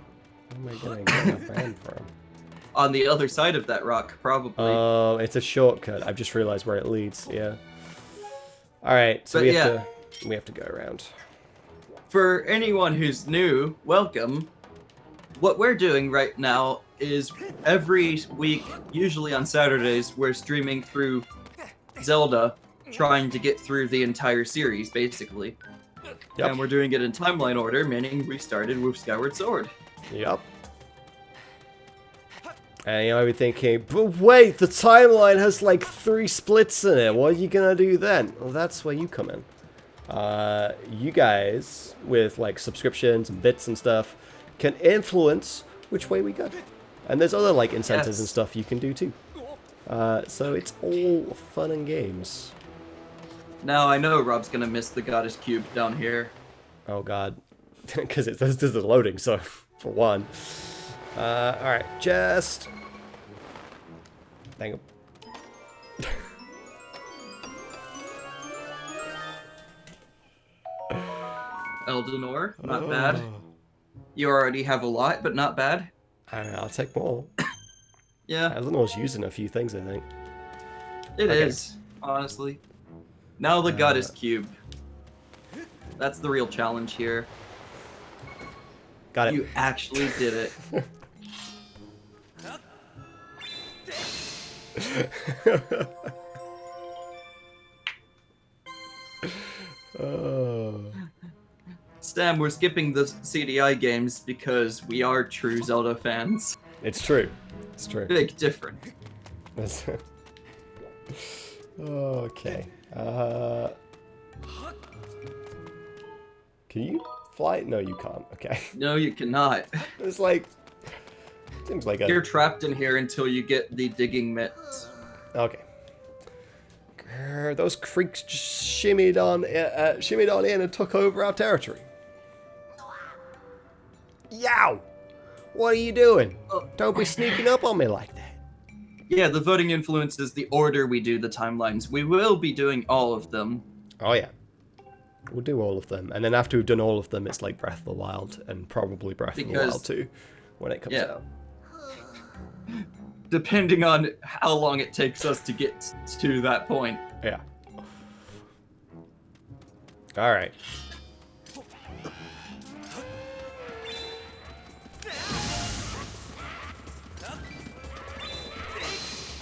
gonna get a bam from? On the other side of that rock, probably. Oh, it's a shortcut. I've just realized where it leads. Yeah. All right, so we have to go around. For anyone who's new, welcome. What we're doing right now is every week, usually on Saturdays, we're streaming through Zelda, trying to get through the entire series, basically. Yep. And we're doing it in timeline order, meaning we started with Skyward Sword. Yep. And you might be thinking, but wait, the timeline has like 3 splits in it. What are you gonna do then? Well, that's where you come in. You guys, with like subscriptions and bits and stuff, can influence which way we go. And there's other like incentives and stuff you can do too. So it's all fun and games. Now I know Rob's gonna miss the Goddess Cube down here. Oh god. Because this is loading, so for one. Alright, just... Hang on. Eldenor, not bad. You already have a lot, but not bad. I'll take more. Yeah. Eldenor's using a few things, I think. It is, honestly. Now the Goddess Cube. That's the real challenge here. Got it. You actually did it. Stam, we're skipping the CDI games because we are true Zelda fans. It's true. It's true. Big difference. Okay. Can you fly? No, you can't. Okay. No, you cannot. It's like... Seems like You're trapped in here until you get the digging mitts. Okay. Those creeks just shimmied on in and took over our territory. Yow! What are you doing? Don't be sneaking up on me like that. Yeah, the voting influences the order we do the timelines. We will be doing all of them. Oh yeah. We'll do all of them. And then after we've done all of them, it's like Breath of the Wild and probably Breath of the Wild 2 when it comes out. Depending on how long it takes us to get to that point. Yeah. Alright.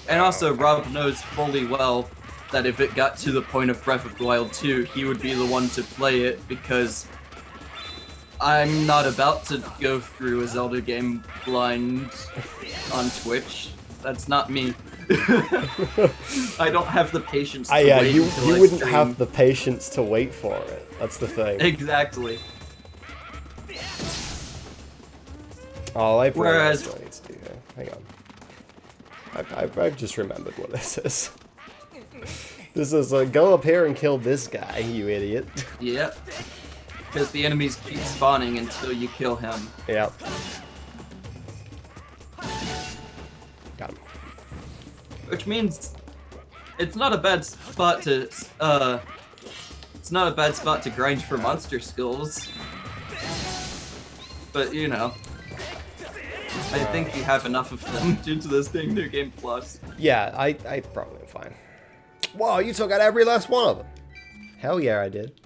And also, Rob knows fully well that if it got to the point of Breath of the Wild 2, he would be the one to play it, because I'm not about to go through a Zelda game blind on Twitch. That's not me. I don't have the patience to wait you until I wouldn't stream. have the patience to wait for it. That's the thing. Exactly. Oh, I've Whereas- realized what I need to do here. Hang on. I've just remembered what this is. This is go up here and kill this guy, you idiot. Yep. Because the enemies keep spawning until you kill him. Yep. Got him. Which means it's not a bad spot to grind for monster skills. But you know, I think you have enough of them due to this being New Game Plus. Yeah, I probably am fine. Wow, you took out every last one of them. Hell yeah, I did.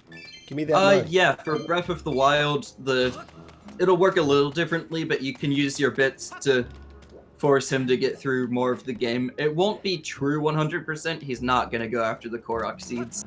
Give me that money. Yeah, for Breath of the Wild, it'll work a little differently, but you can use your bits to force him to get through more of the game. It won't be true 100%. He's not gonna go after the Korok seeds.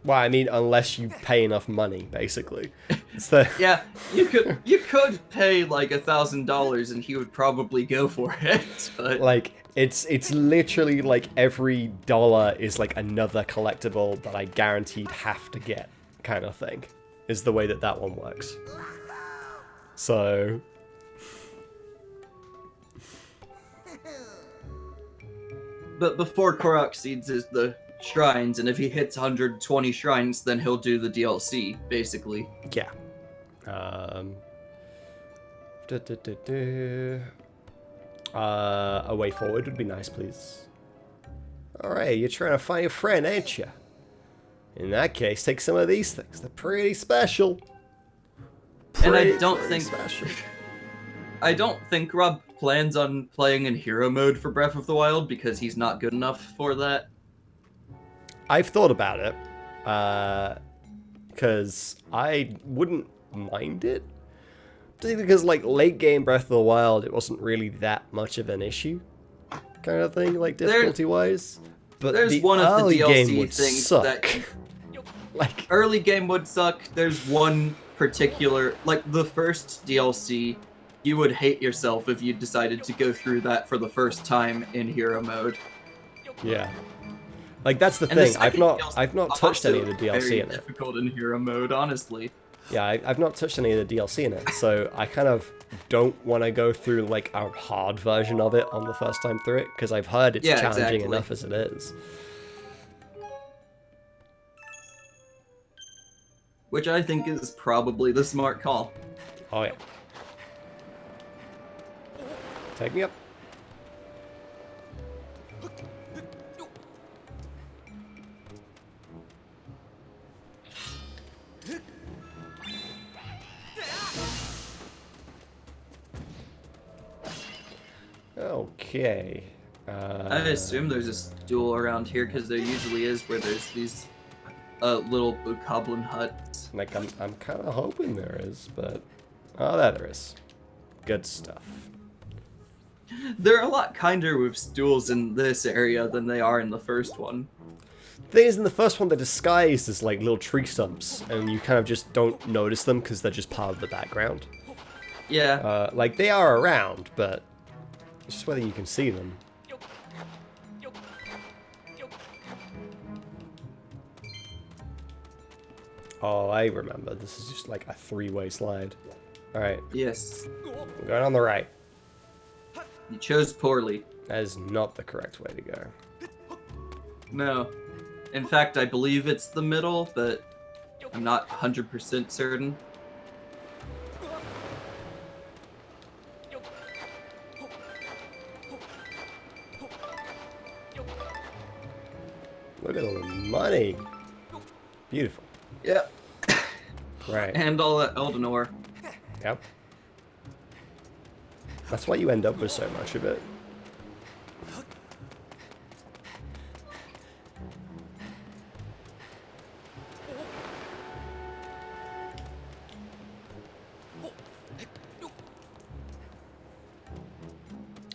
Well, I mean, unless you pay enough money, basically. So Yeah, you could pay like $1,000 and he would probably go for it. But like it's literally like every dollar is like another collectible that I guaranteed have to get, kind of thing, is the way that one works. So but before Korok seeds is the shrines, and if he hits 120 shrines, then he'll do the DLC, basically. yeah. A way forward would be nice, please. Alright, you're trying to find a friend, ain't you? In that case, take some of these things. They're pretty special. And I Pretty don't think special. I don't think Rob plans on playing in hero mode for Breath of the Wild because he's not good enough for that. I've thought about it, because I wouldn't mind it. Particularly because, like, late game Breath of the Wild, it wasn't really that much of an issue, kind of thing, like, difficulty-wise. But There's the one of the early game DLC would things suck. that Like, early game would suck. There's one particular, like the first DLC, you would hate yourself if you decided to go through that for the first time in hero mode. yeah. Like, that's the And the thing. I've second not DLC touched any of also the DLC very in it. difficult in hero mode, honestly. Yeah, I've not touched any of the DLC in it, so I kind of don't want to go through, like, a hard version of it on the first time through it, because I've heard it's Yeah, challenging exactly. enough as it is. Which I think is probably the smart call. Oh, yeah. Take me up. Okay. I assume there's a stool around here because there usually is, where there's these little bokoblin huts. Like, I'm kind of hoping there is, but... Oh, there is. Good stuff. They're a lot kinder with stools in this area than they are in the first one. Thing is, in the first one, they're disguised as, like, little tree stumps, and you kind of just don't notice them because they're just part of the background. Yeah. Like, they are around, but it's just whether you can see them. Oh, I remember. This is just like a three-way slide. Alright, Yes. I'm going on the right. You chose poorly. That is not the correct way to go. No. In fact, I believe it's the middle, but I'm not 100% certain. Look at all the money. Beautiful. Yep. Right. And all that Elden ore. Yep. That's why you end up with so much of it.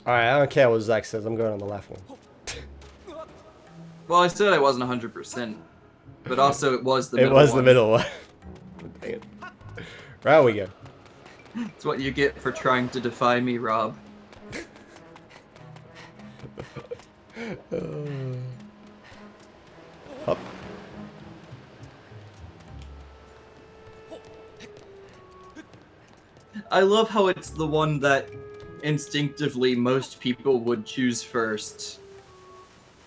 Alright, I don't care what Zach says, I'm going on the left one. Well, I said I wasn't 100%, but also it was the It middle was one. the middle one. Dang it. Right we go. It's what you get for trying to defy me, Rob. Up. I love how it's the one that instinctively most people would choose first.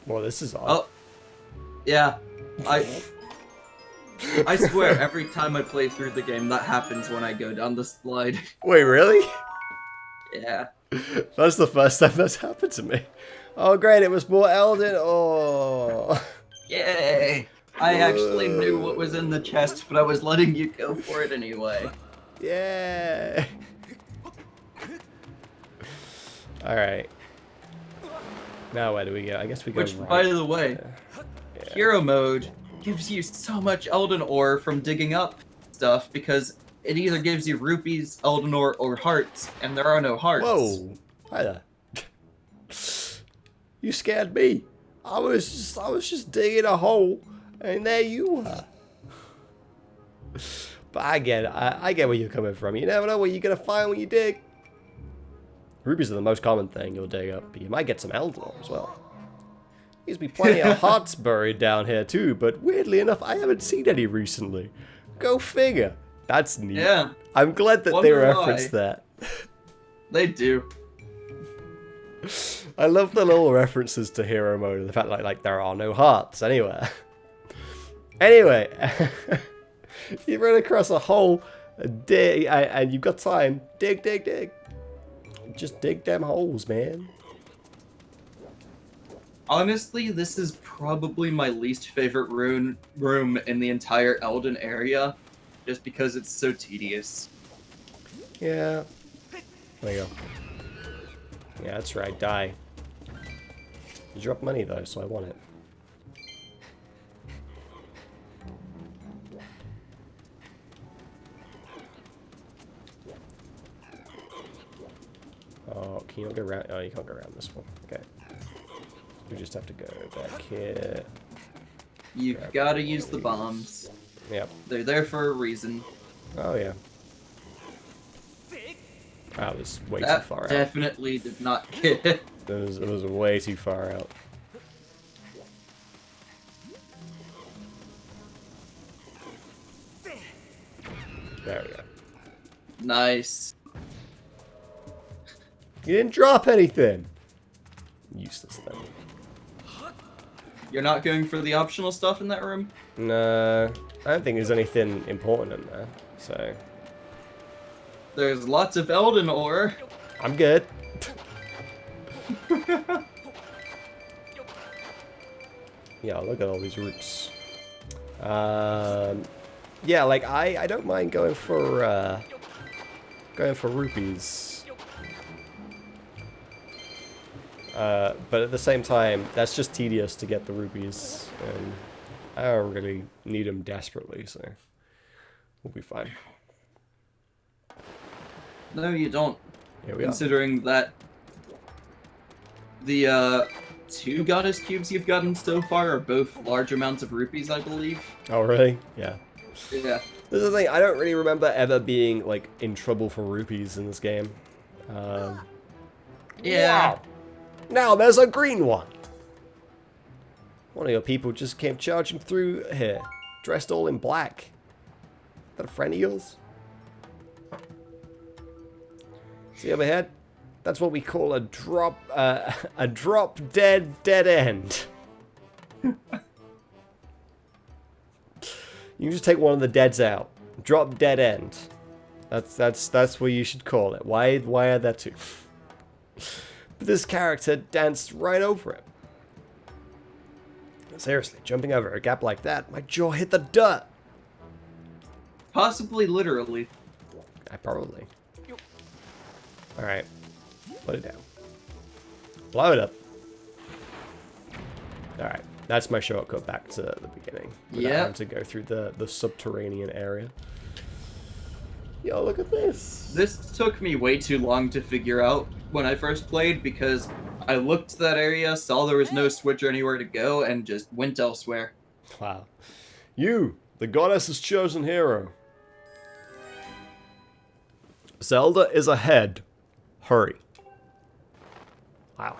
Well, this is odd. Oh, yeah. I swear, every time I play through the game, that happens when I go down the slide. Wait, really? Yeah. That's the first time that's happened to me. Oh, great, it was more Elden. Oh. Yay! I actually knew what was in the chest, but I was letting you go for it anyway. Yeah. Alright. Now where do we go? I guess we go Which, right. by the way, Yeah. Hero Mode gives you so much Elden ore from digging up stuff because it either gives you rupees, Elden ore, or hearts, and there are no hearts. Whoa. Hi there. You scared me. I was just digging a hole, and there you were. But I get it. I get where you're coming from. You never know what you're gonna find when you dig. Rubies are the most common thing you'll dig up, but you might get some Elden ore as well. There's be plenty of hearts buried down here too, but weirdly enough, I haven't seen any recently. Go figure. That's neat. Yeah. I'm glad that they Wonder referenced why. that. They do. I love the little references to hero mode and the fact that like there are no hearts anywhere. Anyway, you run across a hole, dig, and you've got time. Dig, dig, dig. Just dig them holes, man. Honestly, this is probably my least favorite room in the entire Elden area, just because it's so tedious. Yeah. There you go. Yeah, that's right. Die. You drop money though, so I want it. Oh, can you not go around? Oh, you can't go around this one. Okay. You just have to go back here. You've got to use the bombs. Yep. They're there for a reason. Oh, yeah. That was way too That far out. definitely did not get it. It was way too far out. There we go. Nice. You didn't drop anything! Useless thing. You're not going for the optional stuff in that room? No, I don't think there's anything important in there, so... There's lots of Elden ore. I'm good. Yeah, look at all these roots. Yeah, like, I don't mind going for rupees. But at the same time, that's just tedious to get the rupees, and I don't really need them desperately, so we'll be fine. No, you don't. Here we are. Considering that the 2 goddess cubes you've gotten so far are both large amounts of rupees, I believe. Oh, really? Yeah. Yeah. This is the thing, I don't really remember ever being, like, in trouble for rupees in this game. Yeah. Wow. Now there's a green one! One of your people just came charging through here, dressed all in black. Is that a friend of yours? See over here? That's what we call a drop dead end. You just take one of the deads out. Drop dead end. That's what you should call it. Why are there two? But this character danced right over it. Seriously, jumping over a gap like that, my jaw hit the dirt. Possibly literally. Probably. Alright. Put it down. Blow it up. Alright. That's my shortcut back to the beginning. Without having to go through the subterranean area. Yo, look at this. This took me way too long to figure out when I first played because I looked to that area, saw there was no switch or anywhere to go, and just went elsewhere. Wow. You, the goddess's chosen hero. Zelda is ahead. Hurry. Wow.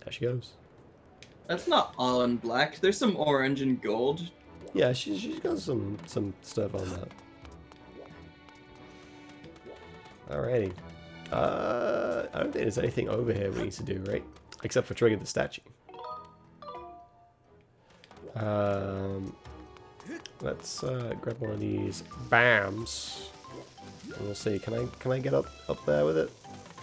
There she goes. That's not all in black. There's some orange and gold. Yeah, she's got some stuff on that. Alrighty. I don't think there's anything over here we need to do, right? Except for trigger the statue. Let's grab one of these BAMs. And we'll see. Can I get up there with it?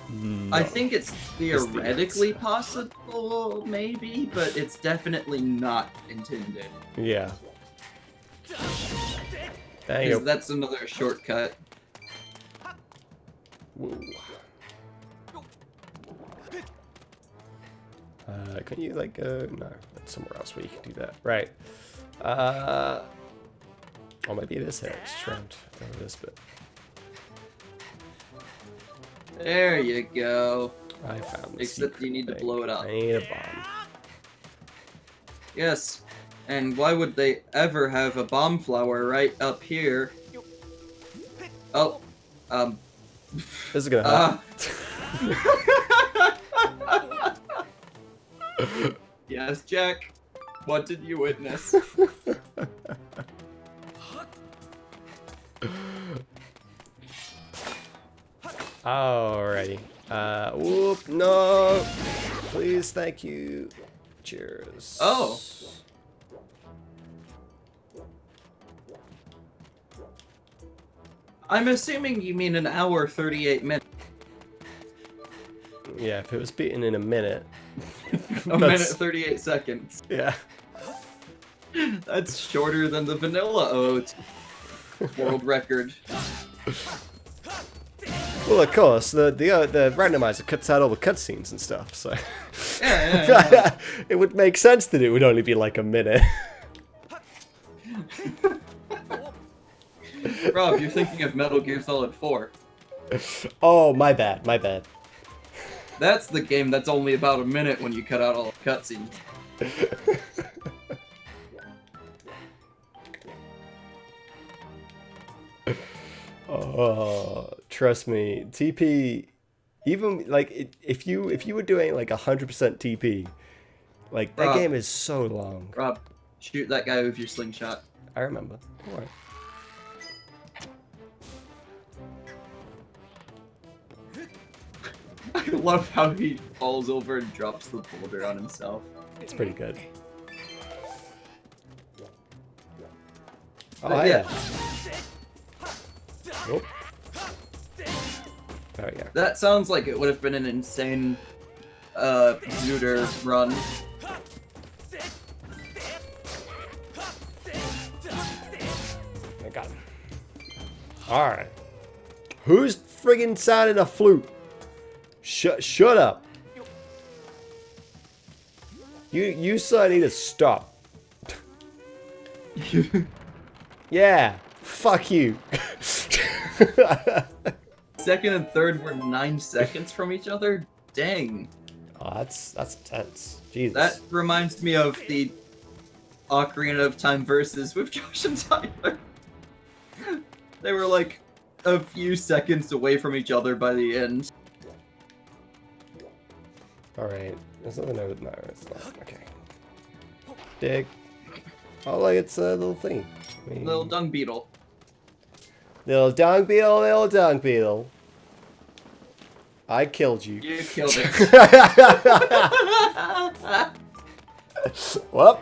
No. I think it's theoretically possible, maybe, but it's definitely not intended. Yeah. There you go. That's another shortcut. Whoa. Can you like no, that's somewhere else where you can do that. Right. Oh, maybe it is here. It's trimmed over this bit. There you go. I found the Except you need to blow it up. I need a bomb. Yes. And why would they ever have a bomb flower right up here? Oh. This is gonna hurt. Yes, Jack. What did you witness? Alrighty. Whoop, no! Please, thank you. Cheers. Oh. I'm assuming you mean an hour 38 minutes. Yeah, if it was beaten in a minute. A minute 38 seconds. Yeah. That's shorter than the vanilla oat world record. Well, of course, the randomizer cuts out all the cutscenes and stuff, so Yeah. it would make sense that it would only be like a minute. Rob, you're thinking of Metal Gear Solid 4. Oh, my bad, my bad. That's the game that's only about a minute when you cut out all the cutscenes. Oh, trust me, TP. Even like if you were doing like 100% TP, like that game is so long. Rob, shoot that guy with your slingshot. I remember. Don't worry. I love how he falls over and drops the boulder on himself. It's pretty good. Oh, But yeah. Nope. Oh, yeah. That sounds like it would have been an insane Zooter run. I got him. Alright. Who's friggin' sounding a flute? Shut up. You sir need to stop. Yeah. Fuck you. Second and third were 9 seconds from each other? Dang. Oh, that's intense. Jesus. That reminds me of the Ocarina of Time versus with Josh and Tyler. They were like a few seconds away from each other by the end. Alright. There's nothing over. No, it's not. Okay. Dig. Oh, like it's a little thing. I mean, Little dung beetle. Little dung beetle, little dung beetle. I killed you. You killed it. Well.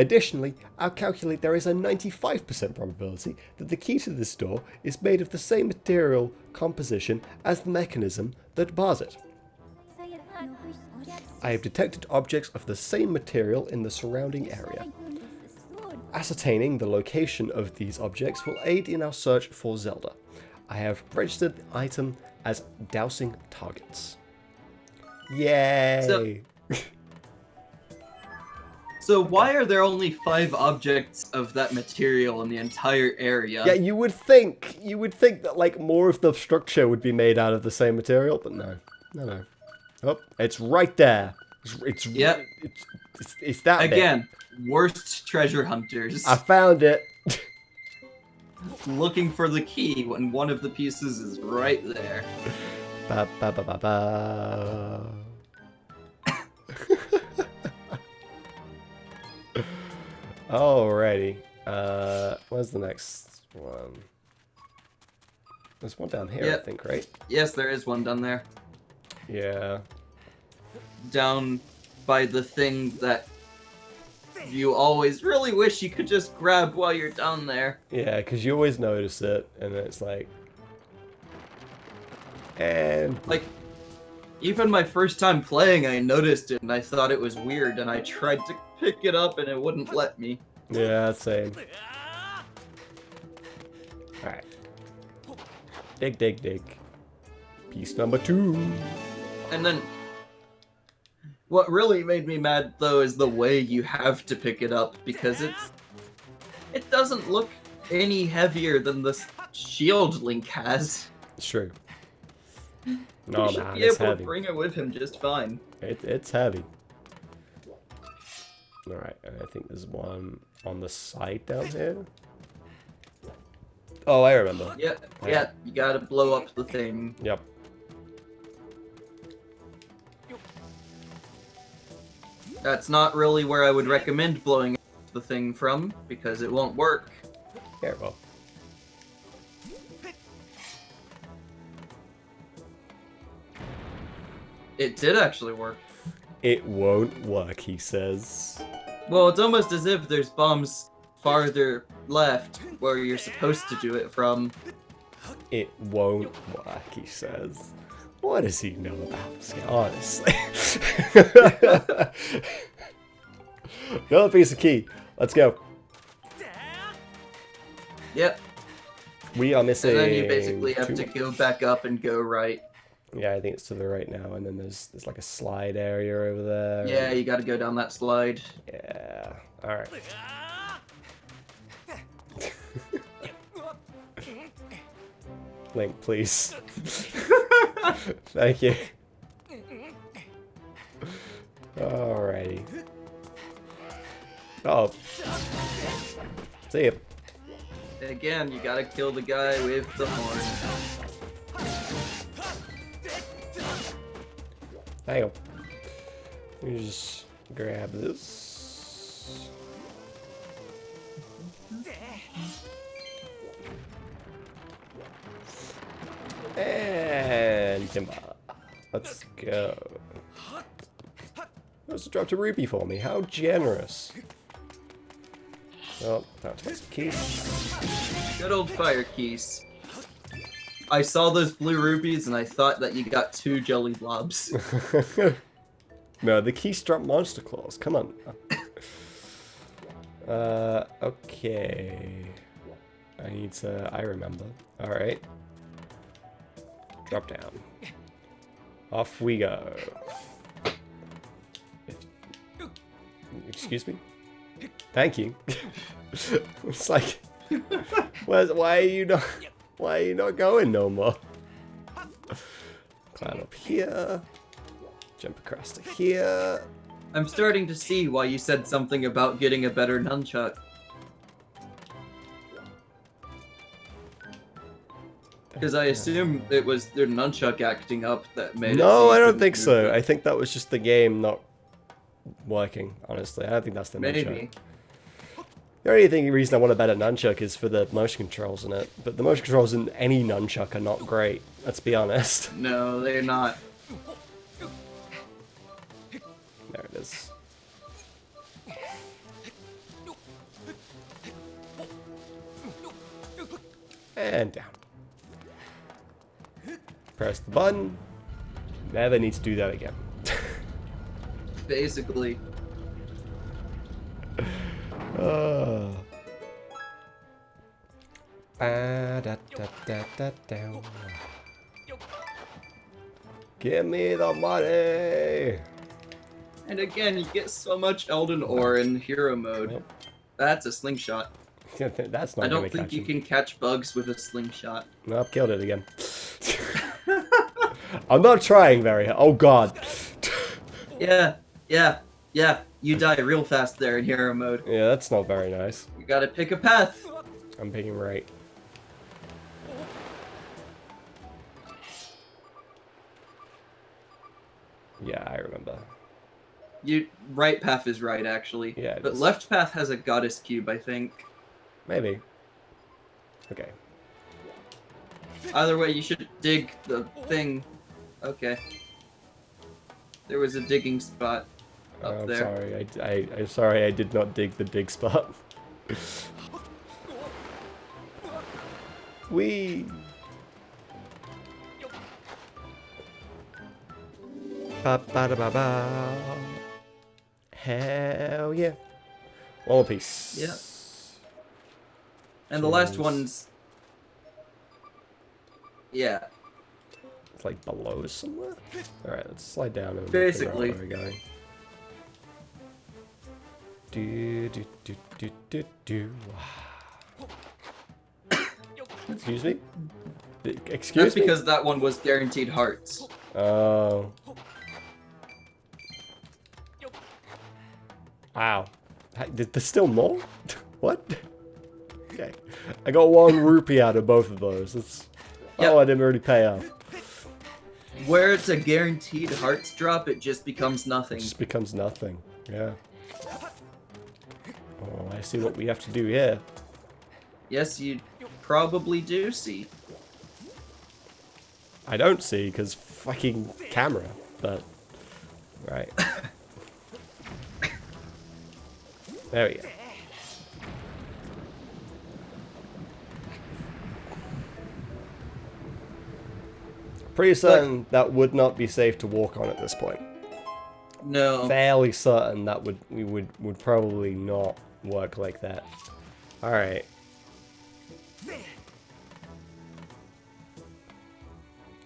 Additionally, I'll calculate there is a 95% probability that the key to this door is made of the same material composition as the mechanism that bars it. I have detected objects of the same material in the surrounding area. Ascertaining the location of these objects will aid in our search for Zelda. I have registered the item as dousing targets. Yay! So why are there only 5 objects of that material in the entire area? Yeah, you would think that like more of the structure would be made out of the same material, but no. Oh, it's right there. Yep. It's that bit. Again, worst treasure hunters. I found it. Looking for the key when one of the pieces is right there. Ba ba ba ba ba. Alrighty. Where's the next one? There's one down here, Yep. I think, right? Yes, there is one down there. Yeah. Down by the thing that you always really wish you could just grab while you're down there. Yeah, because you always notice it, and it's like... And... Like, even my first time playing, I noticed it, and I thought it was weird, and I tried to pick it up, and it wouldn't let me. Yeah, same. Alright. Dig, dig, dig. Piece number 2. And then, what really made me mad, though, is the way you have to pick it up, because it doesn't look any heavier than the shield Link has. It's true. No, He should man, be it's able heavy. to bring it with him just fine. It's heavy. Alright, and I think there's one on the side down here. Oh, I remember. Yeah, you gotta blow up the thing. Yep. That's not really where I would recommend blowing up the thing from, because it won't work. Yeah, well. It did actually work. It won't work, he says. Well, it's almost as if there's bombs farther left where you're supposed to do it from. It won't work, he says. What does he know about this guy, honestly? Another piece of key. Let's go. Yep. We are missing And then you basically have 2. to go back up and go right. Yeah, I think it's to the right now, and then there's like a slide area over there. Yeah, you gotta go down that slide. Yeah. Alright. Link, please. Thank you. Alrighty. Oh. See ya. Again, you gotta kill the guy with the horn. Hang on. Let me just grab this. And timber. Let's go. Let's drop a rupee for me. How generous. Well, now take some keys. Good old fire keys. I saw those blue rupees and I thought that you got 2 jelly blobs. No, the keys drop monster claws. Come on. Okay. I need to... I remember. Alright. Drop down. Off we go. Excuse me? Thank you. It's like... Why are you not going no more? Climb up here. Jump across to here. I'm starting to see why you said something about getting a better nunchuck. Because I assume it was their nunchuck acting up that made it. No, so I you don't couldn't think move so. it. I think that was just the game not working, honestly. I don't think that's the nunchuck. Maybe. The only reason I want a better nunchuck is for the motion controls in it. But the motion controls in any nunchuck are not great, let's be honest. No, they're not. There it is. And down. Press the button. Never need to do that again. Basically. Down. Give me the money. And again, you get so much Elden ore in hero mode. Yep. That's a slingshot. That's not I gonna don't think catch you him. can catch bugs with a slingshot. No, I've killed it again. I'm not trying very hard. Oh god. Yeah. You die real fast there in hero mode. Yeah, that's not very nice. You gotta pick a path. I'm picking right. Yeah, I remember. Right path is right, actually. Yeah, it but is. left path has a goddess cube, I think. Maybe. Okay. Either way, you should dig the thing. Okay. There was a digging spot up I'm there. sorry. I'm sorry. I did not dig the dig spot. Wee. Ba ba da ba ba. Hell yeah. One piece. Yeah. And the last Cheers. one's... Yeah. It's like below somewhere. Alright, let's slide down and Basically. figure out where we're going. Do do do do do do. Excuse me? Excuse That's me? because that one was guaranteed hearts. Oh. Wow. There's still more? What? Okay. I got 1 rupee out of both of those. That's... Yep. Oh, I didn't really pay off. Where it's a guaranteed hearts drop, it just becomes nothing. It just becomes nothing. Yeah. Oh, I see what we have to do here. Yes, you probably do see. I don't see, because fucking camera, but... Right. There we go. Pretty certain that would not be safe to walk on at this point. No. Fairly certain that would probably not work like that. Alright.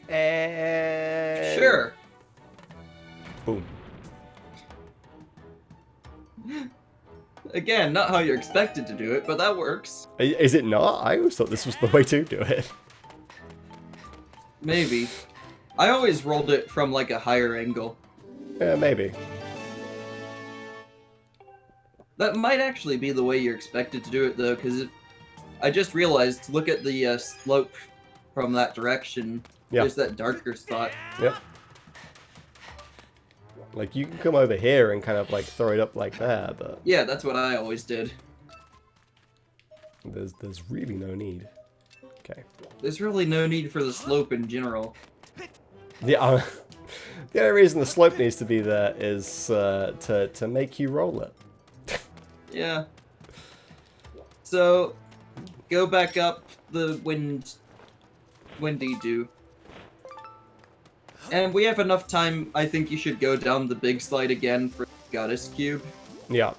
And... Sure. Boom. Again, not how you're expected to do it, but that works. Is it not? I always thought this was the way to do it. Maybe. I always rolled it from like a higher angle. Yeah, maybe. That might actually be the way you're expected to do it, though, because I just realized, look at the slope from that direction. Yeah. There's that darker spot. Yep. Like, you can come over here and kind of, like, throw it up like that, but... Yeah, that's what I always did. There's really no need. Okay. There's really no need for the slope in general. Yeah, the only reason the slope needs to be there is to make you roll it. Yeah. So, go back up the windy dew. And we have enough time, I think you should go down the big slide again for Goddess Cube. Yeah.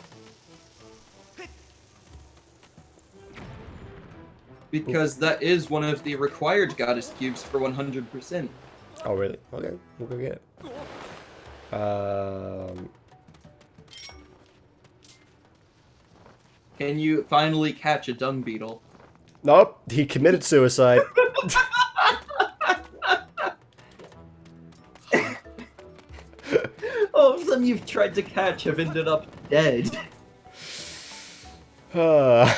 Because that is one of the required Goddess Cubes for 100%. Oh, really? Okay, we'll go get it. Can you finally catch a dung beetle? Nope, he committed suicide. All of them you've tried to catch have ended up dead. Uh,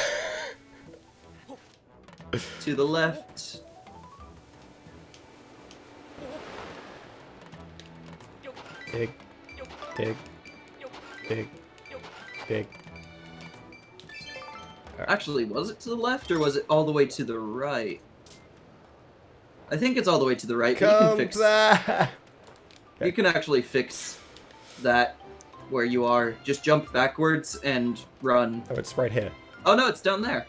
To the left. dig, dig, dig, dig. Actually, was it to the left or was it all the way to the right? I think it's all the way to the right. But you can Come fix. back! You can actually fix that where you are. Just jump backwards and run. Oh, it's right here. Oh no, it's down there.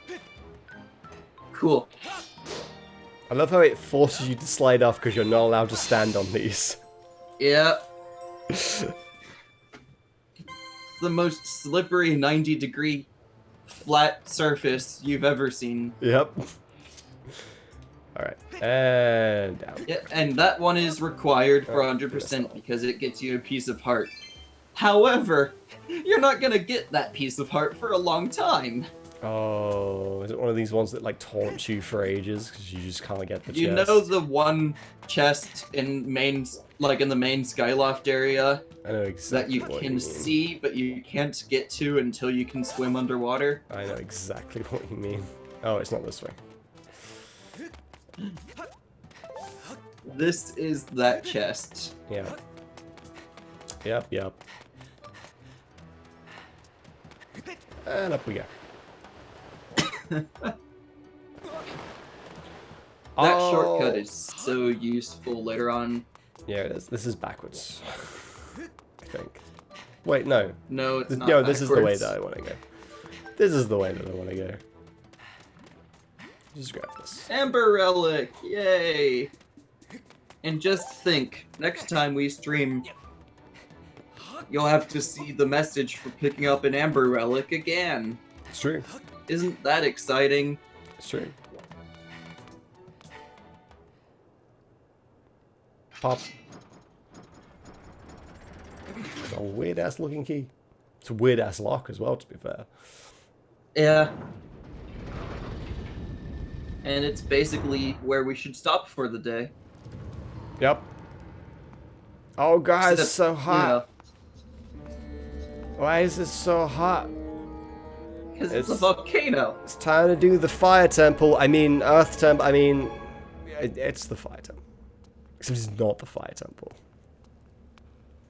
Cool. I love how it forces you to slide off because you're not allowed to stand on these. Yeah. The most slippery 90-degree flat surface you've ever seen. Yep. Alright, and down. Yeah, and that one is required for 100% because it gets you a piece of heart. However, you're not gonna get that piece of heart for a long time. Oh, is it one of these ones that like taunt you for ages because you just can't get the chest? You know the one chest in the main Skyloft area I know exactly that you what can mean. see but you can't get to until you can swim underwater? I know exactly what you mean. Oh, it's not this way. This is that chest. Yeah. Yep. And up we go. That shortcut is so useful later on. Yeah, it is. This is backwards. I think. Wait, no. No, it's not No, this is the way backwards. that I want to go. This is the way that I want to go. Just grab this. Amber Relic! Yay! And just think, next time we stream, you'll have to see the message for picking up an Amber Relic again. It's true. Isn't that exciting? It's true. Pop. It's a weird ass looking key. It's a weird ass lock as well, to be fair. Yeah. And it's basically where we should stop for the day. Yep. Oh god, it's Except, so hot. You Why is it so hot? because it's a It's- volcano. It's time to do the fire temple. I mean, earth temple. I mean, it's the fire temple. Except it's not the fire temple.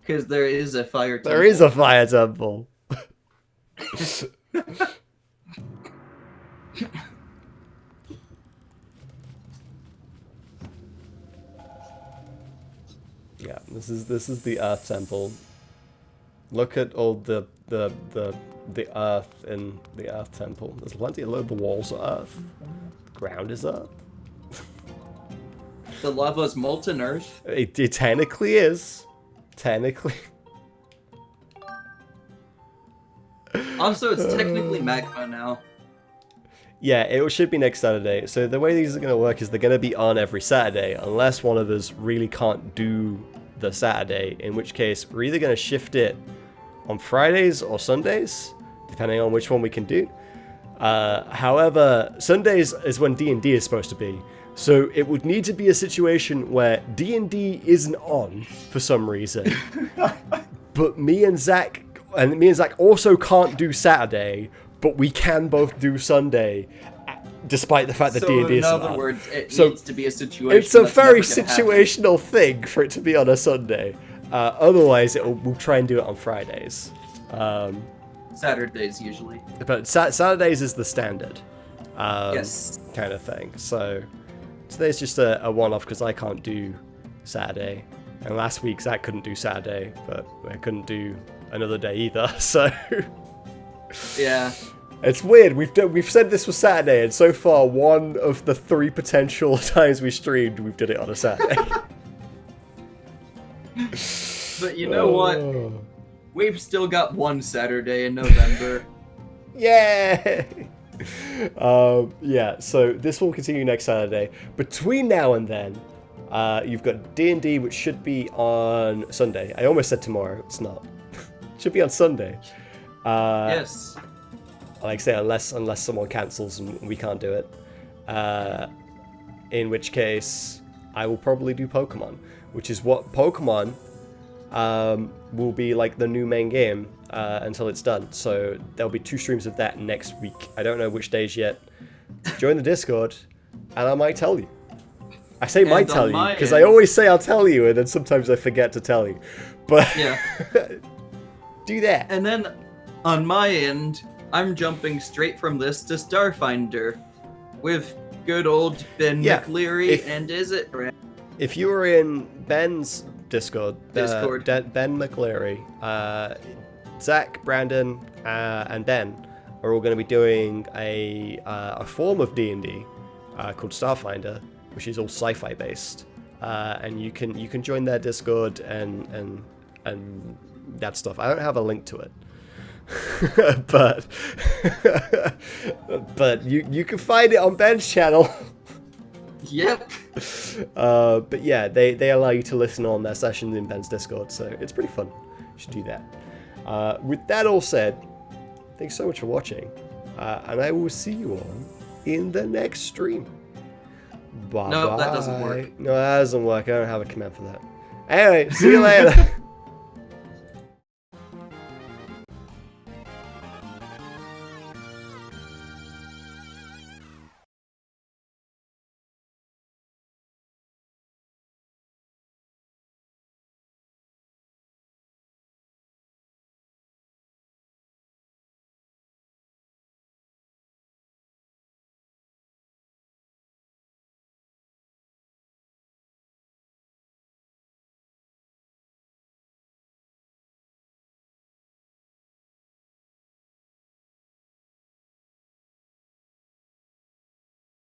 Because there is a fire temple. There is a fire temple. Yeah, this is the earth temple. Look at all the earth in the earth temple. There's plenty of the walls are earth. The ground is earth. The lava's molten earth. It technically is. Technically. Also, it's technically magma now. Yeah, it should be next Saturday. So the way these are going to work is they're going to be on every Saturday, unless one of us really can't do the Saturday, in which case we're either going to shift it on Fridays or Sundays, depending on which one we can do. However, Sundays is when D&D is supposed to be. So it would need to be a situation where D&D isn't on for some reason, but me and Zach also can't do Saturday, but we can both do Sunday, despite the fact that D&D in is other on. words, it So needs to be a situation. It's a that's very never gonna happen. situational thing for it to be on a Sunday. Otherwise, we'll try and do it on Fridays. Saturdays usually. But Saturdays is the standard Yes. kind of thing. So today's just a one-off because I can't do Saturday. And last week, Zach couldn't do Saturday, but I couldn't do another day either. So Yeah. it's weird. We've said this was Saturday, and so far, one of the 3 potential times we streamed, we've did it on a Saturday. But you know what? Oh. We've still got one Saturday in November. Yay! Yeah, so this will continue next Saturday. Between now and then, you've got D&D, which should be on Sunday. I almost said tomorrow. It's not. It should be on Sunday. Yes. Like I say, unless someone cancels and we can't do it. In which case, I will probably do Pokemon, which is what Pokemon will be like the new main game until it's done. So there'll be 2 streams of that next week. I don't know which days yet. Join the Discord, and I might tell you. I say And might on tell you my because I end- always say I'll tell you, and then sometimes I forget to tell you. But Yeah. do that. And then on my end, I'm jumping straight from this to Starfinder with good old Ben Yeah, McLeary and is it Brand? If you were in Ben's Discord, Ben McLeary, Zach, Brandon, and Ben are all going to be doing a form of D&D called Starfinder, which is all sci-fi based, and you can join their Discord and that stuff. I don't have a link to it. but you can find it on Ben's channel. Yep. But yeah, they allow you to listen on their sessions in Ben's Discord, so it's pretty fun. You should do that. With that all said, thanks so much for watching, and I will see you all in the next stream. Bye. No, that doesn't work. No, that doesn't work. I don't have a command for that. Anyway, see you later.